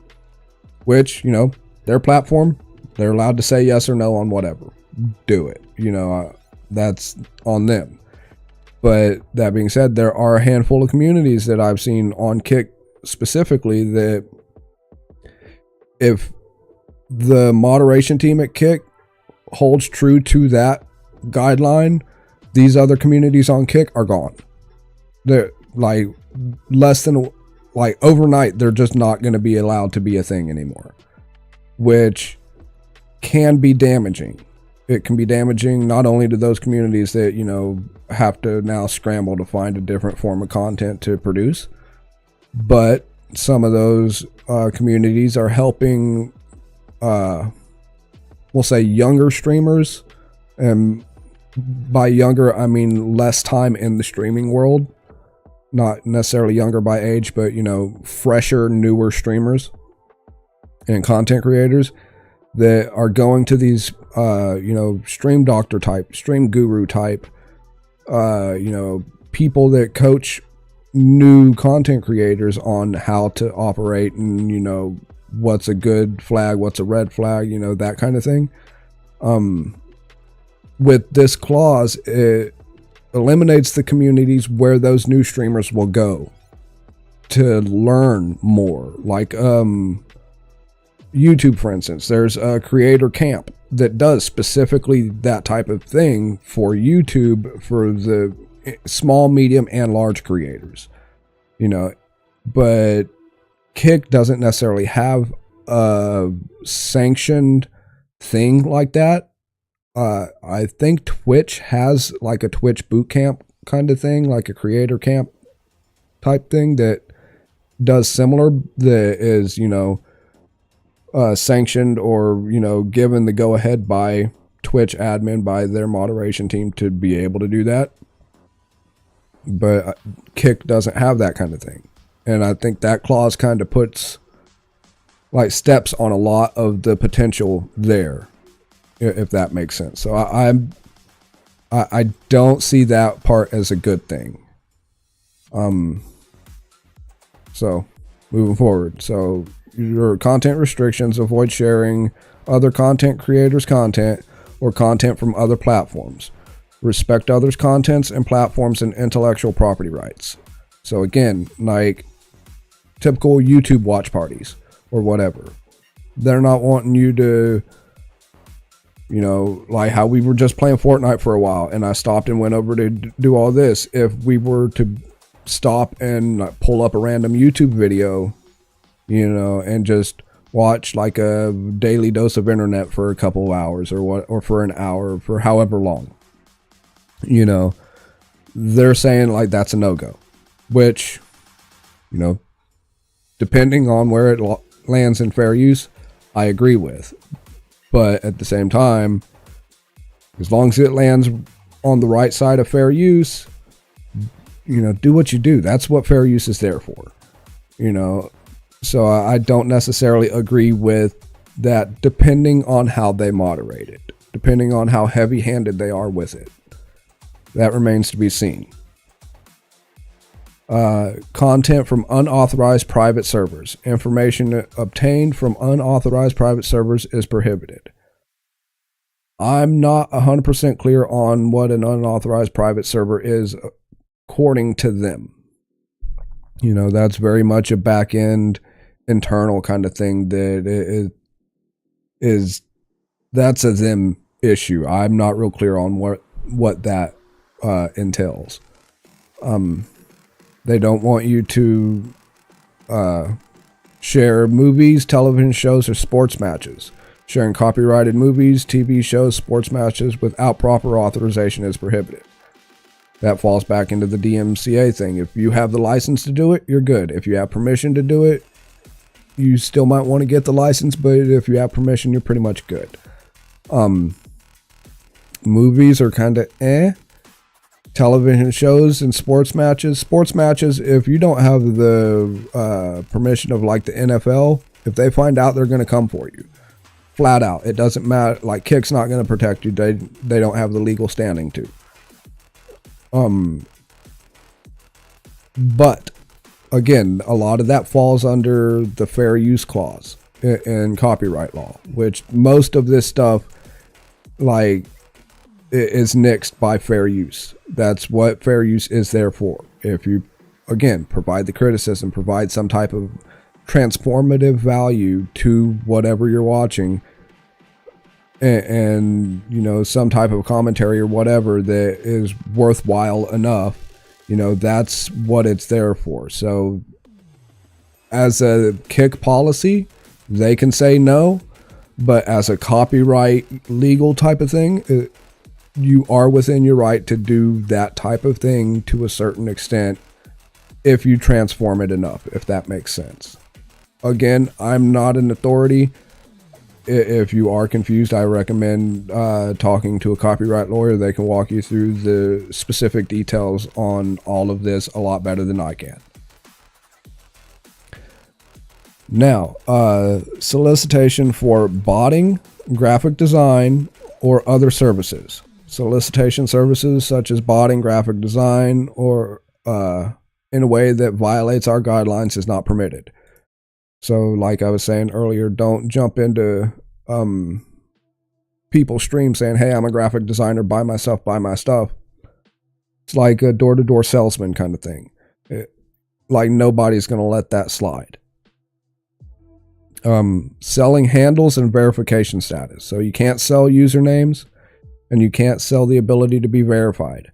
Which, you know, their platform, they're allowed to say yes or no on whatever. Do it. You know, that's on them. But that being said, there are a handful of communities that I've seen on Kick specifically that if the moderation team at Kick holds true to that guideline, these other communities on Kick are gone. They're like less than, like, overnight, they're just not going to be allowed to be a thing anymore, which can be damaging. It can be damaging not only to those communities that, you know, have to now scramble to find a different form of content to produce, but some of those communities are helping, we'll say, younger streamers, and by younger, I mean less time in the streaming world. Not necessarily younger by age, but, you know, fresher, newer streamers and content creators that are going to these stream doctor type, stream guru type, people that coach new content creators on how to operate and, what's a good flag, what's a red flag, that kind of thing. With this clause, it eliminates the communities where those new streamers will go to learn more. Like YouTube, for instance, there's a creator camp that does specifically that type of thing for YouTube for the small, medium, and large creators, but Kick doesn't necessarily have a sanctioned thing like that. I think Twitch has like a Twitch boot camp kind of thing, like a creator camp type thing that does similar, that is, sanctioned or, given the go ahead by Twitch admin, by their moderation team to be able to do that. But Kick doesn't have that kind of thing. And I think that clause kind of puts like steps on a lot of the potential there, if that makes sense. So I don't see that part as a good thing. So moving forward. So your content restrictions: avoid sharing other content creators' content or content from other platforms. Respect others' contents and platforms and intellectual property rights. So again, like typical YouTube watch parties or whatever. They're not wanting you to, like how we were just playing Fortnite for a while and I stopped and went over to do all this. If we were to stop and pull up a random YouTube video, and just watch like a daily dose of internet for a couple of hours or for an hour, for however long, they're saying like that's a no-go, which, depending on where it lands in fair use, I agree with. But at the same time, as long as it lands on the right side of fair use, do what you do. That's what fair use is there for, So I don't necessarily agree with that, depending on how they moderate it, depending on how heavy-handed they are with it. That remains to be seen. Content from unauthorized private servers. Information obtained from unauthorized private servers is prohibited. I'm not 100% clear on what an unauthorized private server is according to them. That's very much a back-end internal kind of thing that that's a them issue. I'm not real clear on what that entails. They don't want you to share movies, television shows, or sports matches. Sharing copyrighted movies, TV shows, sports matches without proper authorization is prohibited. That falls back into the DMCA thing. If you have the license to do it, you're good. If you have permission to do it, you still might want to get the license, but if you have permission, you're pretty much good. Movies are kind of Television shows and sports matches, if you don't have the permission of like the NFL, if they find out, they're going to come for you. Flat out. It doesn't matter. Like Kick's not going to protect you. They don't have the legal standing to. But again, a lot of that falls under the fair use clause in copyright law, which most of this stuff like is nixed by fair use. That's what fair use is there for. If you, again, provide the criticism, provide some type of transformative value to whatever you're watching, and some type of commentary or whatever that is worthwhile enough, that's what it's there for. So as a Kick policy, they can say no, but as a copyright legal type of thing, you are within your right to do that type of thing to a certain extent if you transform it enough, if that makes sense. Again, I'm not an authority. If you are confused, I recommend talking to a copyright lawyer. They can walk you through the specific details on all of this a lot better than I can. Now, solicitation for botting, graphic design, or other services. Solicitation services such as botting, graphic design, or in a way that violates our guidelines is not permitted. So like I was saying earlier, don't jump into people's streams saying, hey, I'm a graphic designer, buy my stuff, buy my stuff. It's like a door-to-door salesman kind of thing. Like nobody's going to let that slide. Selling handles and verification status. So you can't sell usernames and you can't sell the ability to be verified.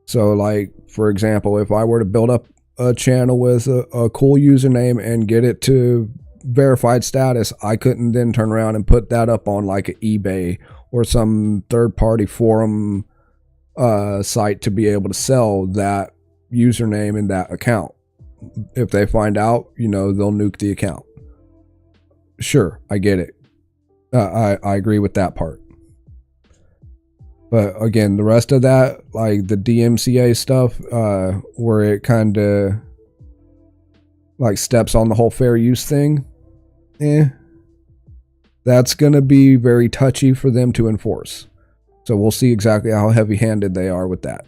So like, for example, if I were to build up a channel with a cool username and get it to verified status, I couldn't then turn around and put that up on like an eBay or some third-party forum site to be able to sell that username and that account. If they find out, you know, they'll nuke the account. Sure, I get it. I agree with that part. But again, the rest of that, like the DMCA stuff, where it kind of like steps on the whole fair use thing, that's going to be very touchy for them to enforce. So we'll see exactly how heavy-handed they are with that.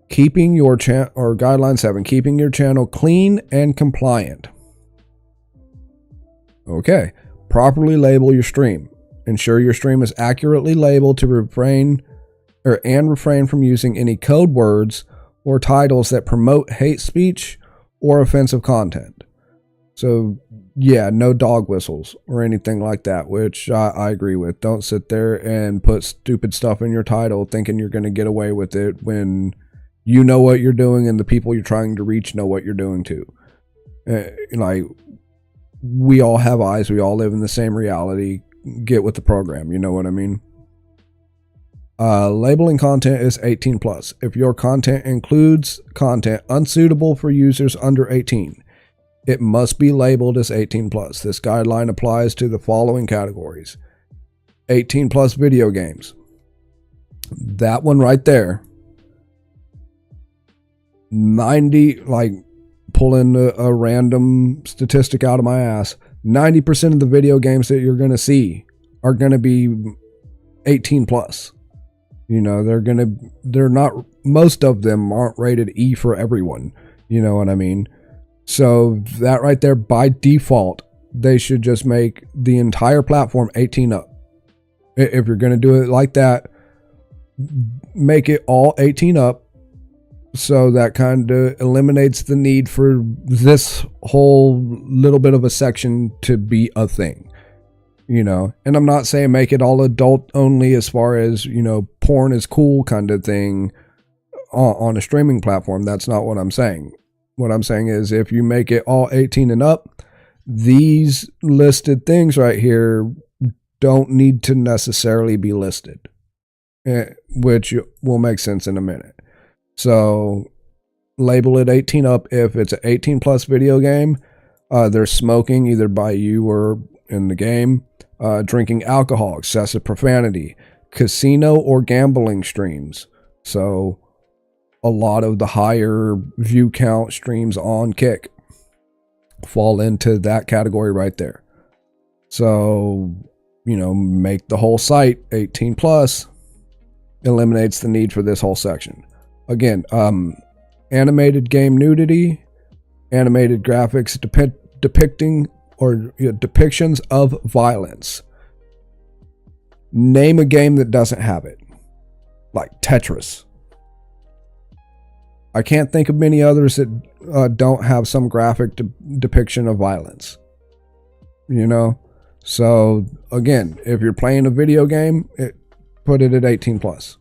Keeping your channel, or guideline 7, keeping your channel clean and compliant. Okay, properly label your stream. Ensure your stream is accurately labeled to refrain from using any code words or titles that promote hate speech or offensive content. So yeah, no dog whistles or anything like that, which I agree with. Don't sit there and put stupid stuff in your title thinking you're going to get away with it when you know what you're doing and the people you're trying to reach know what you're doing too. Like, we all have eyes. We all live in the same reality. Get with the program. You know what I mean? Labeling content is 18 plus. If your content includes content unsuitable for users under 18, it must be labeled as 18 plus. This guideline applies to the following categories: 18 plus video games. That one right there. 90, like pulling a random statistic out of my ass, 90% of the video games that you're going to see are going to be 18 plus. You know, they're not, most of them aren't rated E for everyone. You know what I mean? So that right there, by default, they should just make the entire platform 18 up. If you're going to do it like that, make it all 18 up. So that kind of eliminates the need for this whole little bit of a section to be a thing, you know. And I'm not saying make it all adult only as far as, you know, porn is cool kind of thing on a streaming platform. That's not what I'm saying. What I'm saying is if you make it all 18 and up, these listed things right here don't need to necessarily be listed, which will make sense in a minute. So label it 18 up if it's an 18 plus video game. There's smoking either by you or in the game, drinking alcohol, excessive profanity, casino or gambling streams. So a lot of the higher view count streams on Kick fall into that category right there. So, you know, make the whole site 18 plus, eliminates the need for this whole section. Again, animated game nudity, animated graphics depicting or depictions of violence. Name a game that doesn't have it, like Tetris. I can't think of many others that don't have some graphic depiction of violence. You know? So, again, if you're playing a video game, put it at 18 plus,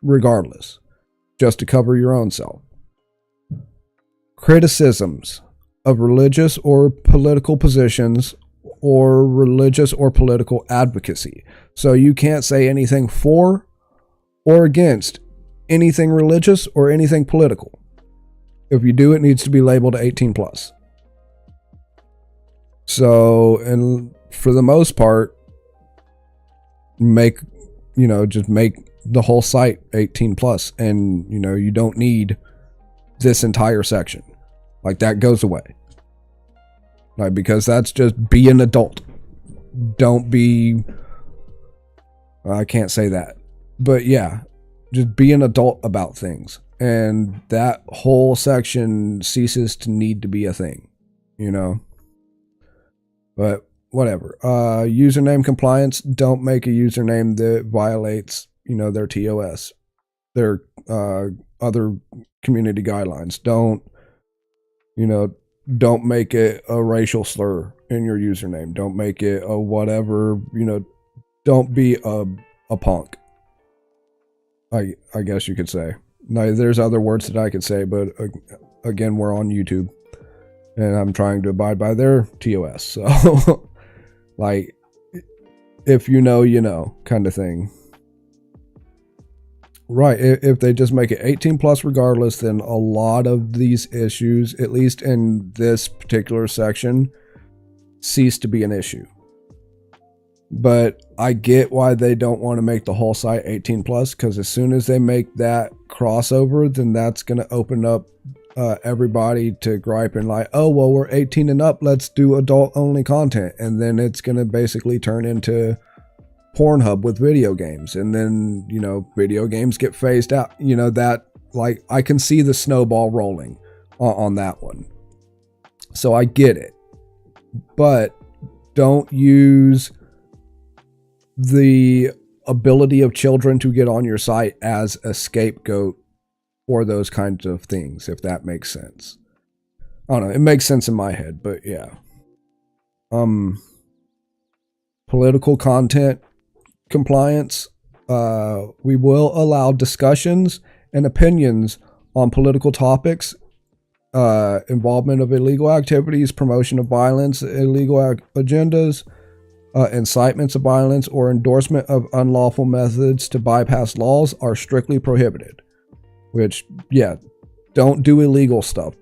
regardless, just to cover your own self. Criticisms of religious or political positions or religious or political advocacy. So you can't say anything for or against anything religious or anything political. If you do, it needs to be labeled 18 plus. So, and for the most part, just make the whole site 18 plus, and you don't need this entire section. Like, that goes away. Like, because that's just be an adult. Don't be I can't say that. But yeah, just be an adult about things. And that whole section ceases to need to be a thing, you know? But whatever. Username compliance, don't make a username that violates, their TOS, their other community guidelines. Don't make it a racial slur in your username. Don't make it a whatever, don't be a punk. I guess you could say. Now, there's other words that I could say, but again, we're on YouTube, and I'm trying to abide by their TOS. So, like, if you know, kind of thing. Right. If they just make it 18 plus regardless, then a lot of these issues, at least in this particular section, cease to be an issue. But I get why they don't want to make the whole site 18 plus, because as soon as they make that crossover, then that's going to open up everybody to gripe and like, oh, well, we're 18 and up, let's do adult only content. And then it's going to basically turn into Pornhub with video games. And then, video games get phased out. That, like, I can see the snowball rolling on that one. So I get it. But don't use the ability of children to get on your site as a scapegoat for those kinds of things, if that makes sense. I don't know, it makes sense in my head, but yeah. Political content compliance, we will allow discussions and opinions on political topics, involvement of illegal activities, promotion of violence, illegal agendas, incitements of violence, or endorsement of unlawful methods to bypass laws are strictly prohibited. Which, yeah, don't do illegal stuff.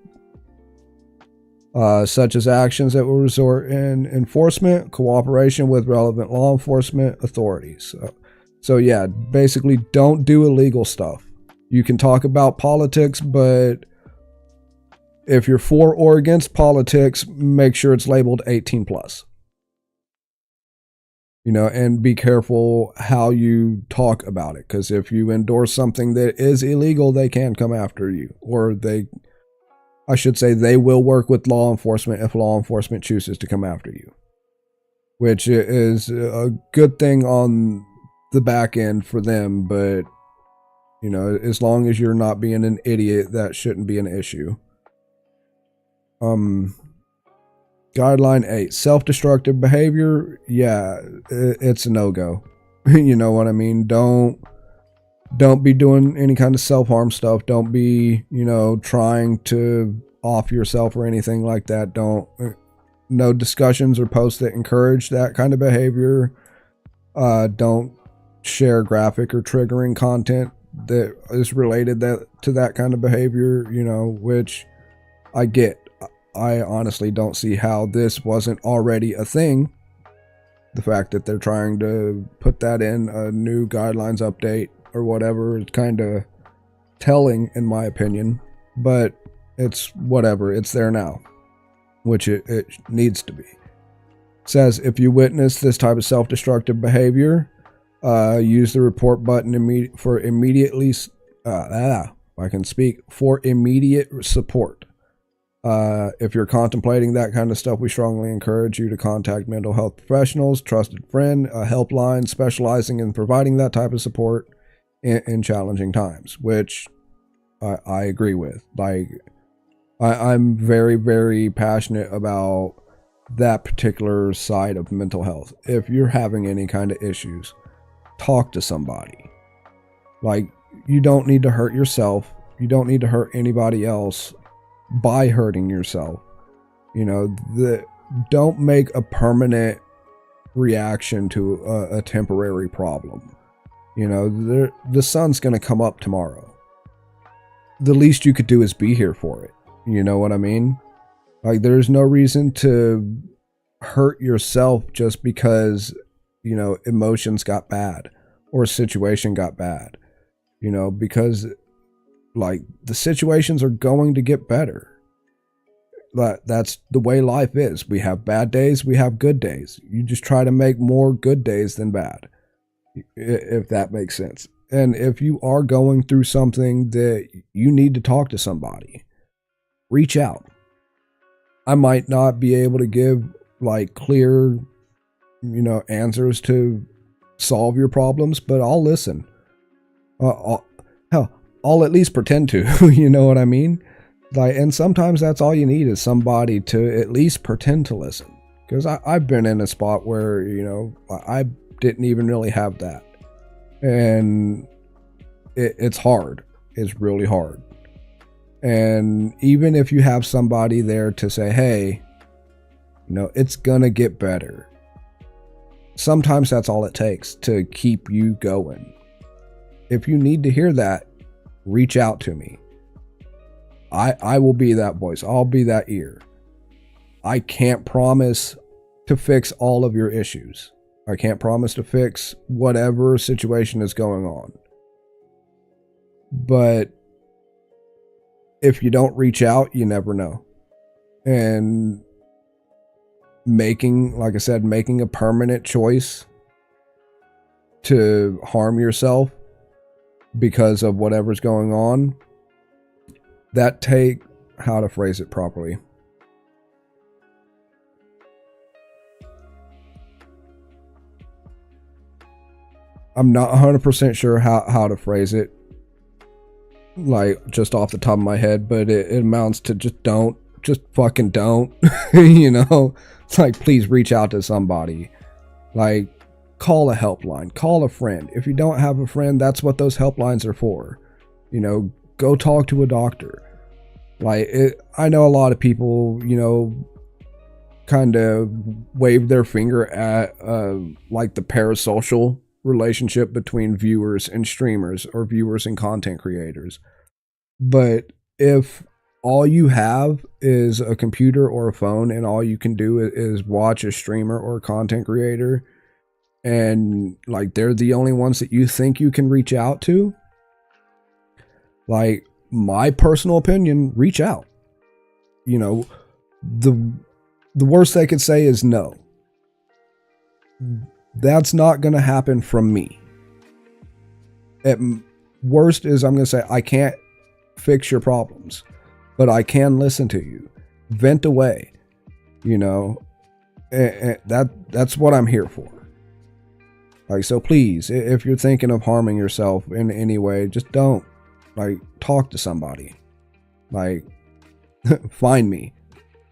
Such as actions that will result in enforcement, cooperation with relevant law enforcement authorities. So yeah, basically don't do illegal stuff. You can talk about politics, but if you're for or against politics, make sure it's labeled 18 plus. And be careful how you talk about it, because if you endorse something that is illegal, they can come after you, or they will work with law enforcement if law enforcement chooses to come after you, which is a good thing on the back end for them. But, as long as you're not being an idiot, that shouldn't be an issue. Guideline 8, self-destructive behavior. Yeah, it's a no-go. You know what I mean? Don't be doing any kind of self-harm stuff. Don't be, trying to off yourself or anything like that. No discussions or posts that encourage that kind of behavior. Don't share graphic or triggering content that is related to that kind of behavior, which I get. I honestly don't see how this wasn't already a thing. The fact that they're trying to put that in a new guidelines update or whatever is kind of telling, in my opinion. But it's whatever. It's there now, which it needs to be. It says, if you witness this type of self-destructive behavior, use the report button for immediate support. If you're contemplating that kind of stuff, we strongly encourage you to contact mental health professionals, trusted friend, a helpline specializing in providing that type of support in challenging times, which I agree with. Like, I'm very, very passionate about that particular side of mental health. If you're having any kind of issues, talk to somebody. Like, you don't need to hurt yourself. You don't need to hurt anybody else by hurting yourself. Don't make a permanent reaction to a temporary problem. The sun's going to come up tomorrow. The least you could do is be here for it. You know what I mean? Like, there's no reason to hurt yourself just because, emotions got bad or a situation got bad. Because like, the situations are going to get better. That's the way life is. We have bad days, we have good days. You just try to make more good days than bad. if that makes sense. And if you are going through something that you need to talk to somebody, reach out. I might not be able to give like clear, answers to solve your problems, but I'll listen. Hell, I'll at least pretend to, you know what I mean? Like, and sometimes that's all you need is somebody to at least pretend to listen. Because I've been in a spot where, I didn't even really have that. And it's hard. It's really hard. And even if you have somebody there to say, hey, it's gonna get better. Sometimes that's all it takes to keep you going. If you need to hear that, reach out to me. I will be that voice. I'll be that ear. I can't promise to fix all of your issues. I can't promise to fix whatever situation is going on. But if you don't reach out, you never know. And like I said, making a permanent choice to harm yourself because of whatever's going on, how to phrase it properly. I'm not 100% sure how to phrase it, like just off the top of my head, but it amounts to just fucking don't. It's like, please reach out to somebody. Like, call a helpline, call a friend. If you don't have a friend, that's what those helplines are for. Go talk to a doctor. Like, I know a lot of people, kind of wave their finger at like the parasocial relationship between viewers and streamers, or viewers and content creators. But if all you have is a computer or a phone, and all you can do is watch a streamer or a content creator, and like they're the only ones that you think you can reach out to, like, my personal opinion, reach out. The worst they could say is no. That's not going to happen from me. At worst is I'm going to say, I can't fix your problems, but I can listen to you. Vent away. That's what I'm here for. Like, so please, if you're thinking of harming yourself in any way, just don't. Like, talk to somebody. Like, find me.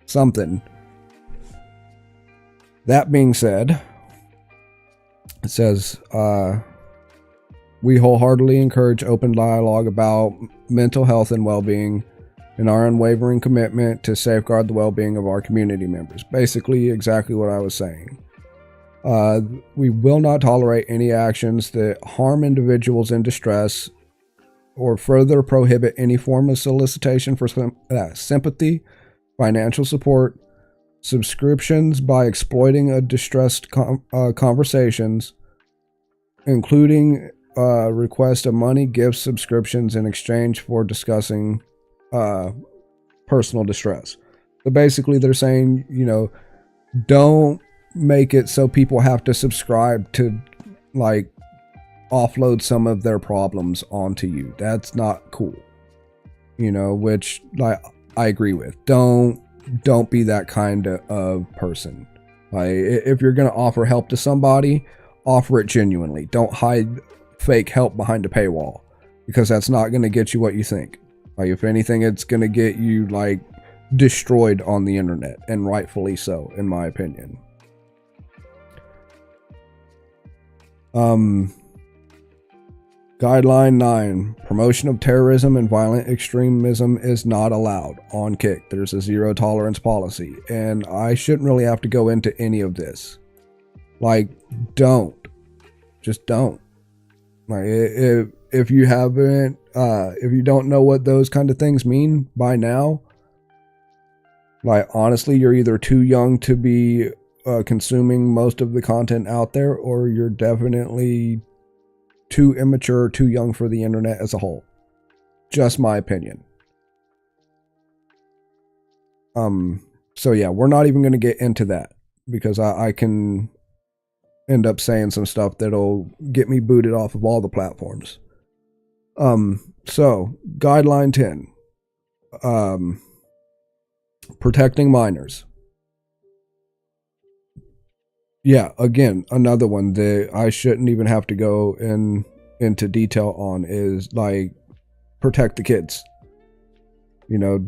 Something. That being said, it says, we wholeheartedly encourage open dialogue about mental health and well-being, and our unwavering commitment to safeguard the well-being of our community members. Basically, exactly what I was saying. We will not tolerate any actions that harm individuals in distress, or further prohibit any form of solicitation for sympathy, financial support, subscriptions by exploiting a distressed conversations, including request of money, gifts, subscriptions in exchange for discussing personal distress. But basically they're saying, don't make it so people have to subscribe to, like, offload some of their problems onto you. That's not cool. Which, like, I agree with. Don't be that kind of person. Like, if you're going to offer help to somebody, offer it genuinely. Don't hide fake help behind a paywall, because that's not going to get you what you think. Like, if anything, it's going to get you, like, destroyed on the internet, and rightfully so, in my opinion. Guideline 9. Promotion of terrorism and violent extremism is not allowed. On Kick, there's a zero tolerance policy, and I shouldn't really have to go into any of this. Like, don't. Just don't. Like, if you haven't, if you don't know what those kind of things mean by now, like, honestly, you're either too young to be consuming most of the content out there, or you're definitely too immature, too young for the internet as a whole. Just my opinion. So yeah, we're not even going to get into that, because I can end up saying some stuff that'll get me booted off of all the platforms. So guideline 10, protecting minors. Yeah, again, another one that I shouldn't even have to go into detail on is like protect the kids. You know,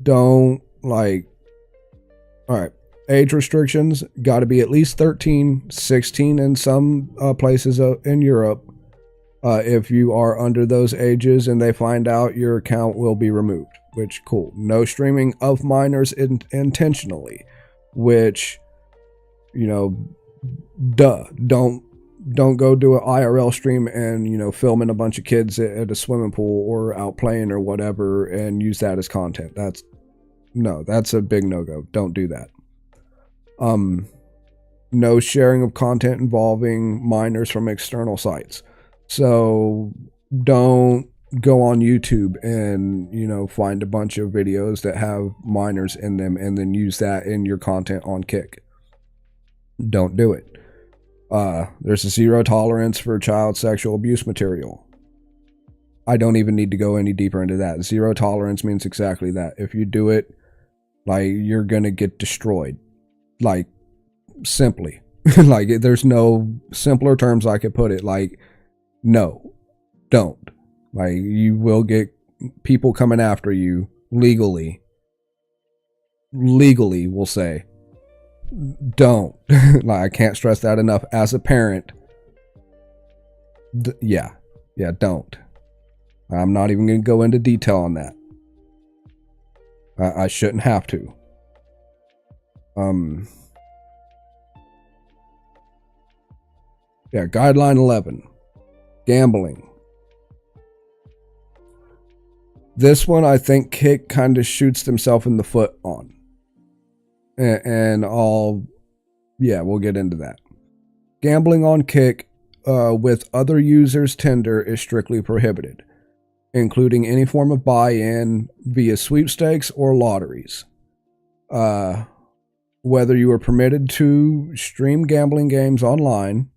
don't like, all right, age restrictions got to be at least 13, 16 in some places in Europe. If you are under those ages and they find out, your account will be removed, which cool. No streaming of minors intentionally, which, you know, don't go do an IRL stream and, you know, filming a bunch of kids at a swimming pool or out playing or whatever and use that as content. That's a big no-go. Don't do that. No sharing of content involving minors from external sites. So don't go on YouTube and, you know, find a bunch of videos that have minors in them and then use that in your content on Kick. Don't do it. There's a zero tolerance for child sexual abuse material. I don't even need to go any deeper into that. Zero tolerance means exactly that. If you do it, like, you're gonna get destroyed. Like, simply. Like, there's no simpler terms I could put it. Like, no, don't. Like, you will get people coming after you legally. Legally, we'll say. Don't. Like, I can't stress that enough. As a parent, yeah, don't. I'm not even going to go into detail on that. I shouldn't have to. Yeah, guideline 11. Gambling. This one I think Kick kind of shoots himself in the foot on. And we'll get into that. Gambling on Kick with other users' Tinder is strictly prohibited, including any form of buy-in via sweepstakes or lotteries. Whether you are permitted to stream gambling games online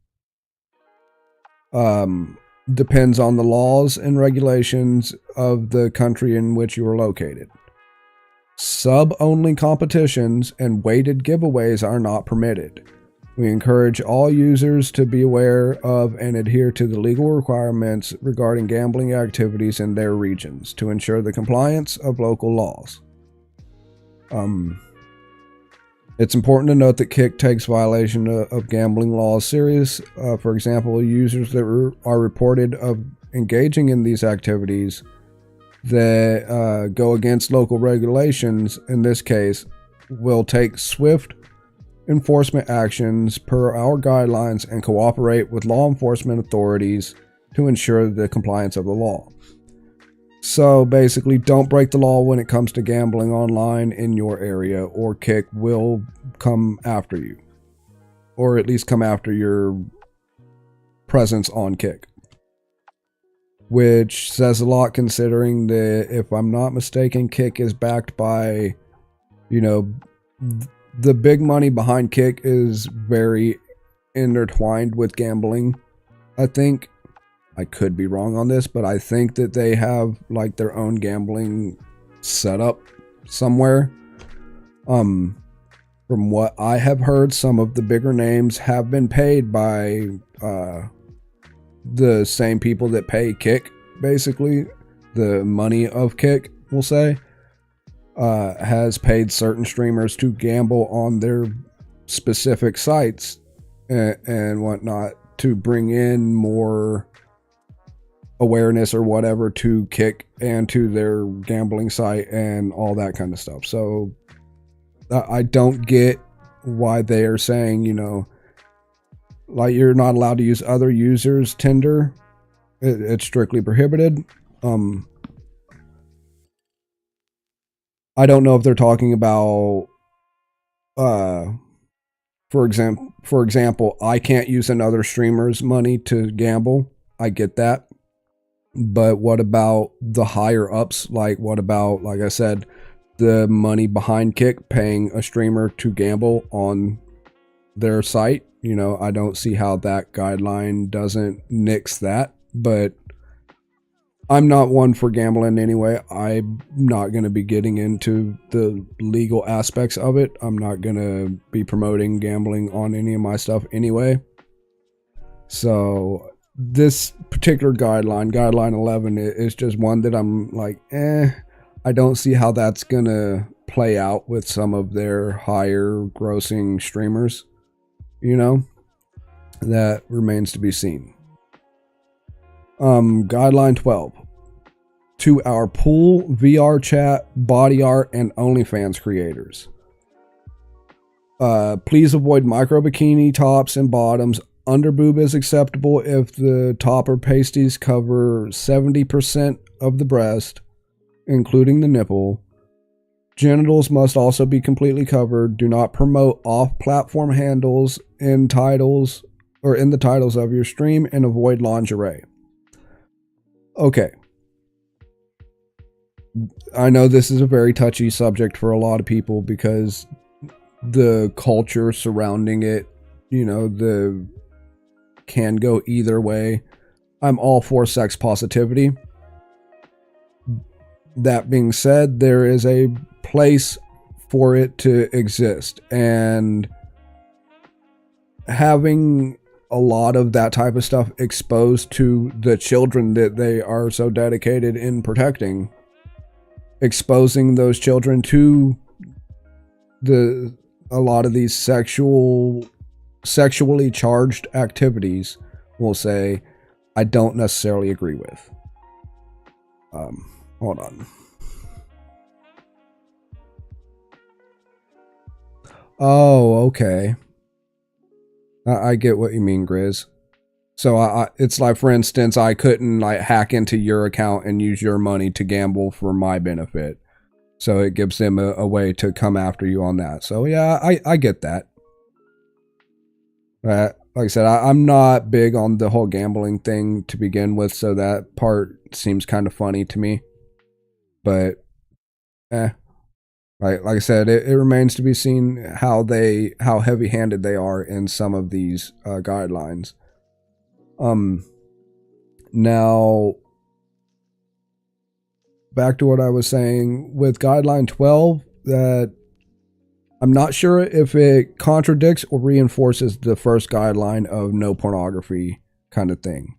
depends on the laws and regulations of the country in which you are located. Sub-only competitions and weighted giveaways are not permitted. We encourage all users to be aware of and adhere to the legal requirements regarding gambling activities in their regions to ensure the compliance of local laws. It's important to note that Kick takes violation of gambling laws serious. For example, users that are reported of engaging in these activities that go against local regulations, in this case, will take swift enforcement actions per our guidelines and cooperate with law enforcement authorities to ensure the compliance of the law. So basically, don't break the law when it comes to gambling online in your area, or Kick will come after you. Or at least come after your presence on Kick. Which says a lot, considering that, if I'm not mistaken, Kick is backed by, you know, the big money behind Kick is very intertwined with gambling, I think. I could be wrong on this, but I think that they have like their own gambling setup somewhere. From what I have heard, some of the bigger names have been paid by the same people that pay Kick, basically. The money of Kick, we'll say, has paid certain streamers to gamble on their specific sites and whatnot to bring in more awareness or whatever to Kick and to their gambling site and all that kind of stuff. So I don't get why they are saying, you know, like, you're not allowed to use other users' Tinder. It's strictly prohibited. I don't know if they're talking about, for example, I can't use another streamer's money to gamble. I get that. But what about the higher ups? Like, what about, like I said, the money behind Kick paying a streamer to gamble on their site You know, I don't see how that guideline doesn't nix that, but I'm not one for gambling anyway. I'm not going to be getting into the legal aspects of it. I'm not going to be promoting gambling on any of my stuff anyway. So this particular guideline 11, is just one that I'm like, I don't see how that's going to play out with some of their higher grossing streamers. You know, that remains to be seen. Guideline 12. To our pool, VR chat, body art, and OnlyFans creators. Please avoid micro bikini tops and bottoms. Underboob is acceptable if the top or pasties cover 70% of the breast, including the nipple. Genitals must also be completely covered. Do not promote off-platform handles in titles or in the titles of your stream, and avoid lingerie. Okay. I know this is a very touchy subject for a lot of people because the culture surrounding it, you know, can go either way. I'm all for sex positivity. That being said, there is a place for it to exist, and having a lot of that type of stuff exposed to the children that they are so dedicated in protecting, exposing those children to a lot of these sexually charged activities, we'll say, I don't necessarily agree with. Hold on. Oh, okay. I get what you mean, Grizz. So it's like, for instance, I couldn't like hack into your account and use your money to gamble for my benefit. So it gives them a way to come after you on that. So yeah, I get that. Like I said, I'm not big on the whole gambling thing to begin with, so that part seems kind of funny to me. But, like I said, it remains to be seen how heavy-handed they are in some of these guidelines. Now, back to what I was saying with guideline 12, that I'm not sure if it contradicts or reinforces the first guideline of no pornography kind of thing.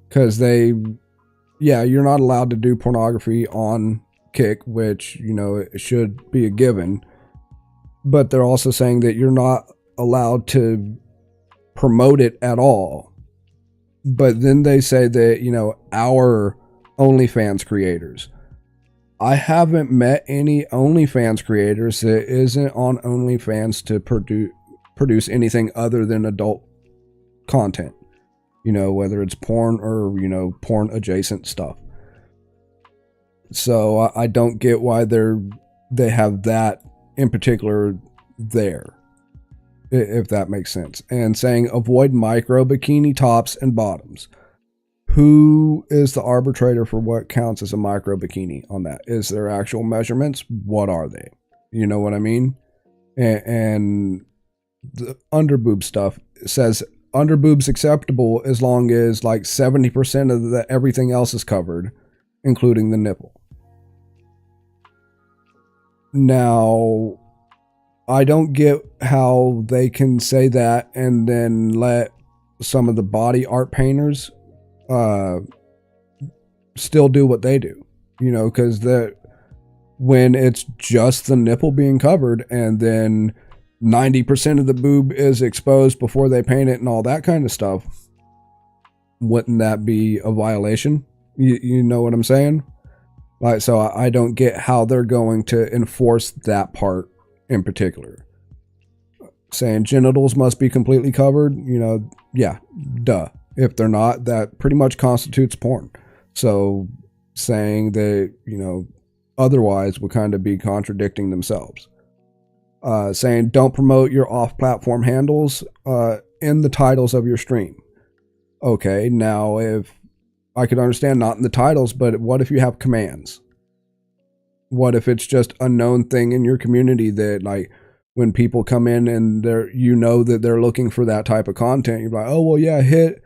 Because you're not allowed to do pornography on Kick, which, you know, it should be a given. But they're also saying that you're not allowed to promote it at all. But then they say that, you know, our OnlyFans creators. I haven't met any OnlyFans creators that isn't on OnlyFans to produce anything other than adult content. You know, whether it's porn or, you know, porn adjacent stuff. So I don't get why they have that in particular there, if that makes sense. And saying avoid micro bikini tops and bottoms. Who is the arbitrator for what counts as a micro bikini on that? Is there actual measurements? What are they? You know what I mean? And the underboob stuff says underboob's acceptable as long as like 70% of everything else is covered, including the nipple. Now, I don't get how they can say that and then let some of the body art painters still do what they do, you know, because when it's just the nipple being covered and then 90% of the boob is exposed before they paint it and all that kind of stuff, wouldn't that be a violation? You know what I'm saying? Like, so I don't get how they're going to enforce that part in particular. Saying genitals must be completely covered, you know, yeah, duh. If they're not, that pretty much constitutes porn. So saying that, you know, otherwise would kind of be contradicting themselves. Saying don't promote your off-platform handles in the titles of your stream. Okay, now if I could understand not in the titles, but what if you have commands? What if it's just a known thing in your community that, like, when people come in and they're, you know, that they're looking for that type of content, you're like, oh, well, yeah, hit,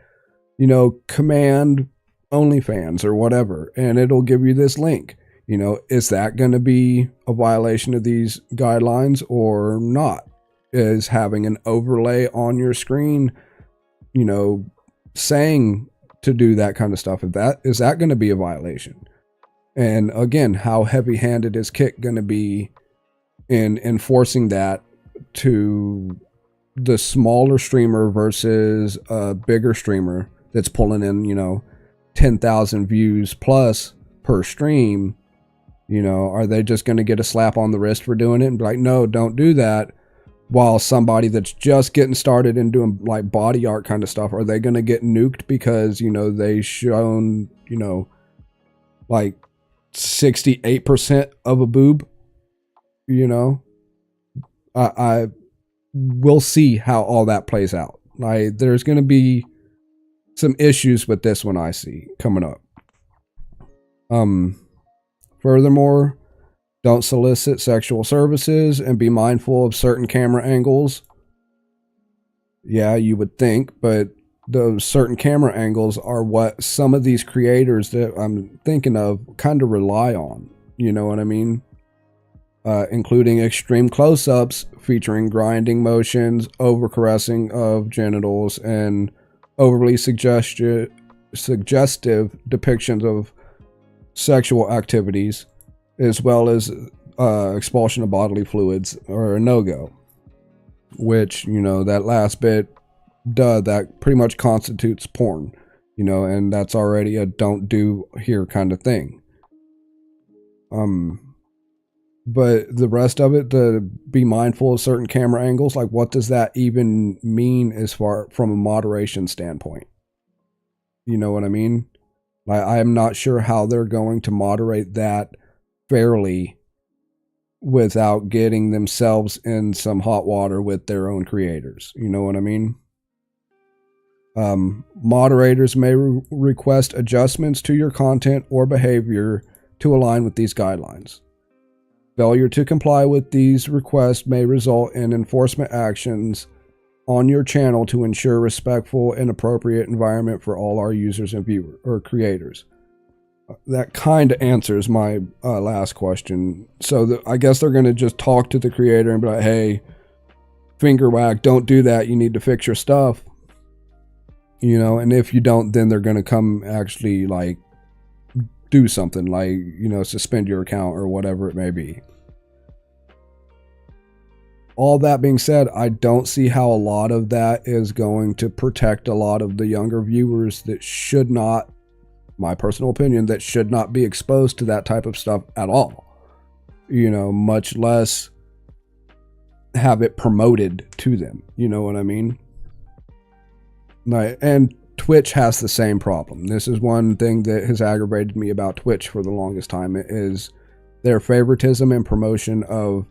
you know, command OnlyFans or whatever, and it'll give you this link. You know, is that going to be a violation of these guidelines or not? Is having an overlay on your screen, you know, saying to do that kind of stuff, is that going to be a violation? And again, how heavy-handed is Kick going to be in enforcing that to the smaller streamer versus a bigger streamer that's pulling in, you know, 10,000 views plus per stream? You know, are they just going to get a slap on the wrist for doing it and be like, no, don't do that? While somebody that's just getting started and doing like body art kind of stuff, are they going to get nuked because, you know, they shown, you know, like 68% of a boob? You know, I will see how all that plays out. There's going to be some issues with this one I see coming up. Furthermore, don't solicit sexual services and be mindful of certain camera angles. Yeah, you would think, but those certain camera angles are what some of these creators that I'm thinking of kind of rely on. You know what I mean? Including extreme close-ups featuring grinding motions, over-caressing of genitals, and overly suggestive depictions of sexual activities, as well as expulsion of bodily fluids, or a no-go. Which, you know, that last bit, that pretty much constitutes porn, you know, and that's already a don't do here kind of thing. But the rest of it, to be mindful of certain camera angles, like what does that even mean as far from a moderation standpoint? You know what I mean? Like, I am not sure how they're going to moderate that fairly without getting themselves in some hot water with their own creators. You know what I mean? Moderators may request adjustments to your content or behavior to align with these guidelines. Failure to comply with these requests may result in enforcement actions on your channel to ensure respectful and appropriate environment for all our users and viewers or creators. That kind of answers my last question. So I guess they're going to just talk to the creator and be like, hey, finger whack, don't do that. You need to fix your stuff. You know, and if you don't, then they're going to come actually like do something like, you know, suspend your account or whatever it may be. All that being said, I don't see how a lot of that is going to protect a lot of the younger viewers that should not, my personal opinion, that should not be exposed to that type of stuff at all. You know, much less have it promoted to them. You know what I mean? And Twitch has the same problem. This is one thing that has aggravated me about Twitch for the longest time, is their favoritism and promotion of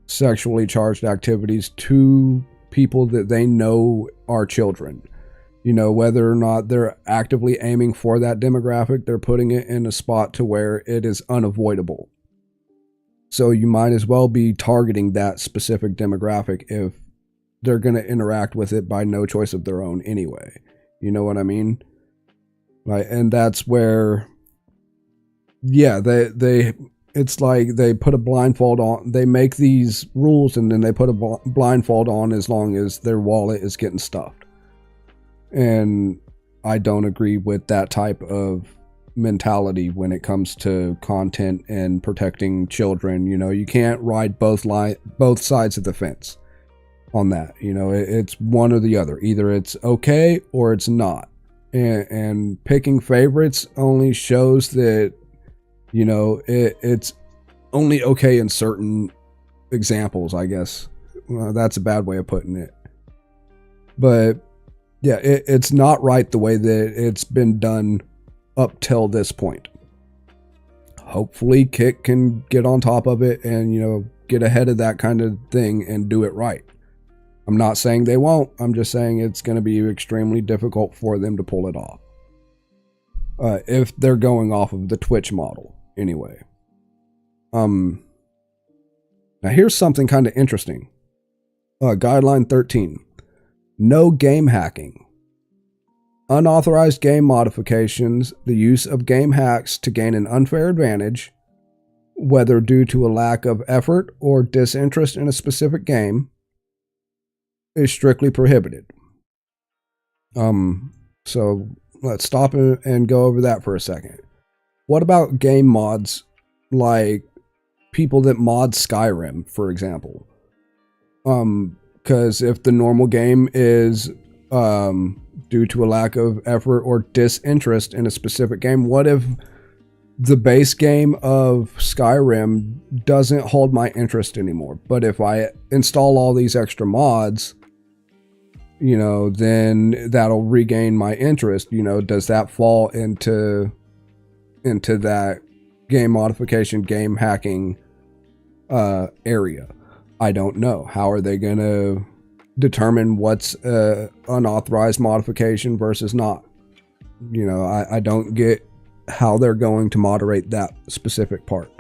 sexually charged activities to people that they know are children. You know, whether or not they're actively aiming for that demographic, they're putting it in a spot to where it is unavoidable. So you might as well be targeting that specific demographic if they're going to interact with it by no choice of their own anyway. You know what I mean? Like, and that's where, yeah, it's like they put a blindfold on. They make these rules and then they put a blindfold on as long as their wallet is getting stuffed. And I don't agree with that type of mentality when it comes to content and protecting children. You know, you can't ride both sides of the fence on that. You know, it's one or the other. Either it's okay or it's not. And picking favorites only shows that, you know, it's only okay in certain examples, I guess. Well, that's a bad way of putting it. But yeah, it's not right the way that it's been done up till this point. Hopefully Kick can get on top of it and, you know, get ahead of that kind of thing and do it right. I'm not saying they won't. I'm just saying it's going to be extremely difficult for them to pull it off. If they're going off of the Twitch model, anyway. Now here's something kind of interesting. Guideline 13. No game hacking. Unauthorized game modifications, the use of game hacks to gain an unfair advantage, whether due to a lack of effort or disinterest in a specific game, is strictly prohibited. So let's stop and go over that for a second. What about game mods, like people that mod Skyrim, for example? Because if the normal game is due to a lack of effort or disinterest in a specific game, what if the base game of Skyrim doesn't hold my interest anymore? But if I install all these extra mods, then that'll regain my interest. Does that fall into that game modification, game hacking area? I don't know. How are they going to determine what's unauthorized modification versus not? I don't get how they're going to moderate that specific part.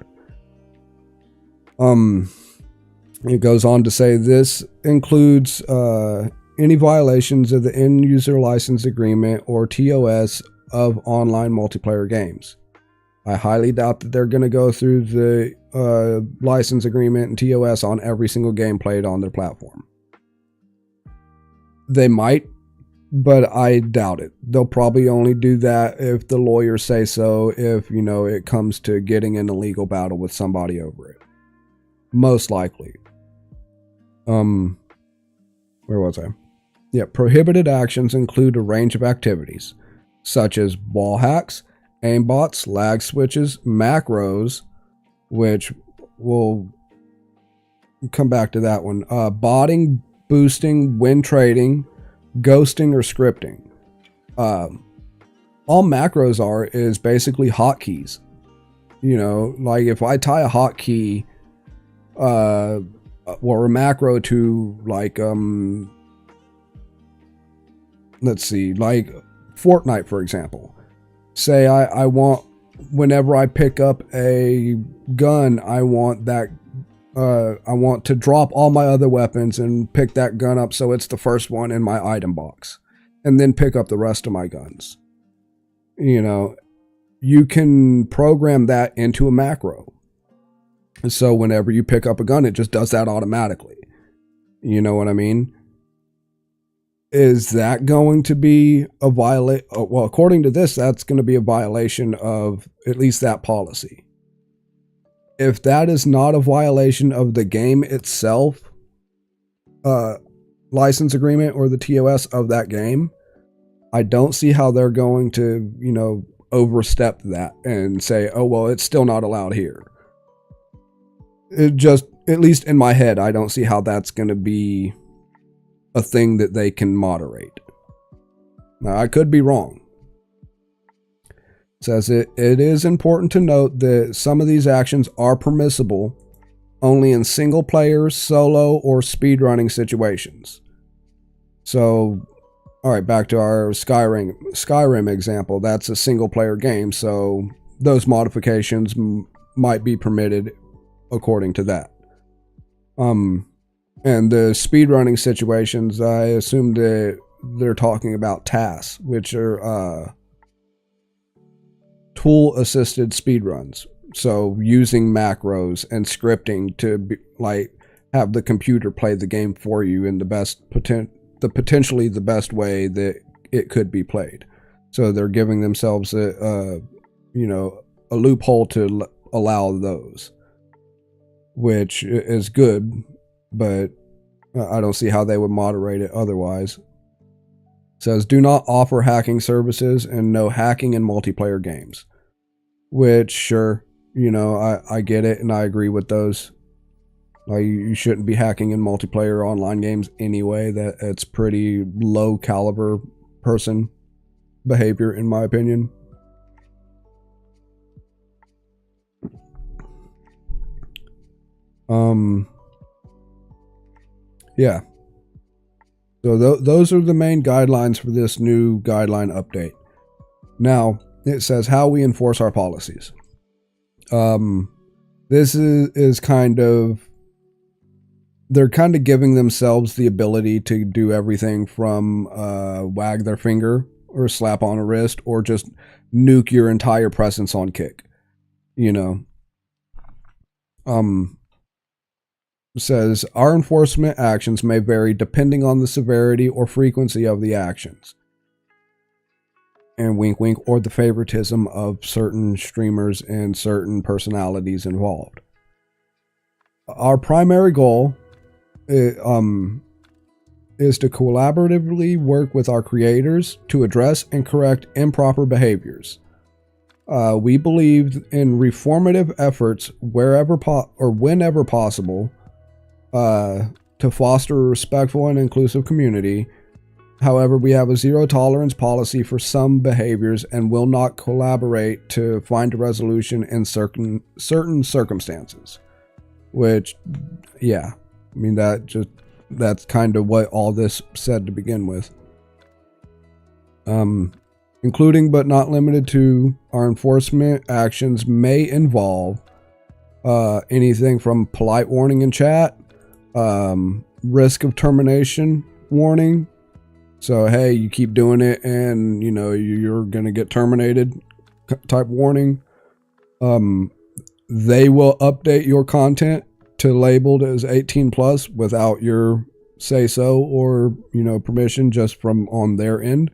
It goes on to say this includes any violations of the end user license agreement or TOS of online multiplayer games. I highly doubt that they're going to go through the license agreement and TOS on every single game played on their platform. They might, but I doubt it. They'll probably only do that if the lawyers say so, if, it comes to getting in a legal battle with somebody over it. Most likely. Where was I? Yeah, prohibited actions include a range of activities, such as wall hacks, aimbots, lag switches, macros, which we'll come back to that one, botting, boosting, win trading, ghosting, or scripting. All macros are is basically hotkeys. Like if I tie a hotkey or a macro to like let's see, like Fortnite, for example. Say I want, whenever I pick up a gun, I want to drop all my other weapons and pick that gun up so it's the first one in my item box, and then pick up the rest of my guns. You can program that into a macro. So whenever you pick up a gun, it just does that automatically. You know what I mean? Is that going to be a violation? Well, according to this, that's going to be a violation of at least that policy. If that is not a violation of the game itself, license agreement or the TOS of that game, I don't see how they're going to, overstep that and say, oh, well, it's still not allowed here. It just, at least in my head, I don't see how that's going to be a thing that they can moderate. Now, I could be wrong. It says it is important to note that some of these actions are permissible only in single player, solo, or speedrunning situations. So, all right, back to our Skyrim example. That's a single player game, so those modifications might be permitted according to that. And the speedrunning situations, I assume that they're talking about tasks, which are tool-assisted speedruns. So using macros and scripting to have the computer play the game for you in potentially the best way that it could be played. So they're giving themselves a loophole to allow those, which is good. But I don't see how they would moderate it otherwise. It says, do not offer hacking services and no hacking in multiplayer games. Which, sure, I get it and I agree with those. You shouldn't be hacking in multiplayer online games anyway. It's pretty low caliber person behavior, in my opinion. Yeah. So those are the main guidelines for this new guideline update. Now, it says how we enforce our policies. This is kind of they're kind of giving themselves the ability to do everything from wag their finger or slap on a wrist or just nuke your entire presence on Kick. You know, says our enforcement actions may vary depending on the severity or frequency of the actions. And wink, wink, or the favoritism of certain streamers and certain personalities involved. Our primary goal is to collaboratively work with our creators to address and correct improper behaviors. We believe in reformative efforts wherever or whenever possible to foster a respectful and inclusive community. However, we have a zero tolerance policy for some behaviors and will not collaborate to find a resolution in certain circumstances. Which, yeah, I mean, that's kind of what all this said to begin with. Including but not limited to, our enforcement actions may involve anything from polite warning in chat, risk of termination warning. So, hey, you keep doing it and, you know, you're going to get terminated type warning. They will update your content to labeled as 18 plus without your say so or, you know, permission, just from on their end,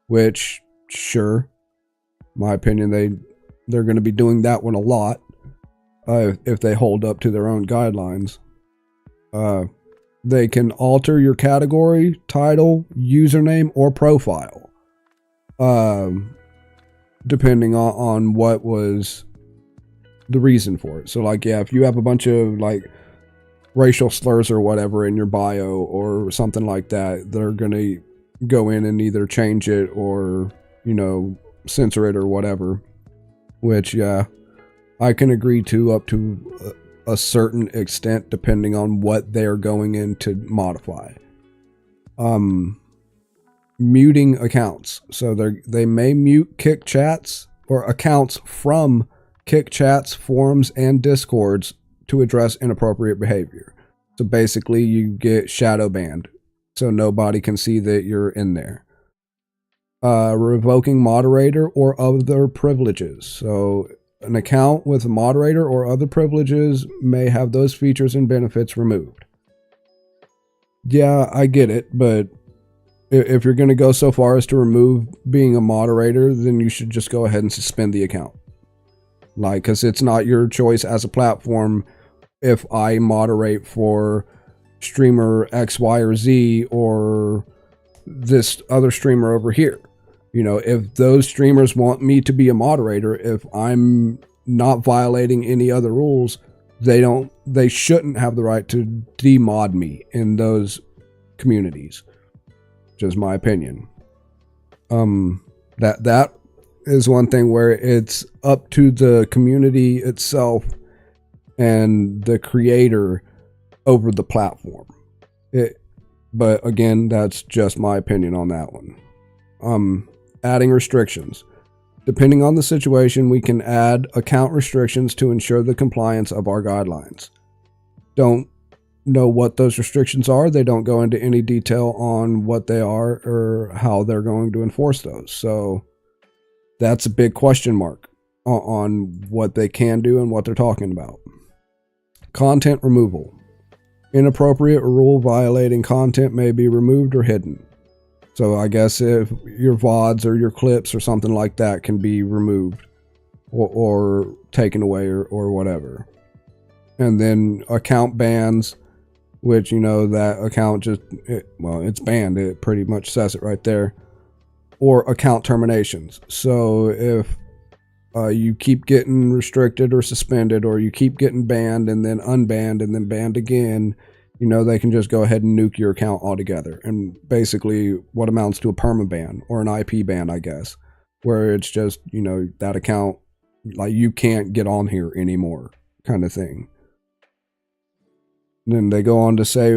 which, sure, my opinion, they're going to be doing that one a lot if they hold up to their own guidelines. They can alter your category, title, username, or profile, depending on what was the reason for it. So, like, yeah, if you have a bunch of, like, racial slurs or whatever in your bio or something like that, they're going to go in and either change it or, you know, censor it or whatever. Which, yeah, I can agree to up to a certain extent depending on what they're going in to modify. Muting accounts. So they may mute Kick chats or accounts from Kick chats, forums, and discords to address inappropriate behavior. So basically you get shadow banned so nobody can see that you're in there. Revoking moderator or other privileges. So an account with a moderator or other privileges may have those features and benefits removed. Yeah, I get it, but if you're going to go so far as to remove being a moderator, then you should just go ahead and suspend the account. Like, because it's not your choice as a platform if I moderate for streamer X, Y, or Z or this other streamer over here. You know, if those streamers want me to be a moderator, if I'm not violating any other rules, they shouldn't have the right to demod me in those communities. Just my opinion. That is one thing where it's up to the community itself and the creator over the platform. But again, that's just my opinion on that one. Adding restrictions. Depending on the situation, we can add account restrictions to ensure the compliance of our guidelines. Don't know what those restrictions are. They don't go into any detail on what they are or how they're going to enforce those. So that's a big question mark on what they can do and what they're talking about. Content removal. Inappropriate or rule violating content may be removed or hidden. So I guess if your VODs or your clips or something like that can be removed or taken away or whatever. And then account bans, which, you know, that account it's banned. It pretty much says it right there. Or account terminations. So if you keep getting restricted or suspended, or you keep getting banned and then unbanned and then banned again, you know, they can just go ahead and nuke your account altogether. And basically what amounts to a permaban or an IP ban, I guess, where it's just, you know, that account, like, you can't get on here anymore kind of thing. Then they go on to say,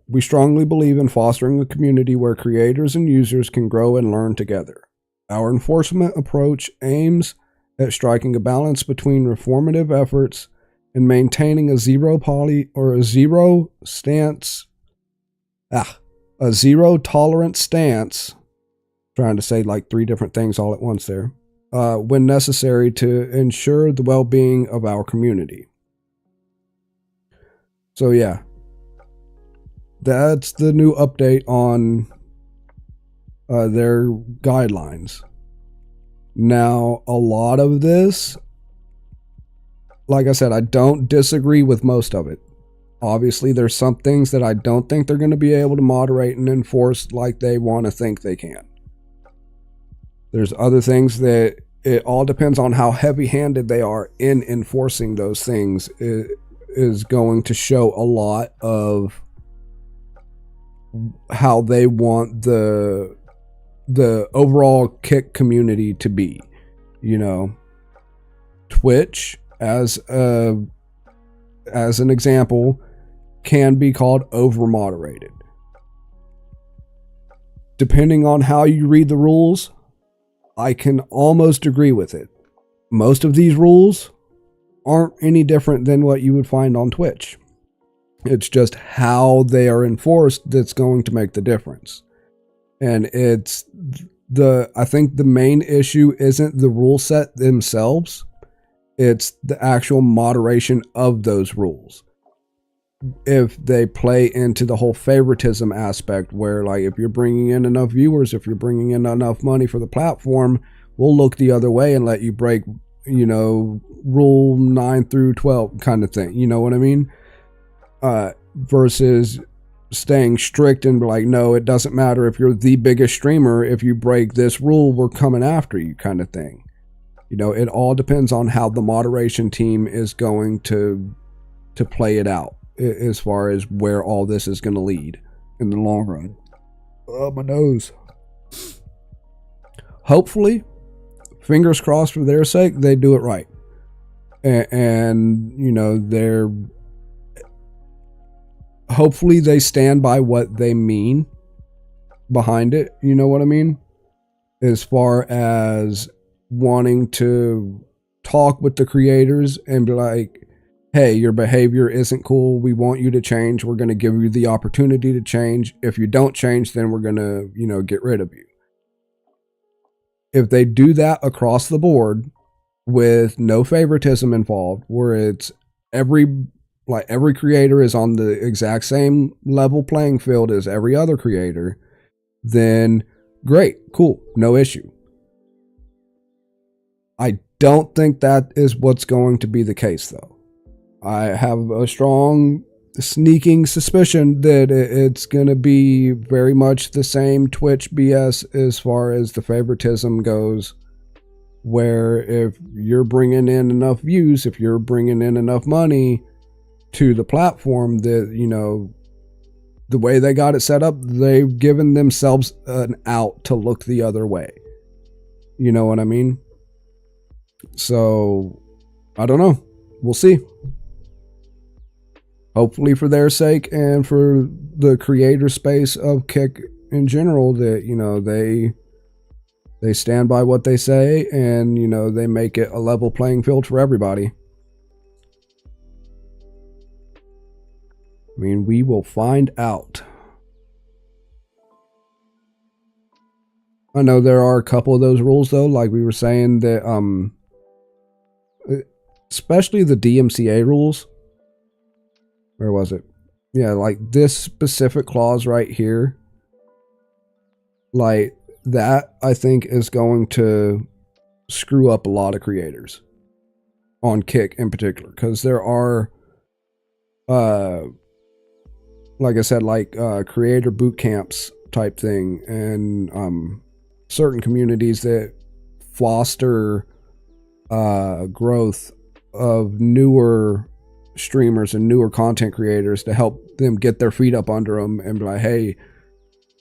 we strongly believe in fostering a community where creators and users can grow and learn together. Our enforcement approach aims at striking a balance between reformative efforts and maintaining a zero tolerance stance. Trying to say like 3 different things all at once there. When necessary to ensure the well-being of our community. So yeah, that's the new update on their guidelines. Now, a lot of this, like I said, I don't disagree with most of it. Obviously, there's some things that I don't think they're going to be able to moderate and enforce like they want to think they can. There's other things that it all depends on how heavy-handed they are in enforcing those things. It is going to show a lot of how they want the overall Kick community to be. You know, Twitch as an example can be called over moderated. Depending on how you read the rules, I can almost agree with it. Most of these rules aren't any different than what you would find on Twitch. It's just how they are enforced that's going to make the difference. And I think the main issue isn't the rule set themselves. It's the actual moderation of those rules. If they play into the whole favoritism aspect where, like, if you're bringing in enough viewers, if you're bringing in enough money for the platform, we'll look the other way and let you break, you know, rule 9 through 12 kind of thing. You know what I mean? Versus staying strict and be like, no, it doesn't matter if you're the biggest streamer. If you break this rule, we're coming after you kind of thing. You know, it all depends on how the moderation team is going to play it out as far as where all this is going to lead in the long run. Oh, my nose. Hopefully, fingers crossed for their sake, they do it right. And you know, hopefully they stand by what they mean behind it. You know what I mean? As far as wanting to talk with the creators and be like, hey, your behavior isn't cool. We want you to change. We're going to give you the opportunity to change. If you don't change, then we're going to, you know, get rid of you. If they do that across the board with no favoritism involved, where it's every creator is on the exact same level playing field as every other creator, then great, cool, no issue. I don't think that is what's going to be the case, though. I have a strong sneaking suspicion that it's going to be very much the same Twitch BS as far as the favoritism goes, where if you're bringing in enough views, if you're bringing in enough money to the platform, that, you know, the way they got it set up, they've given themselves an out to look the other way. You know what I mean? So, I don't know. We'll see. Hopefully for their sake and for the creator space of Kick in general, that, you know, they stand by what they say and, you know, they make it a level playing field for everybody. I mean, we will find out. I know there are a couple of those rules, though, like we were saying, that especially the DMCA rules. Where was it? Yeah, like this specific clause right here. Like that, I think, is going to screw up a lot of creators on Kick in particular, because there are, like I said, like creator boot camps type thing, and certain communities that foster growth of newer streamers and newer content creators to help them get their feet up under them and be like, hey,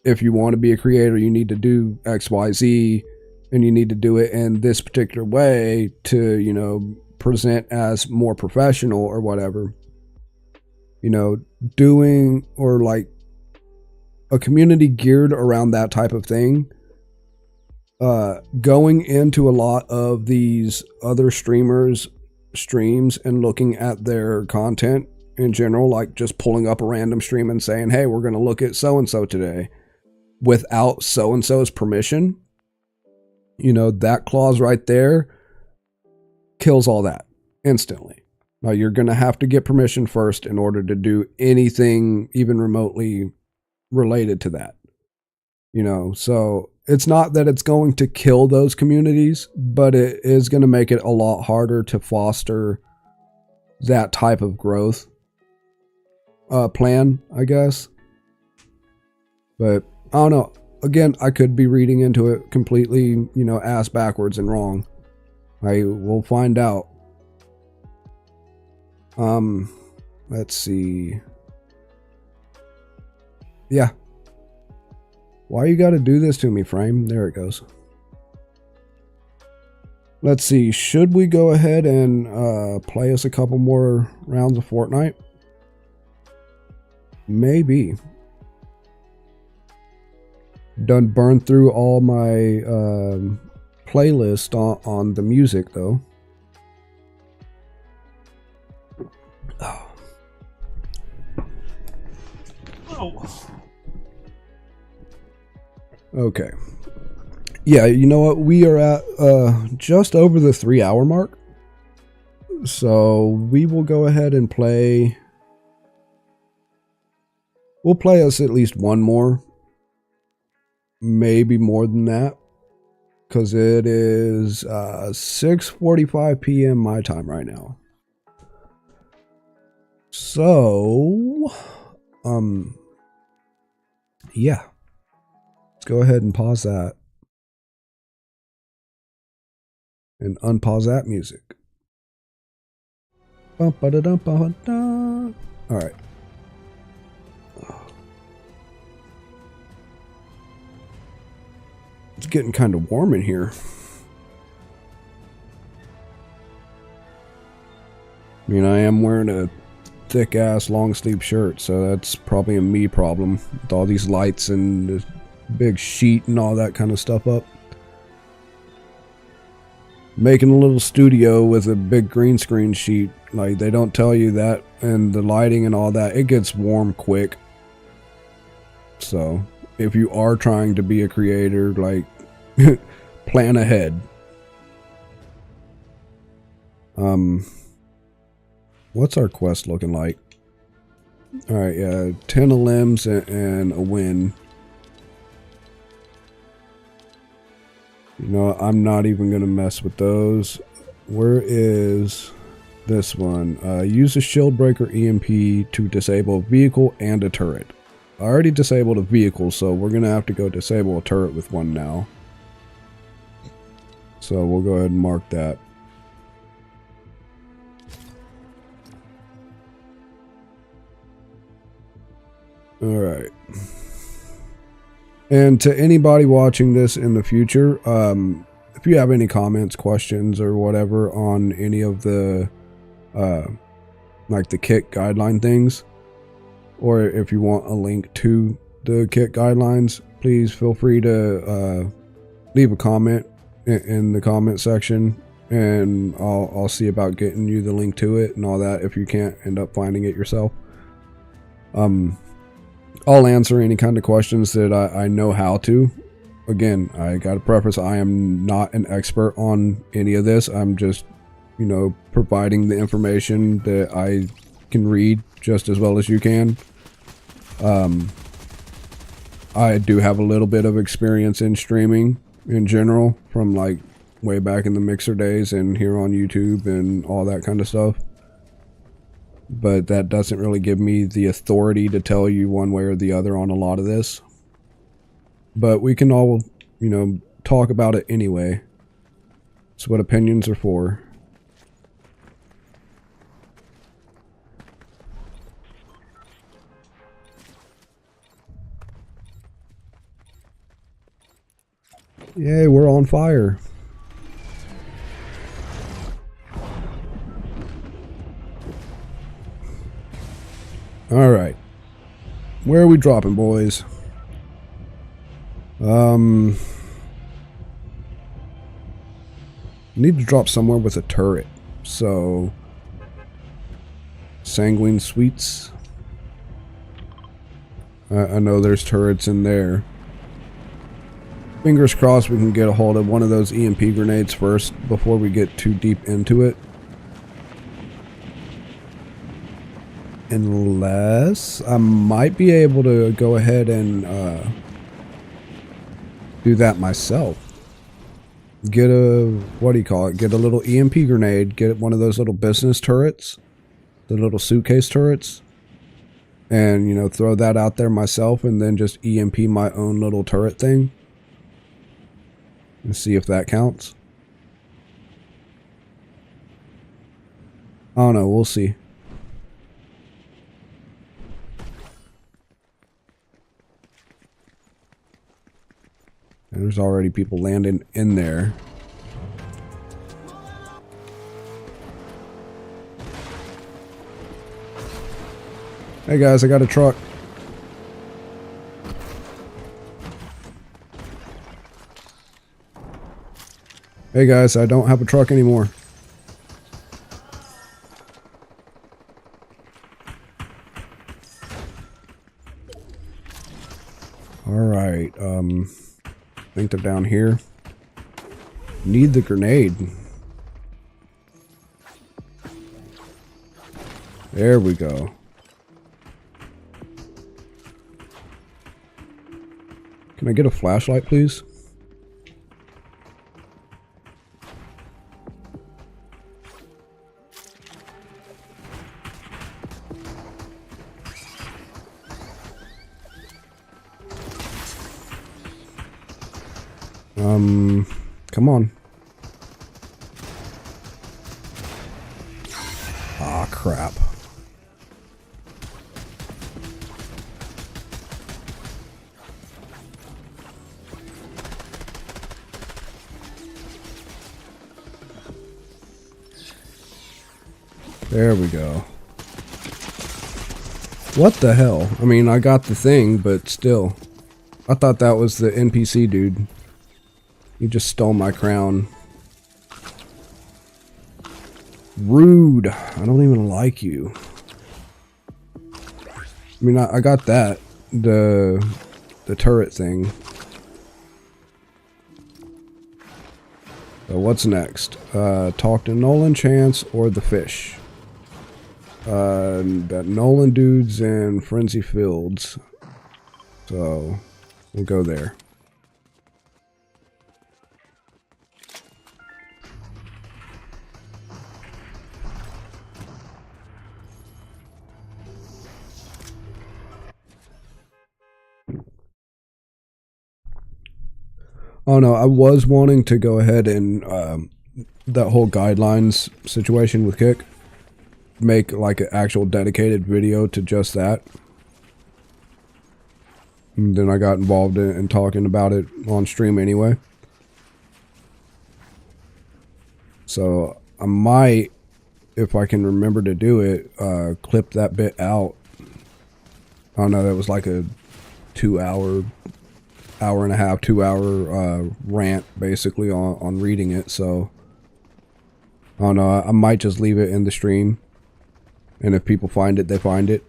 if you want to be a creator, you need to do XYZ, and you need to do it in this particular way to, you know, present as more professional or whatever. You know, doing, or like a community geared around that type of thing, going into a lot of these other streamers streams and looking at their content in general, like just pulling up a random stream and saying, hey, we're going to look at so-and-so today without so-and-so's permission, you know, that clause right there kills all that instantly. Now, you're going to have to get permission first in order to do anything even remotely related to that. You know, so it's not that it's going to kill those communities, but it is going to make it a lot harder to foster that type of growth plan, I guess. But I don't know. Again, I could be reading into it completely, you know, ass backwards and wrong. I will find out. Let's see. Yeah. Why you gotta do this to me, Frame? There it goes. Let's see. Should we go ahead and play us a couple more rounds of Fortnite? Maybe. Done burned through all my playlist on the music, though. Oh. Okay. Yeah, you know what? We are at just over the 3-hour mark. So we will go ahead and play. We'll play us at least one more. Maybe more than that. Because it is 6:45 p.m. my time right now. So, yeah. Let's go ahead and pause that. And unpause that music. Alright. It's getting kind of warm in here. I mean, I am wearing a thick ass long sleeve shirt, so that's probably a me problem with all these lights and the big sheet and all that kind of stuff up. Making a little studio with a big green screen sheet, like they don't tell you that, and the lighting and all that, it gets warm quick. So if you are trying to be a creator, like plan ahead. What's our quest looking like? Alright, yeah, 10 limbs and a win. You know, I'm not even going to mess with those. Where is this one? Use a shield breaker EMP to disable a vehicle and a turret. I already disabled a vehicle, so we're going to have to go disable a turret with one now. So we'll go ahead and mark that. Alright. And to anybody watching this in the future, if you have any comments, questions, or whatever on any of the, like the kit guideline things, or if you want a link to the kit guidelines, please feel free to leave a comment in the comment section, and I'll see about getting you the link to it and all that if you can't end up finding it yourself. I'll answer any kind of questions that I know how to. Again, I got to preface, I am not an expert on any of this. I'm just, you know, providing the information that I can read just as well as you can. I do have a little bit of experience in streaming in general from like way back in the Mixer days and here on YouTube and all that kind of stuff. But that doesn't really give me the authority to tell you one way or the other on a lot of this. But we can all, you know, talk about it anyway. That's what opinions are for. Yay, we're on fire. Alright. Where are we dropping, boys? Need to drop somewhere with a turret. So, Sanguine Sweets. I know there's turrets in there. Fingers crossed we can get a hold of one of those EMP grenades first before we get too deep into it. Unless I might be able to go ahead and do that myself. Get a, what do you call it? Get a little EMP grenade, get one of those little business turrets, the little suitcase turrets, and, you know, throw that out there myself and then just EMP my own little turret thing and see if that counts. I don't know, we'll see. And there's already people landing in there. Hey guys, I got a truck. Hey guys, I don't have a truck anymore. Alright, I think they're down here. Need the grenade. There we go. Can I get a flashlight, please? Come on. Ah, crap. There we go. What the hell? I mean, I got the thing, but still. I thought that was the NPC dude. You just stole my crown. Rude. I don't even like you. I mean, I got that. The turret thing. So what's next? Talk to Nolan, Chance, or the fish. That Nolan dude's in Frenzy Fields. So we'll go there. Oh no, I was wanting to go ahead and that whole guidelines situation with Kick, make like an actual dedicated video to just that. And then I got involved in talking about it on stream anyway. So I might, if I can remember to do it, clip that bit out. I don't know, that was like a 2 hour and a half, 2 hour rant basically on reading it. So I don't know, I might just leave it in the stream, and if people find it, they find it.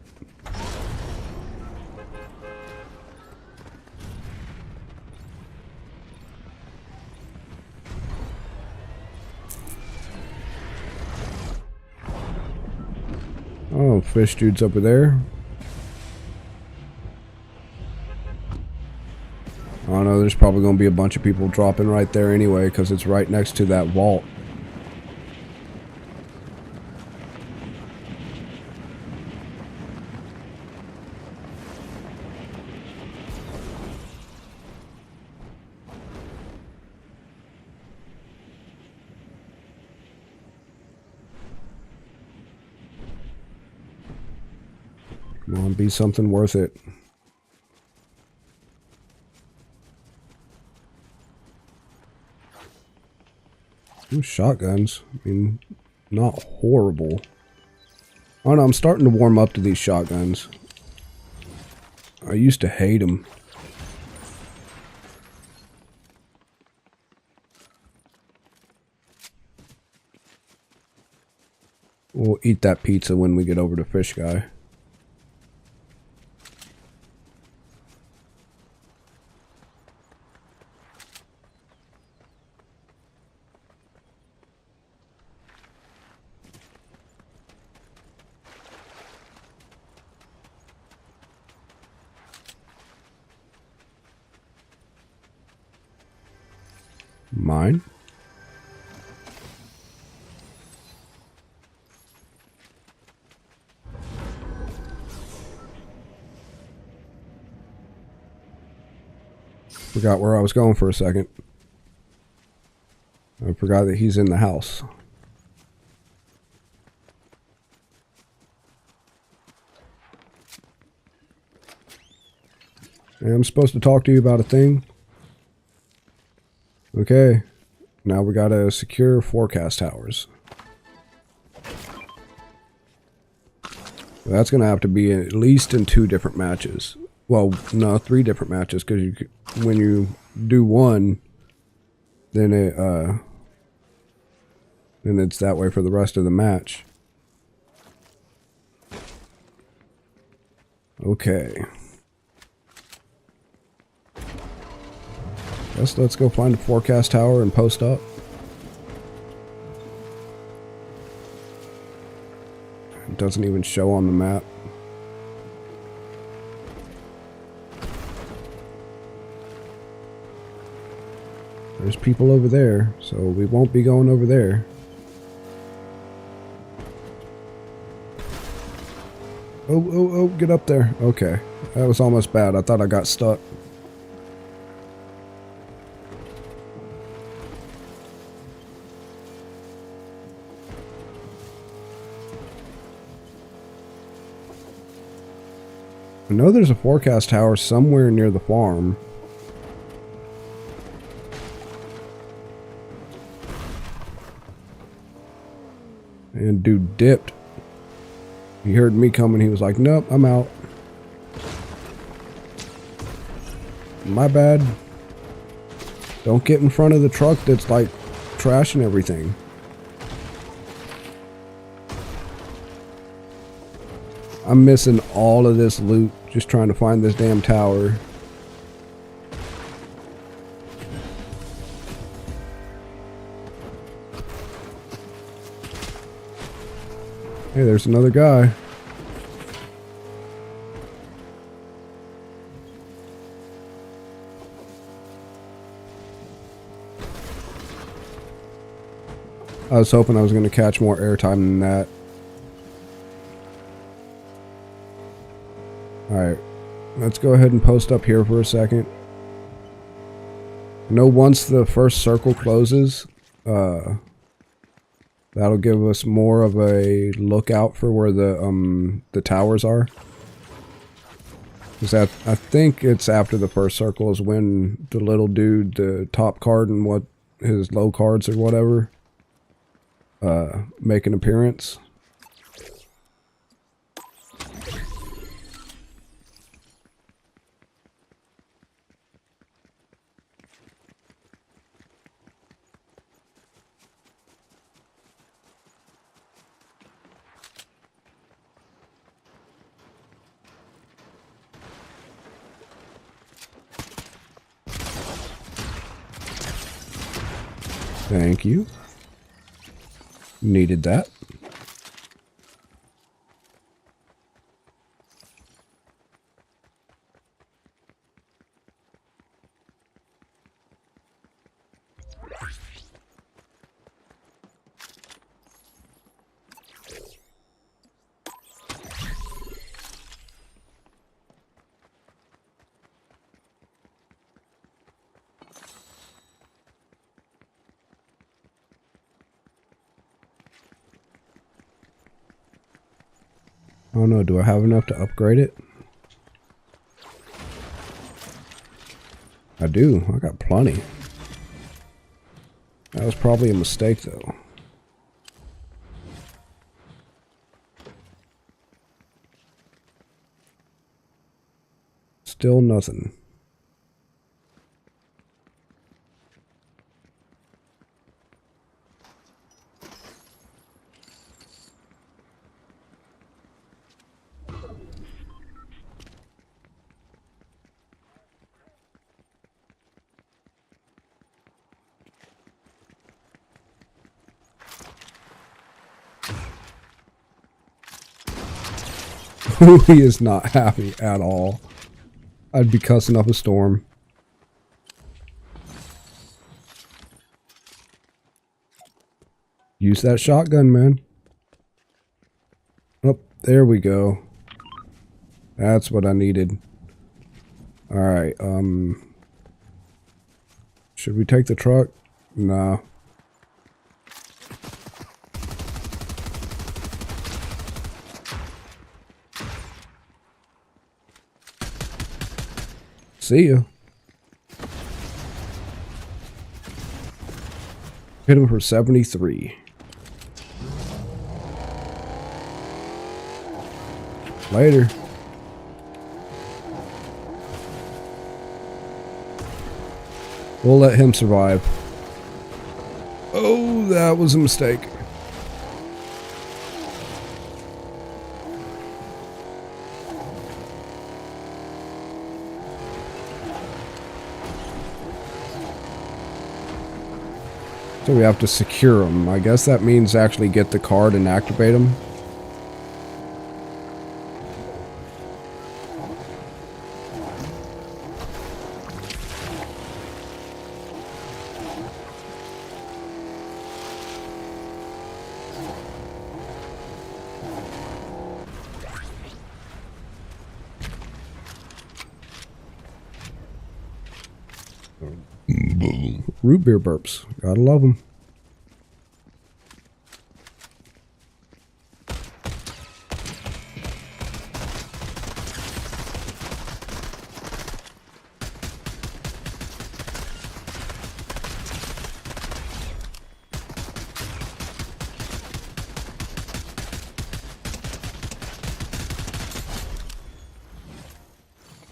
Oh, fish dude's over there. I don't know, there's probably going to be a bunch of people dropping right there anyway, because it's right next to that vault. Come on, be something worth it. Ooh, shotguns. I mean, not horrible. I don't know, I'm starting to warm up to these shotguns. I used to hate them. We'll eat that pizza when we get over to Fish Guy. Mine? Forgot where I was going for a second. I forgot that he's in the house. Hey, I'm supposed to talk to you about a thing. Okay. Now we gotta secure forecast towers. That's gonna have to be at least in 2 different matches. Well, no, 3 different matches, because when you do one, then it's that way for the rest of the match. Okay. Guess let's go find a forecast tower and post up. It doesn't even show on the map. There's people over there, so we won't be going over there. Oh, get up there. Okay. That was almost bad. I thought I got stuck. I know there's a forecast tower somewhere near the farm. And dude dipped. He heard me coming. He was like, nope, I'm out. My bad. Don't get in front of the truck that's like trashing everything. I'm missing all of this loot just trying to find this damn tower. Hey, there's another guy. I was hoping I was going to catch more airtime than that. Alright, let's go ahead and post up here for a second. I know once the first circle closes, that'll give us more of a lookout for where the towers are. Because I think it's after the first circle is when the little dude, the top card and what his low cards or whatever, make an appearance. Thank you. Needed that. Oh no, do I have enough to upgrade it? I do. I got plenty. That was probably a mistake though. Still nothing. He is not happy at all. I'd be cussing up a storm. Use that shotgun, man. Oh, there we go. That's what I needed. Alright, should we take the truck? No. See ya. Hit him for 73. Later. We'll let him survive. Oh, that was a mistake. So we have to secure them. I guess that means actually get the card and activate them. Root beer burps. Gotta love them.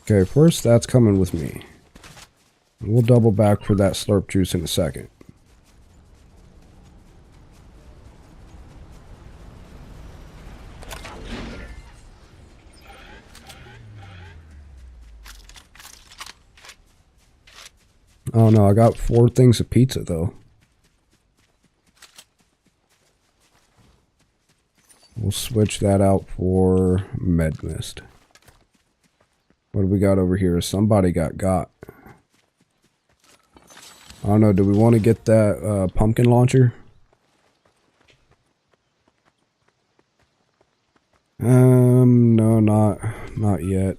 Okay, first that's coming with me. We'll double back for that slurp juice in a second. Oh no, I got 4 things of pizza though. We'll switch that out for med mist. What do we got over here? Somebody got. I don't know, do we want to get that pumpkin launcher? No, not yet.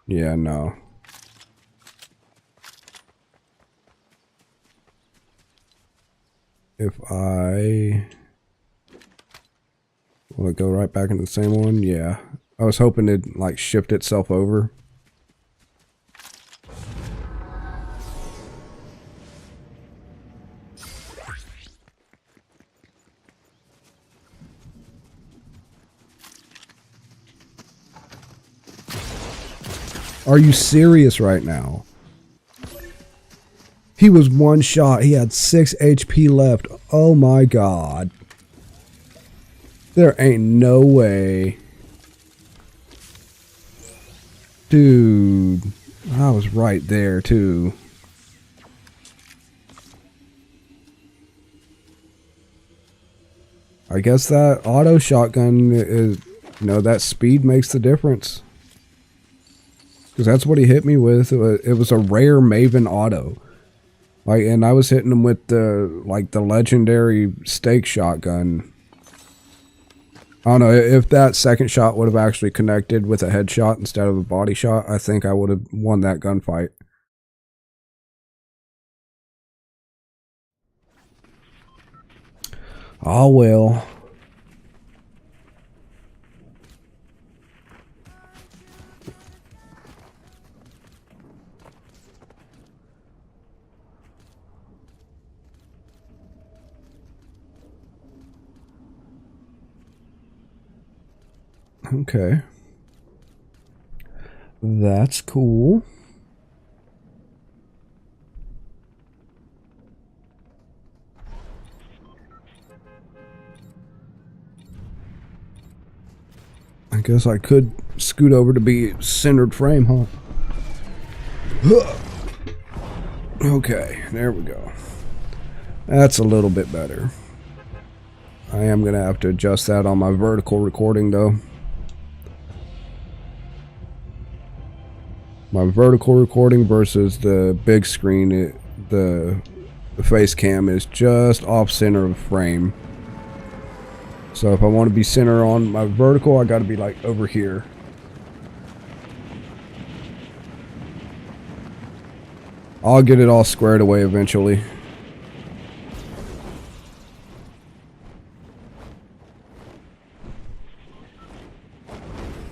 Yeah, no. If I will it go right back into the same one? Yeah. I was hoping it'd like shift itself over. Are you serious right now? He was one shot. He had 6 HP left. Oh my god. There ain't no way. Dude. I was right there too. I guess that auto shotgun is, you know, that speed makes the difference. Because that's what he hit me with. It was a rare Maven auto. Like, and I was hitting him with the, like, the legendary stake shotgun. I don't know, if that second shot would have actually connected with a headshot instead of a body shot, I think I would have won that gunfight. Oh well. Okay. That's cool. I guess I could scoot over to be centered frame, huh? Okay, there we go. That's a little bit better. I am going to have to adjust that on my vertical recording though. My vertical recording versus the big screen, the face cam is just off center of frame. So if I want to be center on my vertical, I got to be like over here. I'll get it all squared away eventually.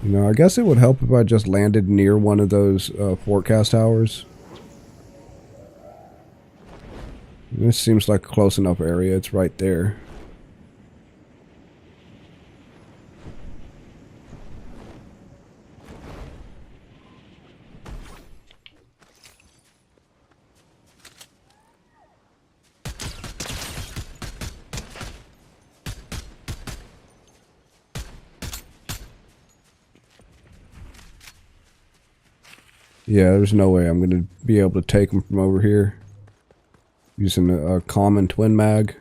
You know, I guess it would help if I just landed near one of those forecast towers. This seems like a close enough area. It's right there. Yeah, there's no way I'm going to be able to take them from over here using a common twin mag.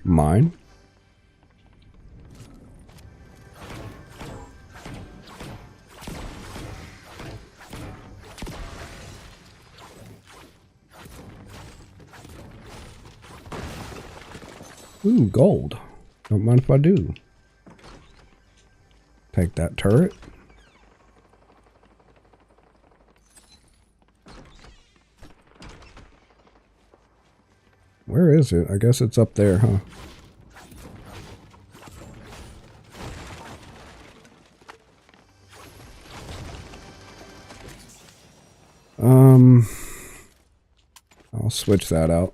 Mine? Ooh, gold. Don't mind if I do. Take that turret. Where is it? I guess it's up there, huh? I'll switch that out.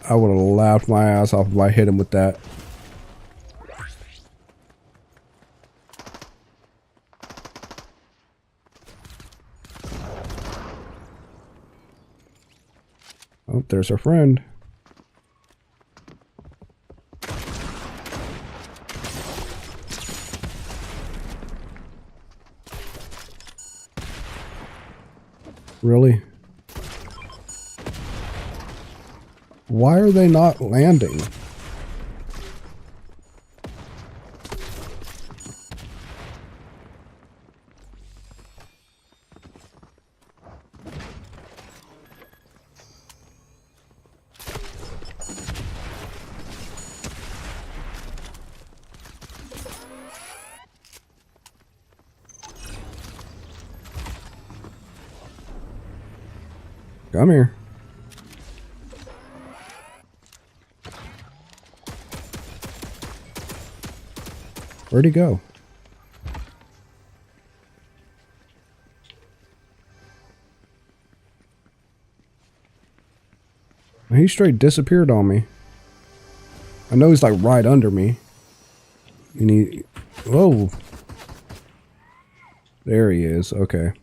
I would have laughed my ass off if I hit him with that. Oh, there's our friend. Really? Why are they not landing? Come here. Where'd he go? He straight disappeared on me. I know he's like right under me. And he... Whoa. There he is. Okay.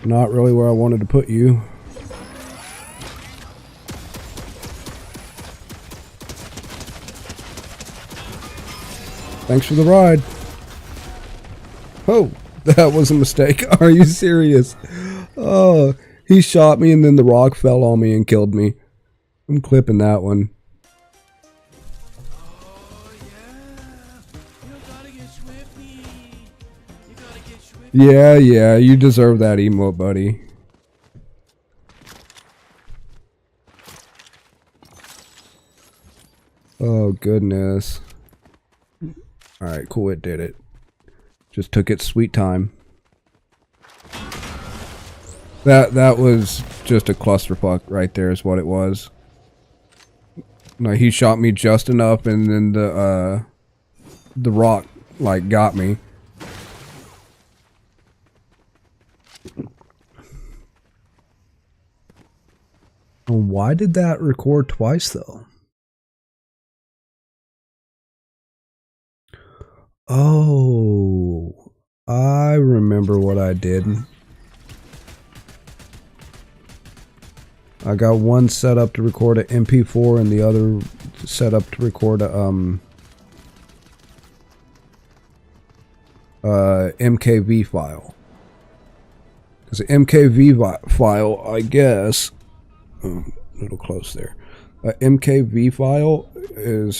Not really where I wanted to put you. Thanks for the ride. Oh, that was a mistake. Are you serious? Oh, he shot me and then the rock fell on me and killed me. I'm clipping that one. Yeah, you deserve that emote, buddy. Oh, goodness. Alright, cool, it did it. Just took its sweet time. That was just a clusterfuck right there is what it was. No, he shot me just enough and then the rock like got me. Why did that record twice though? Oh, I remember what I did. I got one set up to record an MP4 and the other set up to record a MKV file. Because the MKV file, I guess, a little close there. MKV file is,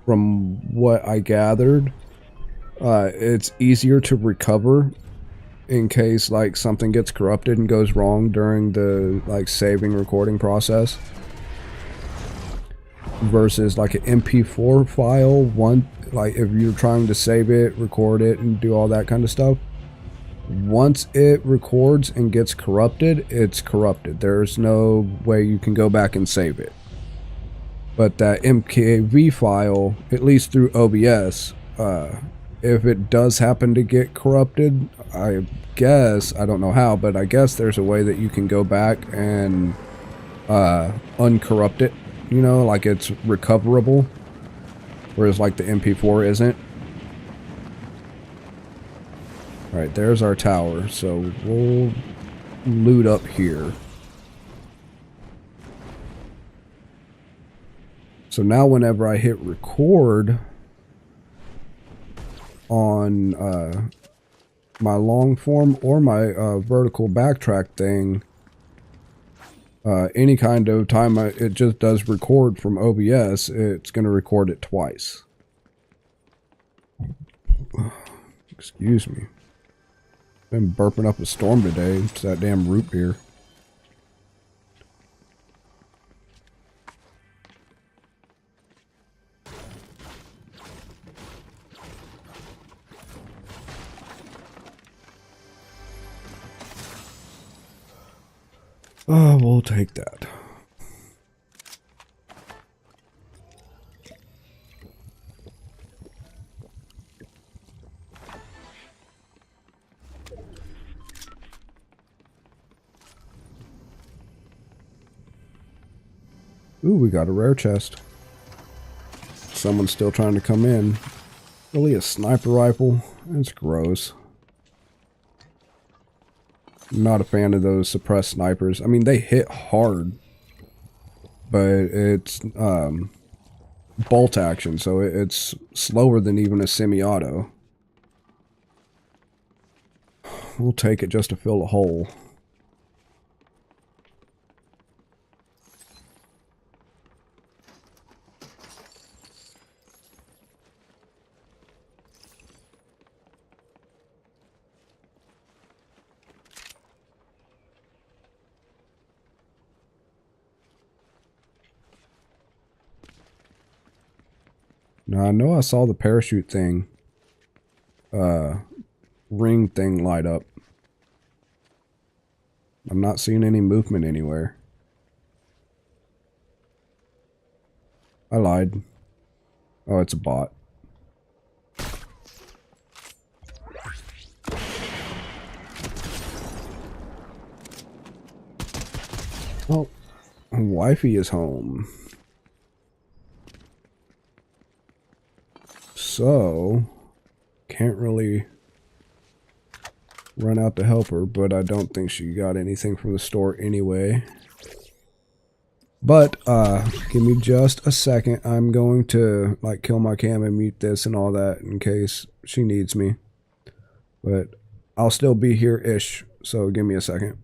from what I gathered, it's easier to recover in case like something gets corrupted and goes wrong during the like saving recording process, versus like an MP4 file. One, like if you're trying to save it, record it, and do all that kind of stuff, once it records and gets corrupted, it's corrupted. There's no way you can go back and save it. But that MKV file, at least through OBS, if it does happen to get corrupted, I guess, I don't know how, but I guess there's a way that you can go back and uncorrupt it, you know, like it's recoverable, whereas like the MP4 isn't. Alright, there's our tower, so we'll loot up here. So now whenever I hit record on my long form or my vertical backtrack thing, any kind of time it just does record from OBS, it's going to record it twice. Excuse me. Been burping up a storm today. It's that damn root beer. We'll take that. Ooh, we got a rare chest. Someone's still trying to come in. Really, a sniper rifle? It's gross. I'm not a fan of those suppressed snipers. I mean, they hit hard, but it's bolt action, so it's slower than even a semi-auto. We'll take it just to fill a hole. Now, I know I saw the parachute thing, ring thing light up. I'm not seeing any movement anywhere. I lied. Oh, it's a bot. Oh, wifey is home. So, can't really run out to help her, but I don't think she got anything from the store anyway. But, give me just a second. I'm going to, like, kill my cam and mute this and all that in case she needs me. But I'll still be here-ish, so give me a second.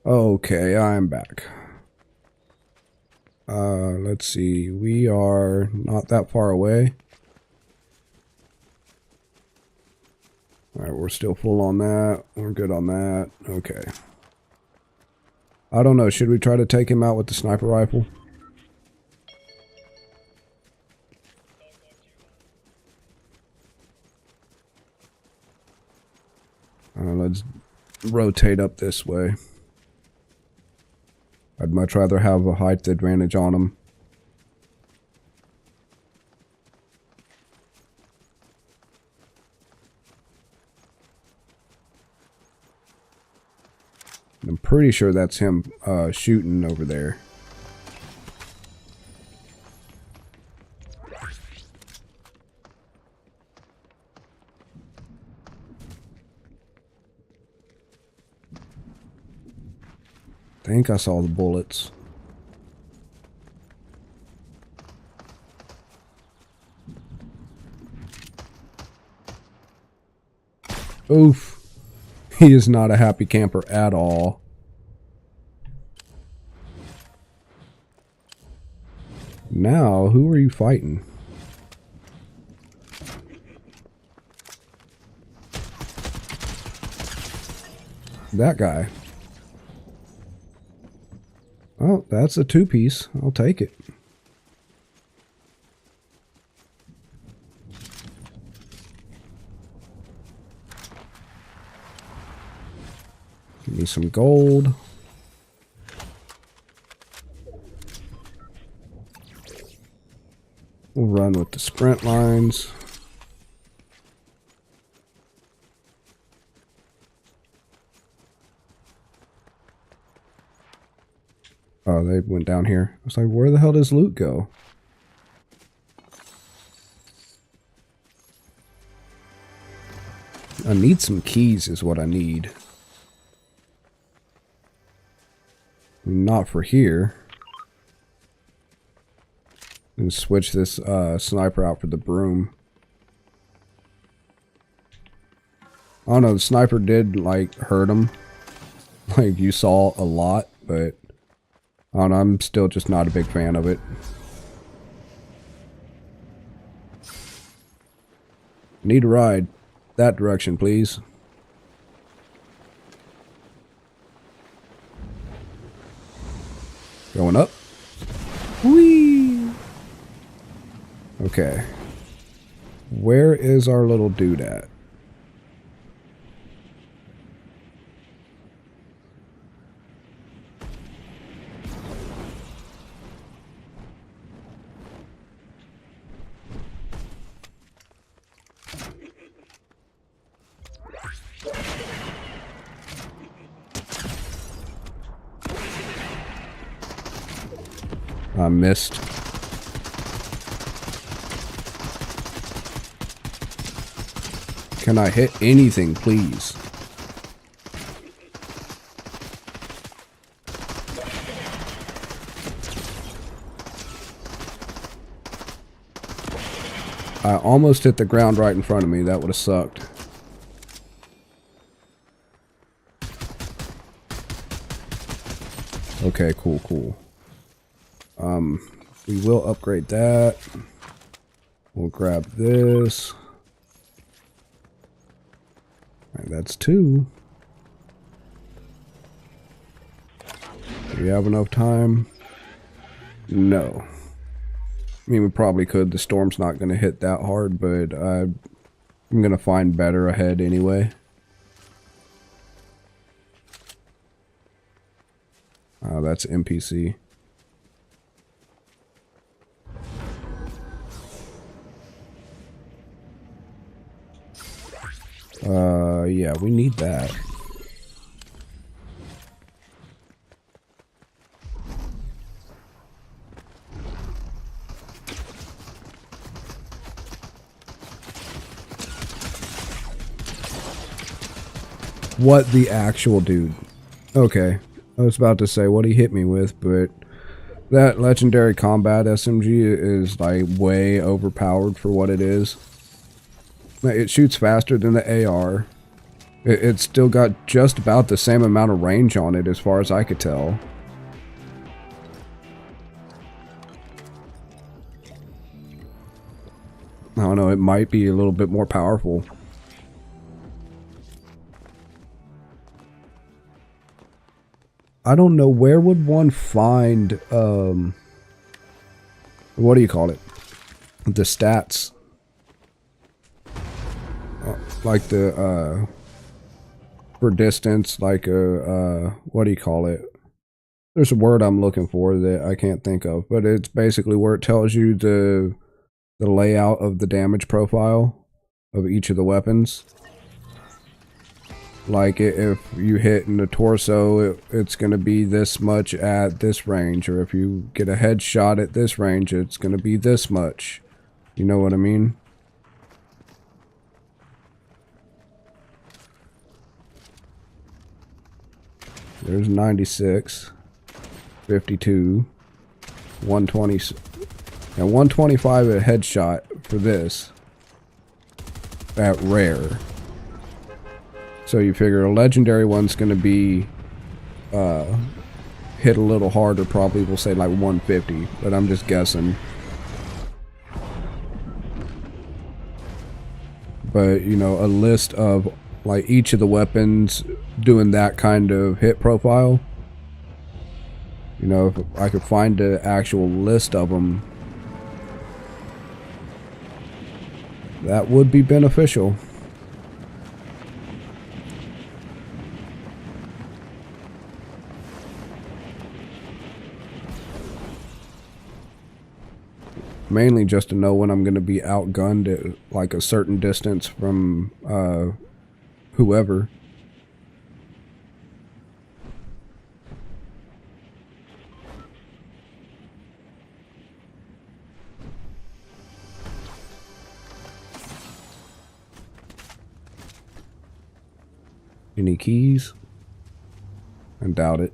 Okay, I'm back. Let's see. We are not that far away. Alright, we're still full on that. We're good on that. Okay. I don't know. Should we try to take him out with the sniper rifle? Let's rotate up this way. I'd much rather have a height advantage on him. I'm pretty sure that's him shooting over there. I think I saw the bullets. Oof. He is not a happy camper at all. Now, who are you fighting? That guy. Oh, that's a two-piece. I'll take it. Give me some gold. We'll run with the sprint lines. Oh, they went down here. I was like, where the hell does loot go? I need some keys is what I need. Not for here. And switch this sniper out for the broom. I don't know, the sniper did like hurt him. Like you saw a lot, but I don't know, I'm still just not a big fan of it. Need a ride. That direction, please. Going up. Whee! Okay. Where is our little dude at? I missed. Can I hit anything, please? I almost hit the ground right in front of me. That would have sucked. Okay, cool, cool. We will upgrade that. We'll grab this. Alright, that's 2. Do we have enough time? No. I mean, we probably could. The storm's not going to hit that hard, but I'm going to find better ahead anyway. Oh, that's NPC. Yeah, we need that. What the actual dude? Okay, I was about to say what he hit me with, but that legendary combat SMG is like way overpowered for what it is. It shoots faster than the AR. It's still got just about the same amount of range on it as far as I could tell. I don't know, it might be a little bit more powerful. I don't know, where would one find, what do you call it? The stats. Like the, for distance, like what do you call it? There's a word I'm looking for that I can't think of, but it's basically where it tells you the layout of the damage profile of each of the weapons. Like if you hit in the torso, it's going to be this much at this range, or if you get a headshot at this range, it's going to be this much. You know what I mean? There's 96, 52, 120, and 125 a headshot for this at rare. So you figure a legendary one's going to be hit a little harder, probably we'll say like 150, but I'm just guessing. But, you know, a list of like each of the weapons doing that kind of hit profile. You know, if I could find the actual list of them, that would be beneficial. Mainly just to know when I'm going to be outgunned at like a certain distance from whoever. Any keys? I doubt it.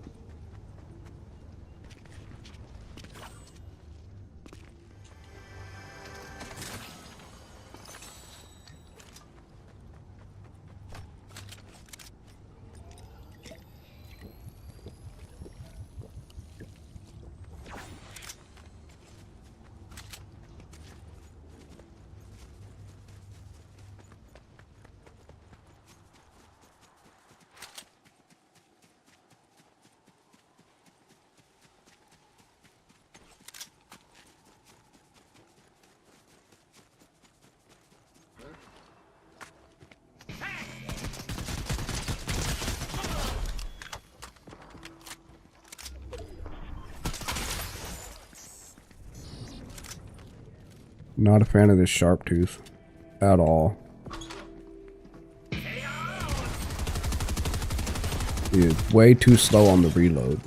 Not a fan of this sharp tooth at all. It's way too slow on the reload.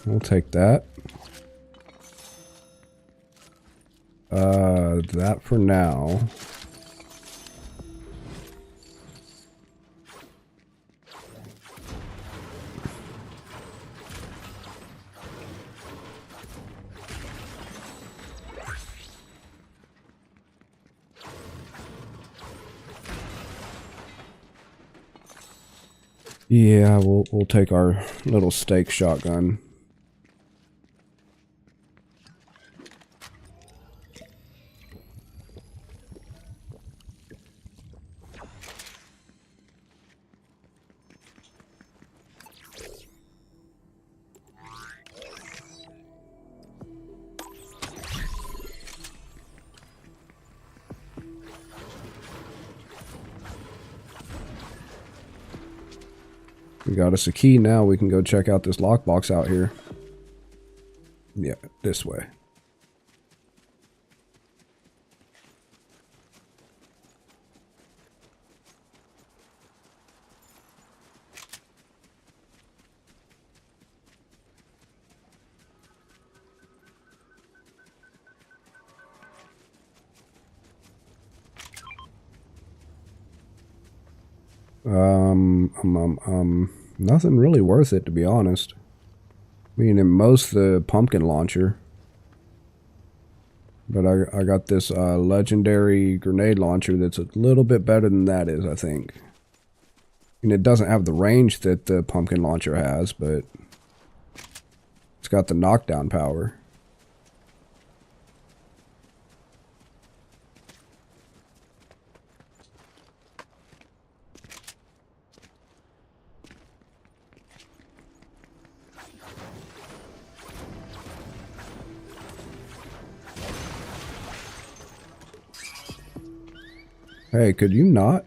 We'll take that. That for now. Yeah, we'll take our little stake shotgun. We got us a key now. We can go check out this lockbox out here. Yeah, this way. Nothing really worth it, to be honest. I mean, in most the pumpkin launcher. But I got this legendary grenade launcher that's a little bit better than that is, I think. And it doesn't have the range that the pumpkin launcher has, but it's got the knockdown power. Hey, could you not?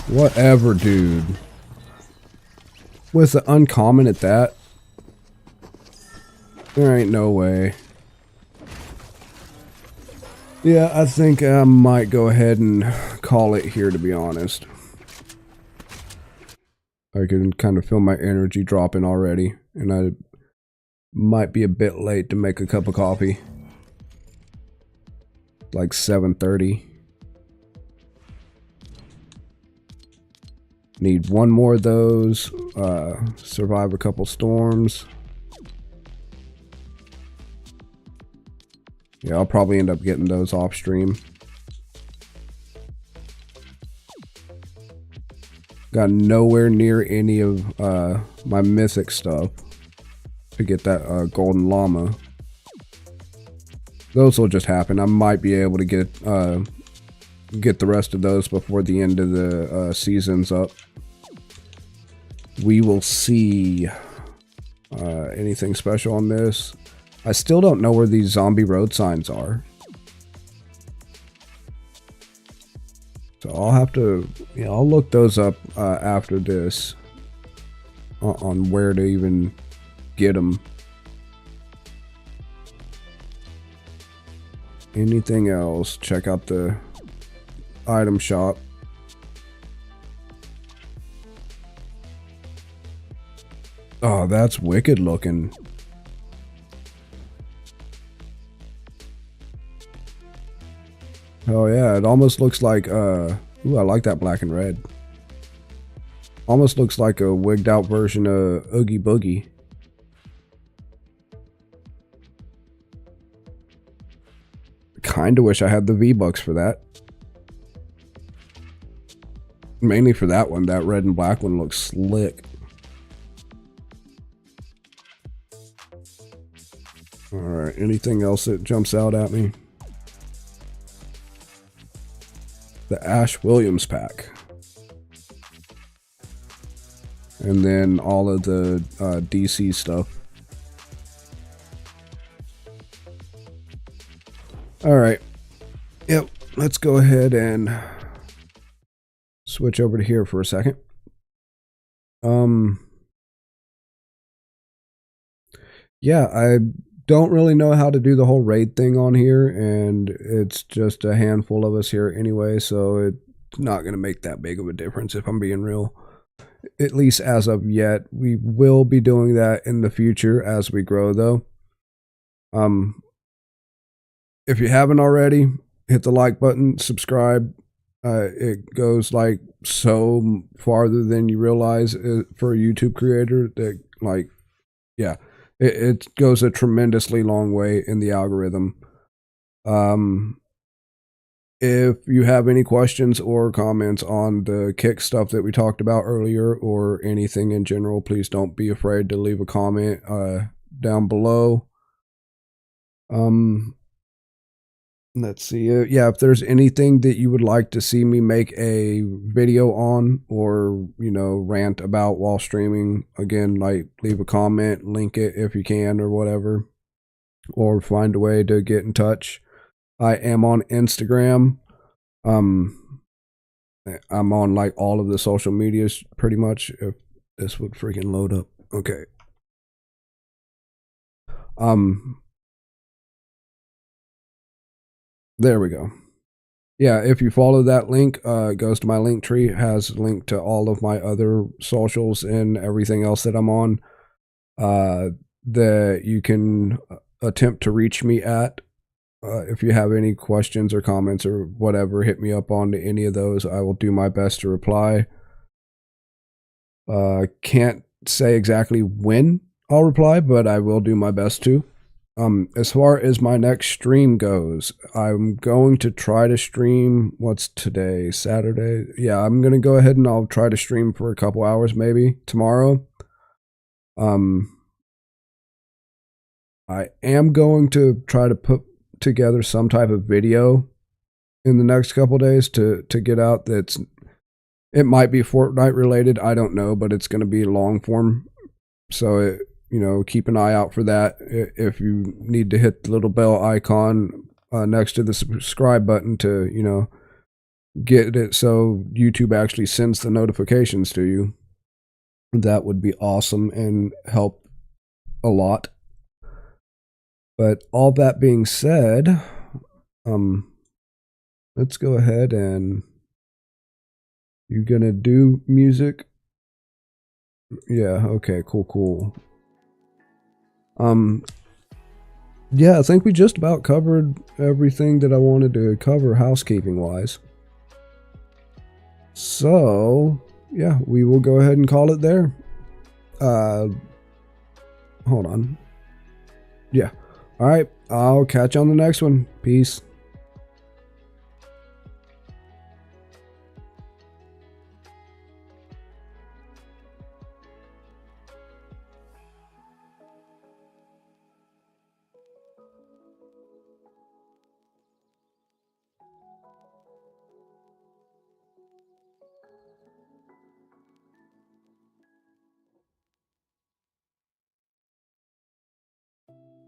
Whatever, dude. With the uncommon at that, there ain't no way. Yeah, I think I might go ahead and call it here, to be honest. I can kind of feel my energy dropping already, and I might be a bit late to make a cup of coffee. Like 7:30. Need one more of those. Survive a couple storms. Yeah, I'll probably end up getting those off stream. Got nowhere near any of my mythic stuff to get that golden llama. Those will just happen. I might be able to get the rest of those before the end of the season's up. We will see. Anything special on this? I still don't know where these zombie road signs are. So I'll have to, I'll look those up after this on where to even get them. Anything else? Check out the item shop. Oh, that's wicked looking. Oh yeah, it almost looks like ooh, I like that black and red. Almost looks like a wigged out version of Oogie Boogie. Kinda wish I had the V-Bucks for that. Mainly for that one. That red and black one looks slick. Alright, anything else that jumps out at me? The Ash Williams pack. And then all of the DC stuff. Alright. Yep, let's go ahead and switch over to here for a second. Yeah, I don't really know how to do the whole raid thing on here, and it's just a handful of us here anyway, so it's not going to make that big of a difference if I'm being real. At least as of yet. We will be doing that in the future as we grow, though. If you haven't already, hit the like button, subscribe. It goes like so farther than you realize for a YouTube creator. That, like, yeah, it goes a tremendously long way in the algorithm. If you have any questions or comments on the kick stuff that we talked about earlier, or anything in general, please don't be afraid to leave a comment down below. Let's see. Yeah, if there's anything that you would like to see me make a video on, or, rant about while streaming, again, like, leave a comment, link it if you can, or whatever, or find a way to get in touch. I am on Instagram. I'm on like all of the social medias pretty much. If this would freaking load up. Okay. There we go. Yeah, if you follow that link, it goes to my link tree. It has a link to all of my other socials and everything else that I'm on. That you can attempt to reach me at. If you have any questions or comments or whatever, hit me up on any of those. I will do my best to reply. Can't say exactly when I'll reply, but I will do my best to. As far as my next stream goes, I'm going to try to stream, what's today, Saturday? Yeah, I'm going to go ahead and I'll try to stream for a couple hours maybe tomorrow. I am going to try to put together some type of video in the next couple days to get out. It might be Fortnite related, I don't know, but it's going to be long form. So keep an eye out for that. If you need to hit the little bell icon next to the subscribe button to get it so YouTube actually sends the notifications to you, that would be awesome and help a lot. But all that being said, let's go ahead and you gonna do music? Yeah, okay, cool. Yeah, I think we just about covered everything that I wanted to cover housekeeping wise. So, yeah, we will go ahead and call it there. Hold on. Yeah. All right, I'll catch you on the next one. Peace.